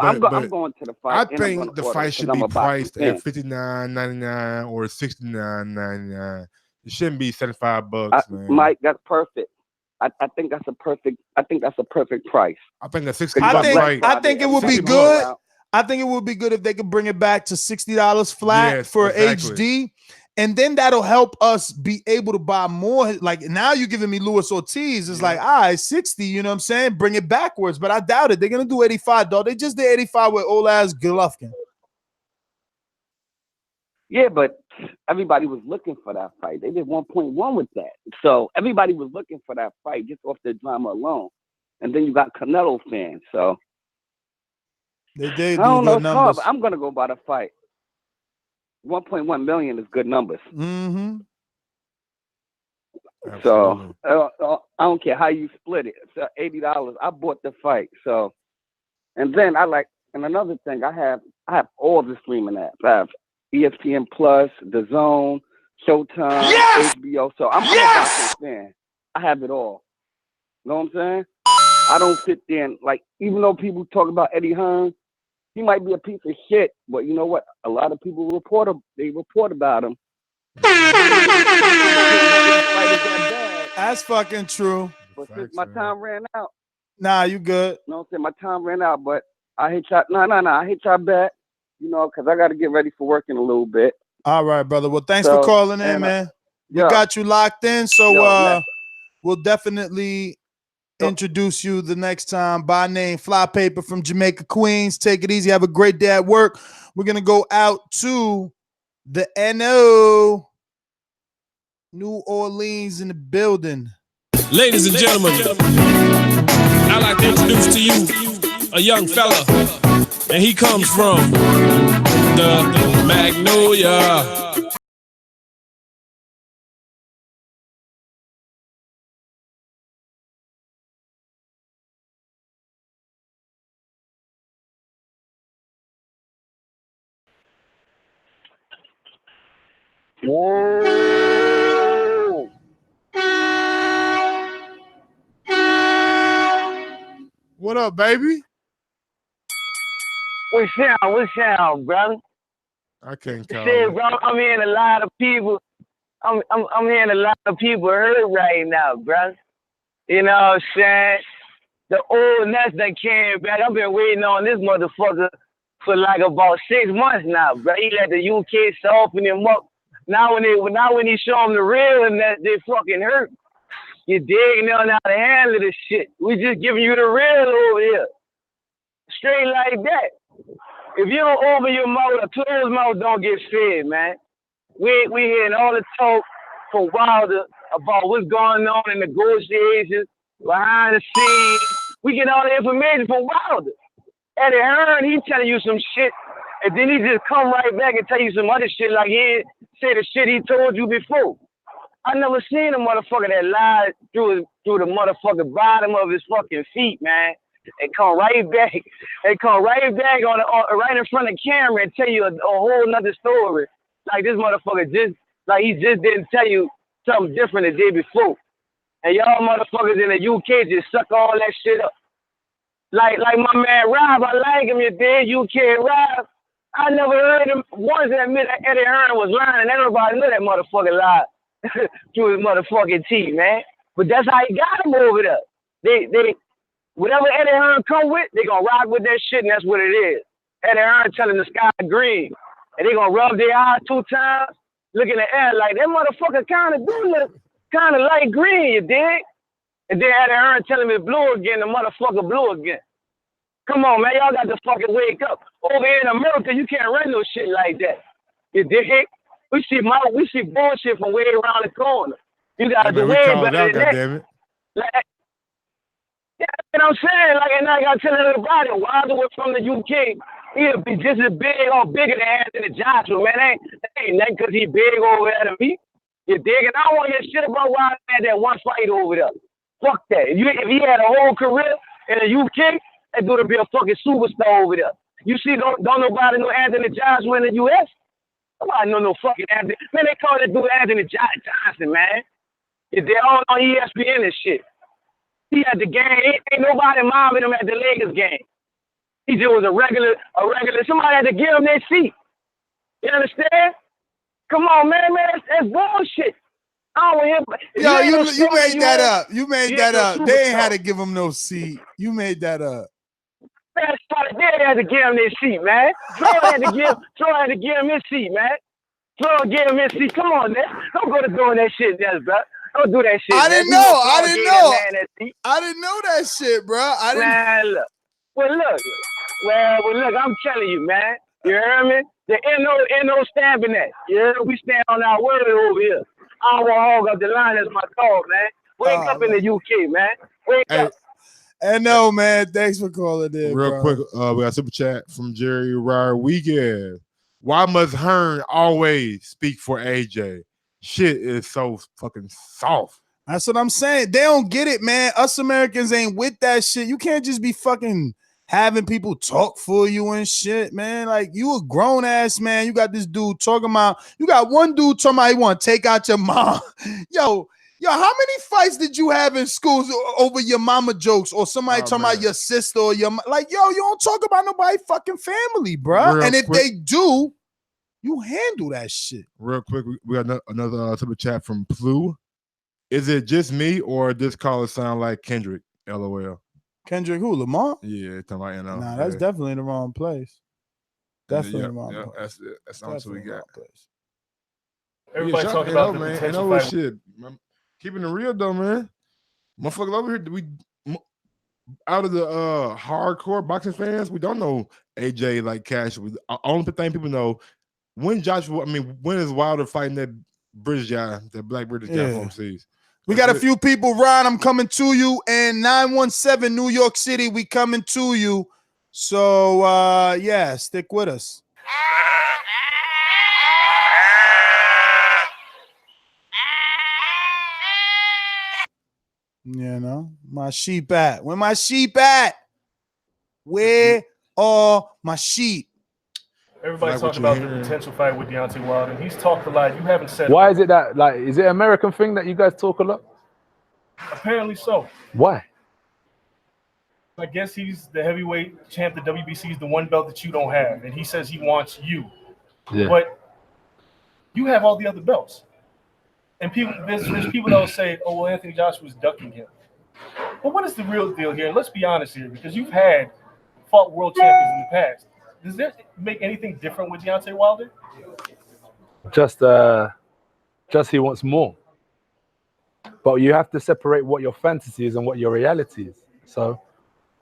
I'm going to the fight. I think the fight should be priced at $59.99 or $69.99. It shouldn't be $75, man. Mike, that's perfect. I think that's a perfect. I think that's a perfect price. I think that's $60. Right. I think it would be good. I think it would be good if they could bring it back to $60 flat for HD. And then that'll help us be able to buy more. Like, now you're giving me Luis Ortiz. It's like, 60, you know what I'm saying? Bring it backwards. But I doubt it. They're going to do 85, though. They just did 85 with old ass Golovkin. Yeah, but everybody was looking for that fight. They did 1.1 with that. So everybody was looking for that fight just off the drama alone. And then you got Canelo fans. So they did. I don't know, Carl, but I'm going to go by the fight. 1.1 million is good numbers. Mm-hmm. So I don't care how you split it. It's $80. I bought the fight. So, and then and another thing, I have all the streaming apps. I have ESPN Plus, DAZN, Showtime, HBO. So I'm a boxing fan. I have it all. You know what I'm saying? I don't sit there and even though people talk about Eddie Hearn, he might be a piece of shit, but you know what? A lot of people report about him. That's fucking true. But since my time ran out. Nah, you good. You know what I'm saying? My time ran out, but I hit y'all. No. I hit y'all back, because I got to get ready for work in a little bit. All right, brother. Well, thanks for calling in, man. We got you locked in, so we'll definitely introduce you the next time. By name, Fly Paper from Jamaica, Queens. Take it easy. Have a great day at work. We're going to go out to the NO. New Orleans in the building. Ladies and gentlemen, I'd like to introduce to you a young fella, and he comes from the Magnolia. Whoa. What up, baby? What's down, brother? I can't call Shit, it. bro, I'm hearing a lot of people. I'm hearing a lot of people hurt right now, bro. You know what I'm saying? The old Nets that came back. I've been waiting on this motherfucker for like about 6 months now, bro. He let the UK soften him up. Now when he show him the real Nets, they fucking hurt. You dig? They don't know how to handle this shit. We just giving you the real over here. Straight like that. If you don't open your mouth, a closed mouth don't get fed, man. We hearing all the talk for Wilder about what's going on in negotiations, behind the scenes. We get all the information from Wilder. Eddie Hearn, he telling you some shit, and then he just come right back and tell you some other shit like he ain't say the shit he told you before. I never seen a motherfucker that lied through the motherfucking bottom of his fucking feet, man. They come right back. They come right back on right in front of the camera and tell you a whole nother story. Like this motherfucker he just didn't tell you something different the day before. And y'all motherfuckers in the UK just suck all that shit up. Like my man Rob, I like him, you did, UK Rob. I never heard him once admit that Eddie Hearn was lying, and everybody knew that motherfucker lied through his motherfucking teeth, man. But that's how he got him over there. They whatever Eddie Hearn come with, they gonna rock with that shit, and that's what it is. Eddie Hearn telling the sky green, and they gonna rub their eyes 2 times, look in the air like that motherfucker kind of light green, you dig? And then Eddie Hearn telling me blue again, the motherfucker blue again. Come on, man, y'all got to fucking wake up. Over here in America, you can't run no shit like that. You dig? We see bullshit from way around the corner. You gotta do way better than that. Like, yeah, you know what I'm saying? Like, and I gotta tell everybody, Wilder was from the UK. He'll be just as big or bigger than Anthony Joshua, man. That ain't nothing because he big over there to me. You dig? And I don't want to hear shit about Wilder had that one fight over there. Fuck that. If he had a whole career in the UK, that dude would be a fucking superstar over there. You see, don't nobody know Anthony Joshua in the US? Nobody know no fucking Anthony. Man, they call that dude Anthony Johnson, man. They all on ESPN and shit. He had the game. Ain't nobody mobbing him at the Lakers game. He just was a regular. Somebody had to give him their seat. You understand? Come on, man, that's bullshit. I don't hear. Yo, you made that up. You made that up. They ain't had to give him no seat. You made that up. Man, they had to give him their seat, man. Floyd had to give him his seat, man. Floyd gave him his seat. Come on, man. Don't go to doing that shit, bro. Don't do that shit. I didn't know. I didn't know that shit, bro. Man, look. Well, look. I'm telling you, man. You hear me? There ain't no stamping that. You hear me? We stand on our word over here. I don't want to hog up the line. That's my call, man. Wake up in the UK, man. Wake up. And no, man. Thanks for calling in. Real quick, we got a super chat from Jerry Rodriguez. Why must Hearn always speak for AJ? Shit is so fucking soft. That's what I'm saying. They don't get it, man. Us Americans ain't with that shit. You can't just be fucking having people talk for you and shit, man. Like, you a grown ass man. You got this dude talking about, you got one dude talking about he want to take out your mom. Yo, how many fights did you have in schools over your mama jokes or somebody talking about your sister or your like, yo, you don't talk about nobody fucking family, bro. And if they do, you handle that shit. Real quick, we got another super chat from Plu. Is it just me or this caller sound like Kendrick? LOL. Kendrick who? Lamar? Yeah, talking about NO. Nah, that's definitely in the wrong place. Definitely in the wrong place. That's all we got. Everybody talking about the potential fight. Shit. Keeping it real though, man. Motherfuckers over here, we out of the hardcore boxing fans, we don't know AJ like cash. Only thing people know when is Wilder fighting that British guy, that black British guy from overseas? We got a few people, Ron. I'm coming to you. And 917 New York City, we coming to you. So yeah, stick with us. You know, my sheep at? Where my sheep at? Where are my sheep? Everybody's talking about the potential fight with Deontay Wilder, and he's talked a lot. You haven't said Why it. is it that, like, is it an American thing that you guys talk a lot? Apparently so. Why? I guess he's the heavyweight champ. The WBC is the one belt that you don't have, and he says he wants you. Yeah. But you have all the other belts. And people, there's people that will say, "Oh, well, Anthony Joshua's ducking him." But what is the real deal here? Let's be honest here, because you've fought world champions in the past. Does that make anything different with Deontay Wilder? Just he wants more. But you have to separate what your fantasy is and what your reality is. So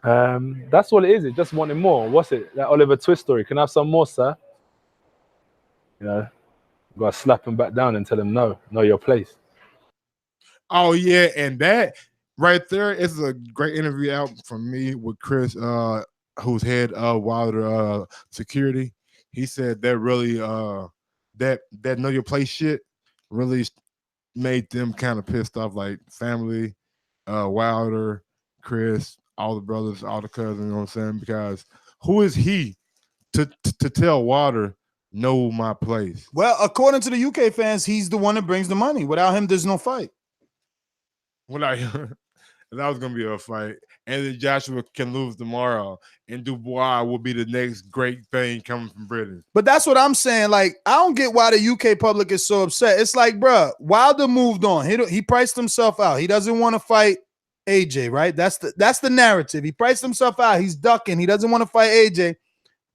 that's all it is. It's just wanting more. What's it? That Oliver Twist story. Can I have some more, sir? You know, you gotta slap him back down and tell him no, know your place. Oh yeah, and that right there is a great interview out from me with Chris, who's head of Wilder security. He said that really that know your place shit really made them kind of pissed off, like family, Wilder, Chris, all the brothers, all the cousins, you know what I'm saying? Because who is he to tell Wilder know my place? Well, according to the UK fans, he's the one that brings the money. Without him, there's no fight. That was gonna be a fight. And then Joshua can lose tomorrow, and Dubois will be the next great thing coming from Britain. But that's what I'm saying. Like, I don't get why the UK public is so upset. It's like, bruh, Wilder moved on. He priced himself out. He doesn't want to fight AJ, right? That's the narrative. He priced himself out. He's ducking. He doesn't want to fight AJ,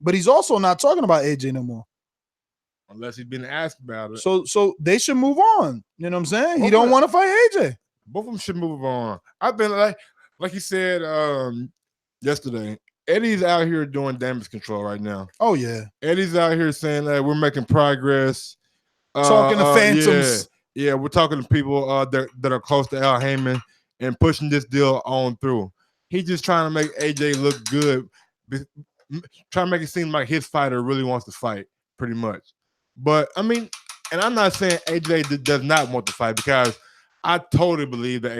but he's also not talking about AJ no more. Unless he's been asked about it. So they should move on. You know what I'm saying? He don't want to fight AJ. Both of them should move on. I've been like you said yesterday, Eddie's out here doing damage control right now. Oh yeah. Eddie's out here saying that we're making progress. Talking to phantoms. Yeah, we're talking to people that are close to Al Heyman and pushing this deal on through. He's just trying to make AJ look good, trying to make it seem like his fighter really wants to fight, pretty much. But I mean, and I'm not saying AJ does not want to fight, because I totally believe that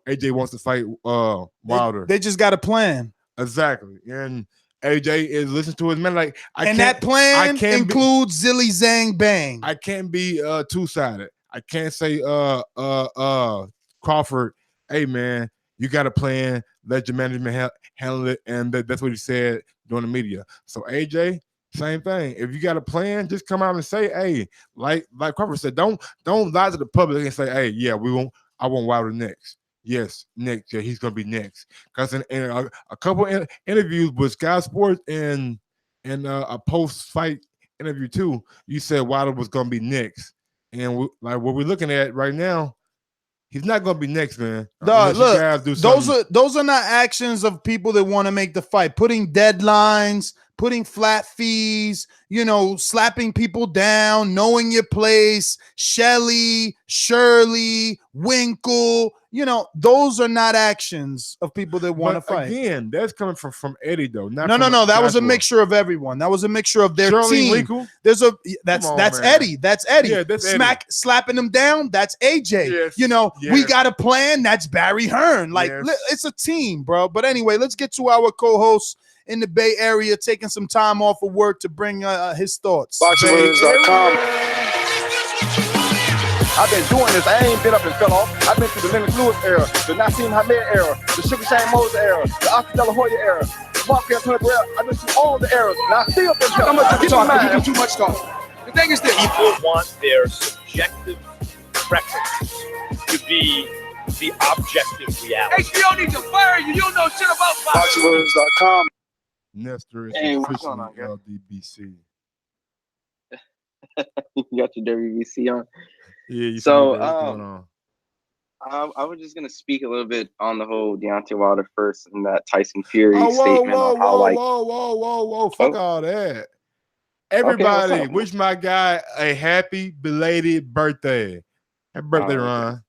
AJ wants to fight Wilder. They just got a plan. Exactly. And AJ is listening to his man. Like, that plan includes Zilly Zang Bang. I can't be two-sided. I can't say Crawford, hey man, you got a plan, let your management handle it, and that's what he said during the media. So AJ, same thing. If you got a plan, just come out and say, hey, like Crawford said, don't lie to the public and say, hey, yeah, I want Wilder next. Yes, next. Yeah, he's gonna be next. Because in a couple interviews with Sky Sports and a post-fight interview too, you said Wilder was gonna be next. And like what we're looking at right now, he's not gonna be next, man. Look, those are not actions of people that want to make the fight. Putting deadlines, putting flat fees, you know, slapping people down, knowing your place, Shelley, Shirley, Winkle, you know, those are not actions of people that want to fight. Again, that's coming from Eddie though. No. That was a mixture of everyone. That was a mixture of their Shirley team. Winkle? That's Eddie. That's Eddie. Yeah, that's Eddie. Slapping them down. That's AJ. Yes, you know, yes. we got a plan. That's Barry Hearn. Like, it's a team, bro. But anyway, let's get to our co-host in the Bay Area, taking some time off of work to bring his thoughts. BoxingVoice.com. I've been doing this. I ain't been up and fell off. I've been through the Lennox Lewis era, the Nassim Hamed era, the Sugar Shane Moses era, the Oscar De La Hoya era, the Marquez Hunter era. I've been through all the eras, and I still been I'm gonna keep talking. You do too much talking. The thing is this: people want their subjective preferences to be the objective reality. HBO needs to fire you. You don't know shit about boxing. BoxingVoice.com. Nestor is Hey, what's officially going on, guys? LDBC. You got your WBC on. Yeah, you So, what's going on? I was just gonna speak a little bit on the whole Deontay Wilder first and that Tyson Fury Oh, statement on how whoa, fuck all that. Everybody, what's up? wish my guy a happy belated birthday. Happy birthday, Ron.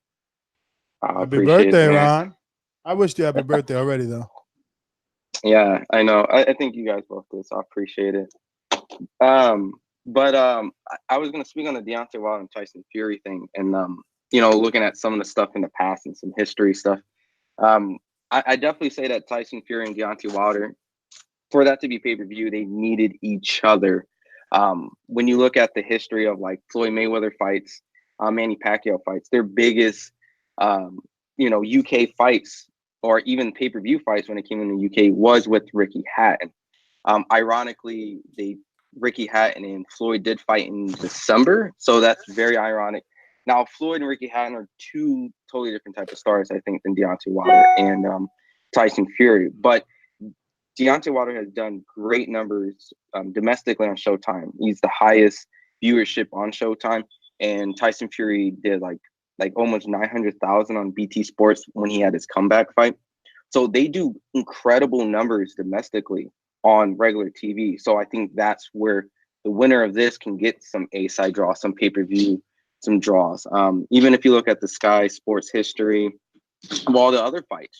I Happy appreciate it, birthday, man. Ron. I wished you happy birthday already, though. Yeah, I know. I think you guys both did, so I appreciate it. But I was gonna speak on the Deontay Wilder and Tyson Fury thing, and you know, looking at some of the stuff in the past and some history stuff. I definitely say that Tyson Fury and Deontay Wilder, for that to be pay-per-view, they needed each other. When you look at the history of like Floyd Mayweather fights, Manny Pacquiao fights, their biggest, UK fights or even pay-per-view fights when it came in the UK was with Ricky Hatton. Ironically, Ricky Hatton and Floyd did fight in December, so that's very ironic. Now, Floyd and Ricky Hatton are two totally different types of stars, I think, than Deontay Wilder and Tyson Fury. But Deontay Wilder has done great numbers domestically on Showtime. He's the highest viewership on Showtime, and Tyson Fury did like almost 900,000 on BT Sports when he had his comeback fight. So they do incredible numbers domestically on regular TV. So I think that's where the winner of this can get some A-side draws, some pay-per-view, some draws. Even if you look at the Sky Sports history of all the other fights,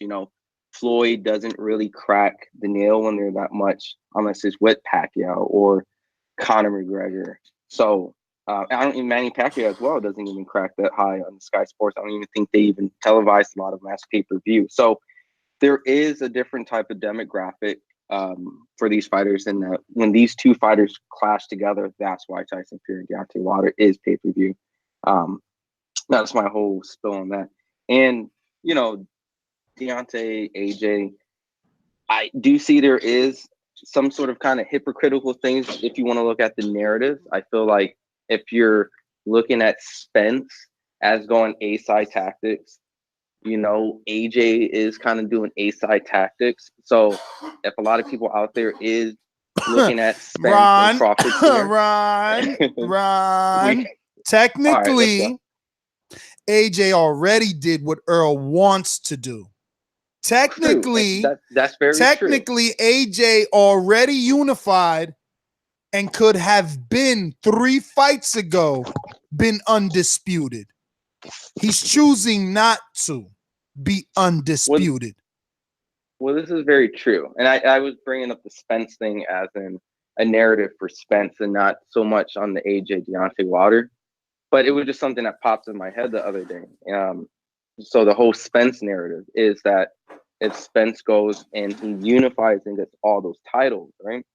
Floyd doesn't really crack the nail when they're that much, unless it's with Pacquiao or Conor McGregor. So I don't even Manny Pacquiao as well doesn't even crack that high on Sky Sports. I don't even think they even televised a lot of mass pay-per-view. So there is a different type of demographic for these fighters, and when these two fighters clash together, that's why Tyson Fury and Deontay Wilder is pay-per-view. That's my whole spill on that. And Deontay, AJ, I do see there is some sort of kind of hypocritical things if you want to look at the narrative. I feel like if you're looking at Spence as going A-side tactics, AJ is kind of doing A-side tactics. So if a lot of people out there is looking at Spence and Crawford here, Ron, technically, AJ already did what Earl wants to do. Technically, that's very technically true. AJ already unified and could have been 3 fights ago been undisputed. He's choosing not to be undisputed. Well, this is very true. And I was bringing up the Spence thing as in a narrative for Spence and not so much on the AJ Deontay Wilder. But it was just something that popped in my head the other day. So the whole Spence narrative is that if Spence goes and he unifies and gets all those titles, right?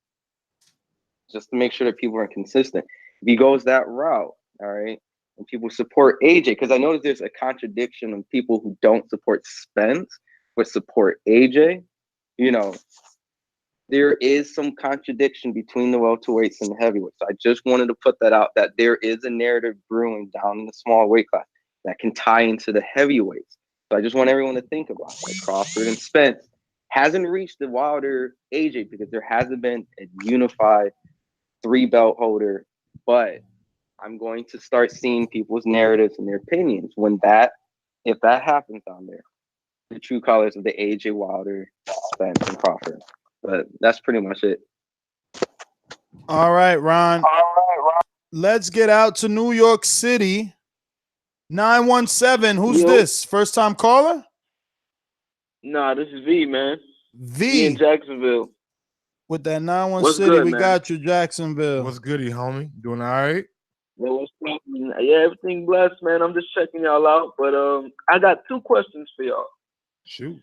Just to make sure that people are consistent. If he goes that route, all right, and people support AJ, because I noticed there's a contradiction of people who don't support Spence but support AJ. There is some contradiction between the welterweights and the heavyweights. So I just wanted to put that out, that there is a narrative brewing down in the small weight class that can tie into the heavyweights. So I just want everyone to think about it. Like Crawford and Spence hasn't reached the Wilder AJ because there hasn't been a unified 3-belt holder. But I'm going to start seeing people's narratives and their opinions if that happens down there. The true colors of the AJ Wilder, Spence, and Crawford. But that's pretty much it. All right, Ron. Let's get out to New York City. 917. Who's this? First time caller? Nah, this is V, man. V in Jacksonville. With that 917 What's City, good, we man? got you, Jacksonville. What's goody, homie? Doing all right? Yeah, everything blessed, man. I'm just checking y'all out. But I got 2 questions for y'all. Shoot.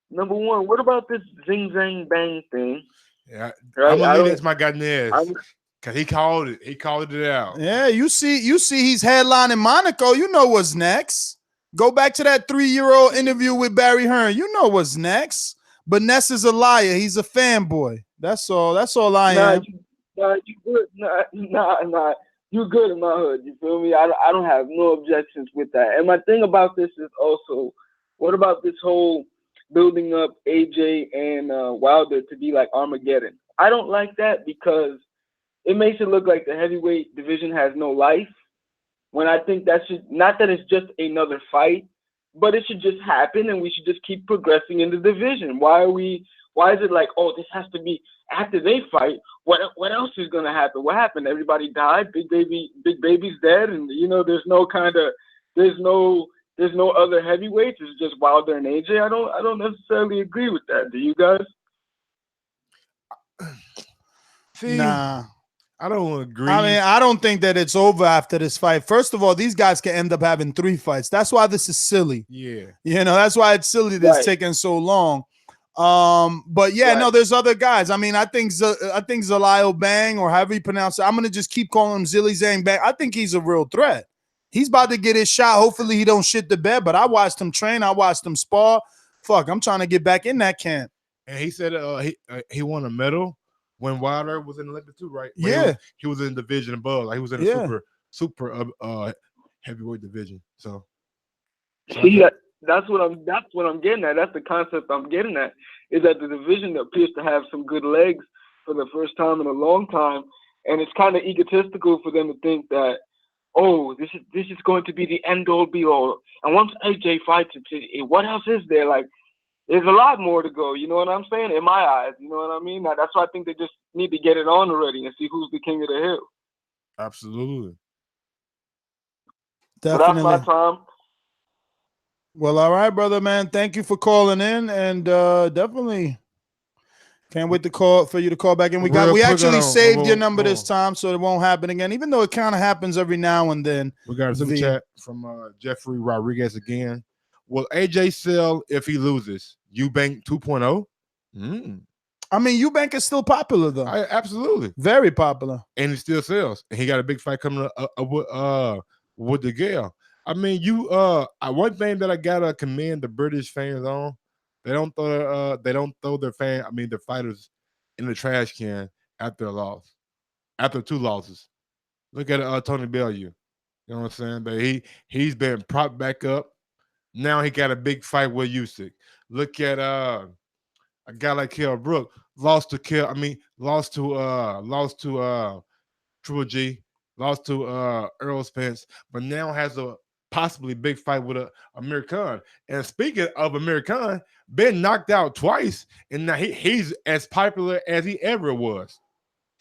Number 1, what about this zing zang bang thing? Yeah, Right? I'm gonna leave this my guy Nez. I'm- Cause he called it. He called it out. Yeah, you see he's headlining Monaco. You know what's next. Go back to that 3-year-old interview with Barry Hearn. You know what's next. But Ness is a liar. He's a fanboy. That's all. That's all I am. You good. Nah. You good in my hood. You feel me? I don't have no objections with that. And my thing about this is also, what about this whole building up AJ and Wilder to be like Armageddon? I don't like that because it makes it look like the heavyweight division has no life. When I think that should, not that it's just another fight, but it should just happen and we should just keep progressing in the division. Why is it like, oh, this has to be after they fight? What else is gonna happen? What happened? Everybody died. Big Baby's dead, and there's no other heavyweights. It's just Wilder and AJ. I don't necessarily agree with that. Do you guys? See, Nah. I don't agree. I mean, I don't think that it's over after this fight. First of all, these guys can end up having 3 fights. That's why this is silly. Yeah. That's why it's silly that it's Right. taking so long. But yeah, no, there's other guys. I mean, I think Zalil Bang, or however you pronounce it, I'm gonna just keep calling him Zilly Zang Bang. I think he's a real threat. He's about to get his shot. Hopefully he don't shit the bed, but I watched him train. I watched him spar. Fuck, I'm trying to get back in that camp. And he said he won a medal when Wilder was in the Olympics too, right? But Yeah. he was in division above. Like he was in a super heavyweight division. So See, that's what I'm getting at. That's the concept I'm getting at. Is that the division appears to have some good legs for the first time in a long time, and it's kind of egotistical for them to think that, oh, this is going to be the end all be all. And once AJ fights it, what else is there? Like, there's a lot more to go. You know what I'm saying? In my eyes, you know what I mean? That's why I think they just need to get it on already and see who's the king of the hill. absolutely. Definitely. So that's my time. Well, all right, brother, man. Thank you for calling in, and definitely can't wait for you to call back in. We actually saved your number this time, so it won't happen again. Even though it kind of happens every now and then. We got a super chat from Jeffrey Rodriguez again. Will AJ sell if he loses? Eubank 2.0? I mean, Eubank is still popular though. Absolutely, very popular, and he still sells. And he got a big fight coming up with the Gale. I mean, one thing that I gotta commend the British fans on, they don't throw their fighters in the trash can after a loss, after 2 losses. Look at Tony Bellew. You know what I'm saying? But he's been propped back up. Now he got a big fight with Usyk. Look at a guy like Kell Brook, lost to Triple G, lost to Earl Spence, but now has a possibly big fight with Amir Khan. And speaking of Amir Khan, been knocked out twice, and now he's as popular as he ever was.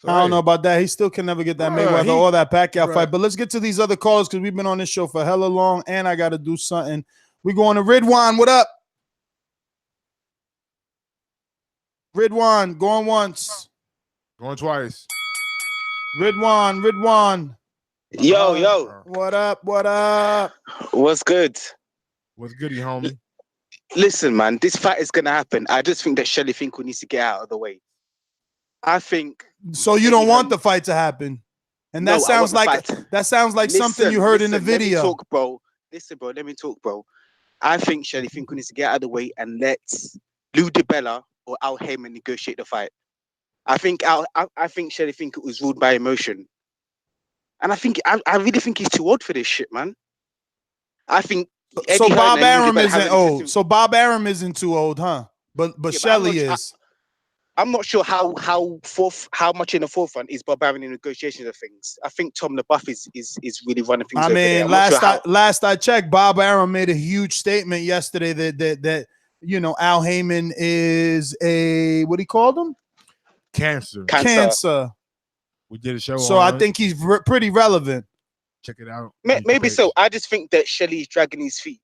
So, I don't know about that. He still can never get that Mayweather or that Pacquiao fight. But let's get to these other calls because we've been on this show for hella long, and I got to do something. We going to Ridwan. What up? Ridwan, going once. Going twice. Ridwan. Yo. What up? What up? What's good? What's goody, homie? Listen, man, this fight is going to happen. I just think that Shelly Finkel needs to get out of the way. I think. So you don't want the fight to happen? And that sounds like something you heard in the video. Let me talk, bro. Listen, bro. Let me talk, bro. I think Shelly Finkel needs to get out of the way and let Lou DiBella or Al Heyman negotiate the fight. I think Shelly Finkel was ruled by emotion. And I really think he's too old for this shit, man. I think so. Bob Arum isn't old. So Bob Arum isn't too old, huh? But Shelly is. I'm not sure how much in the forefront is Bob Arum in negotiations of things. I think Tom LaBeouf is really running things. I mean, last I checked, Bob Arum made a huge statement yesterday that Al Heyman is a what he called him? Cancer. We did a show. So I think he's pretty relevant. Check it out. Maybe so. I just think that Shelly's dragging his feet.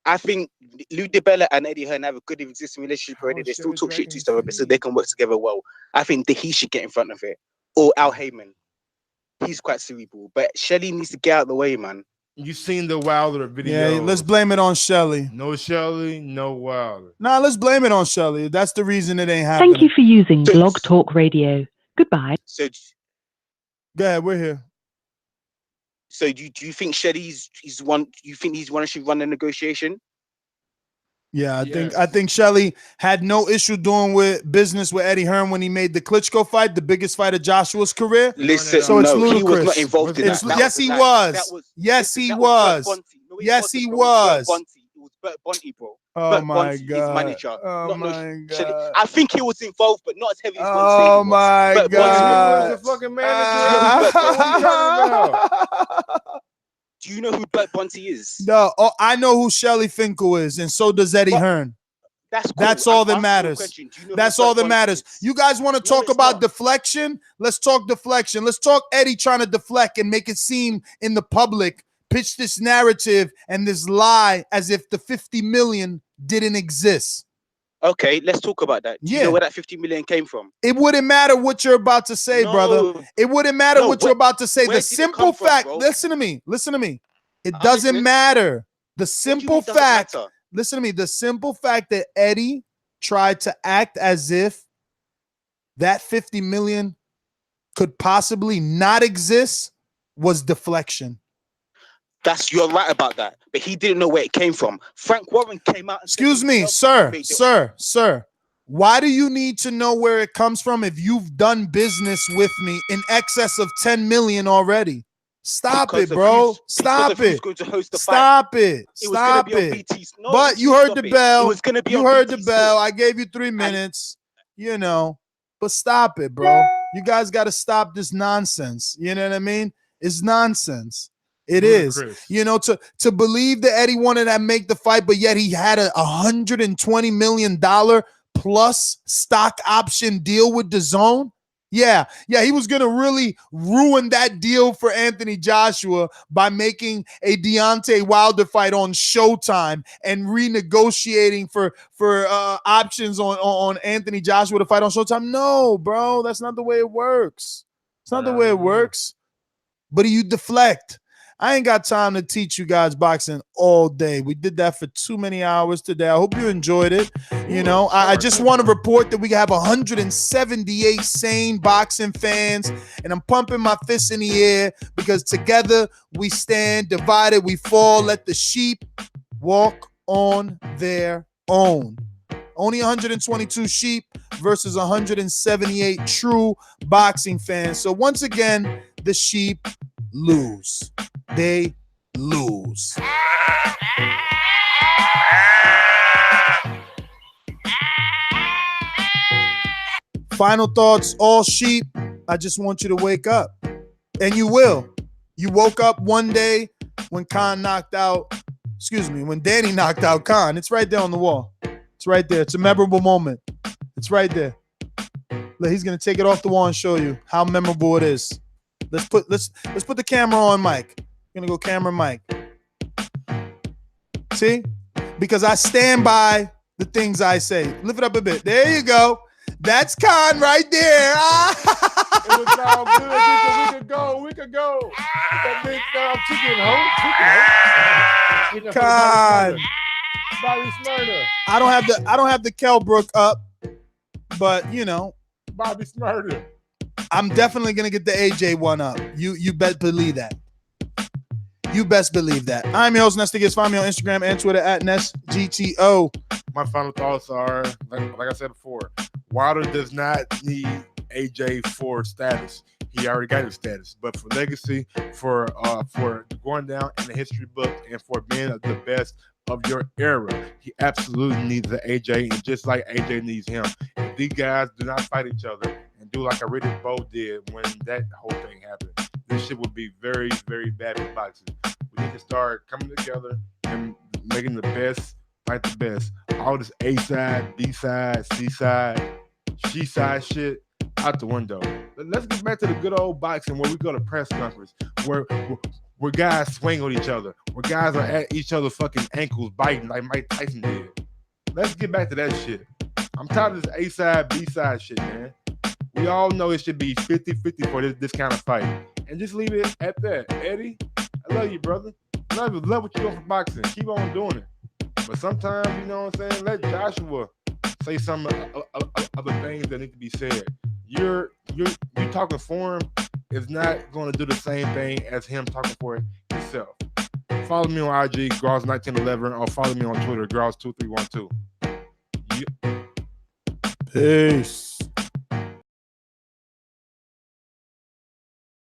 I think Lou DiBella and Eddie Hearn have a good existing relationship already. They still talk shit to each other, so they can work together well. I think that he should get in front of it. Or Al Heyman. He's quite cerebral. But Shelly needs to get out of the way, man. You seen the Wilder video? Yeah, let's blame it on Shelly. No Shelly, no Wilder. Nah, let's blame it on Shelly. That's the reason it ain't happening. Thank you for using Blog Talk Radio. Goodbye. So, go ahead, we're here. So do you think Shelly's one? You think he's one who should run the negotiation? Yeah, I think Shelly had no issue doing business with Eddie Hearn when he made the Klitschko fight, the biggest fight of Joshua's career. Listen, so it's ludicrous. He was not involved in that. Yes, he was. Yes, he was. Yes, he was. It was Bert Bunty, bro. Oh my God. His manager. Oh my God. I think he was involved, but not as heavy as Bunty. Oh my God. The fucking manager. Do you know who Bert Bunty is? No, I know who Shelly Finkel is, and so does Eddie Hearn. That's cool. That's all that matters. That's all that matters. You guys want to talk about deflection? Let's talk deflection. Let's talk Eddie trying to deflect and make it seem in the public, pitch this narrative and this lie as if the 50 million didn't exist. Okay, let's talk about that. Do you know where that 50 million came from? It wouldn't matter what you're about to say, brother. It wouldn't matter what you're about to say. The simple fact, listen to me. It doesn't matter. The simple fact, listen to me. The simple fact that Eddie tried to act as if that 50 million could possibly not exist was deflection. You're right about that, but he didn't know where it came from. Frank Warren came out. And Excuse me, sir. Why do you need to know where it comes from if you've done business with me in excess of 10 million already? Stop it, bro. Stop it. Stop it. Stop it. But you heard the bell. It was gonna be. You heard the bell. I gave you 3 minutes. You know, but stop it, bro. You guys got to stop this nonsense. You know what I mean? It's nonsense. It is, you know, to believe that Eddie wanted to make the fight, but yet he had a $120 million plus stock option deal with DAZN. Yeah, he was going to really ruin that deal for Anthony Joshua by making a Deontay Wilder fight on Showtime and renegotiating for options on Anthony Joshua to fight on Showtime. No, bro, that's not the way it works. It's not the way it works. But you deflect. I ain't got time to teach you guys boxing all day. We did that for too many hours today. I hope you enjoyed it. You know, I just want to report that we have 178 sane boxing fans, and I'm pumping my fists in the air because together we stand, divided we fall. Let the sheep walk on their own. Only 122 sheep versus 178 true boxing fans. So once again, the sheep lose. They lose. Final thoughts, all sheep. I just want you to wake up. And you will. You woke up one day when when Danny knocked out Khan. It's right there on the wall. It's right there. It's a memorable moment. It's right there. Look, he's gonna take it off the wall and show you how memorable it is. Let's put the camera on Mike. We're gonna go camera Mike. See? Because I stand by the things I say. Lift it up a bit. There you go. That's Khan right there. It was all good. We could go. That big chicken Khan. Bobby Smyrna. I don't have the Kelbrook up, but you know. Bobby Smyrna. I'm definitely gonna get the AJ one up. You bet believe that. You best believe that. I'm your host, Nestor Gibbs. Find me on Instagram and Twitter at NestGTO. My final thoughts are, like I said before, Wilder does not need AJ for status. He already got his status. But for legacy, for going down in the history book, and for being the best of your era, he absolutely needs the AJ, and just like AJ needs him. If these guys do not fight each other and do like a Riddick Bowe did when that whole thing happened, this shit would be very, very bad for boxing. We need to start coming together and making the best fight the best. All this A side, B side, C side, she side shit out the window. Let's get back to the good old boxing where we go to press conference, where guys swing on each other, where guys are at each other's fucking ankles biting like Mike Tyson did. Let's get back to that shit. I'm tired of this A side, B side shit, man. We all know it should be 50-50 for this kind of fight. And just leave it at that. Eddie, I love you, brother. Love what you're doing for boxing. Keep on doing it. But sometimes, you know what I'm saying, let Joshua say some other things that need to be said. You talking for him is not going to do the same thing as him talking for himself. Follow me on IG, Gross1911, or follow me on Twitter, Gross2312. Peace.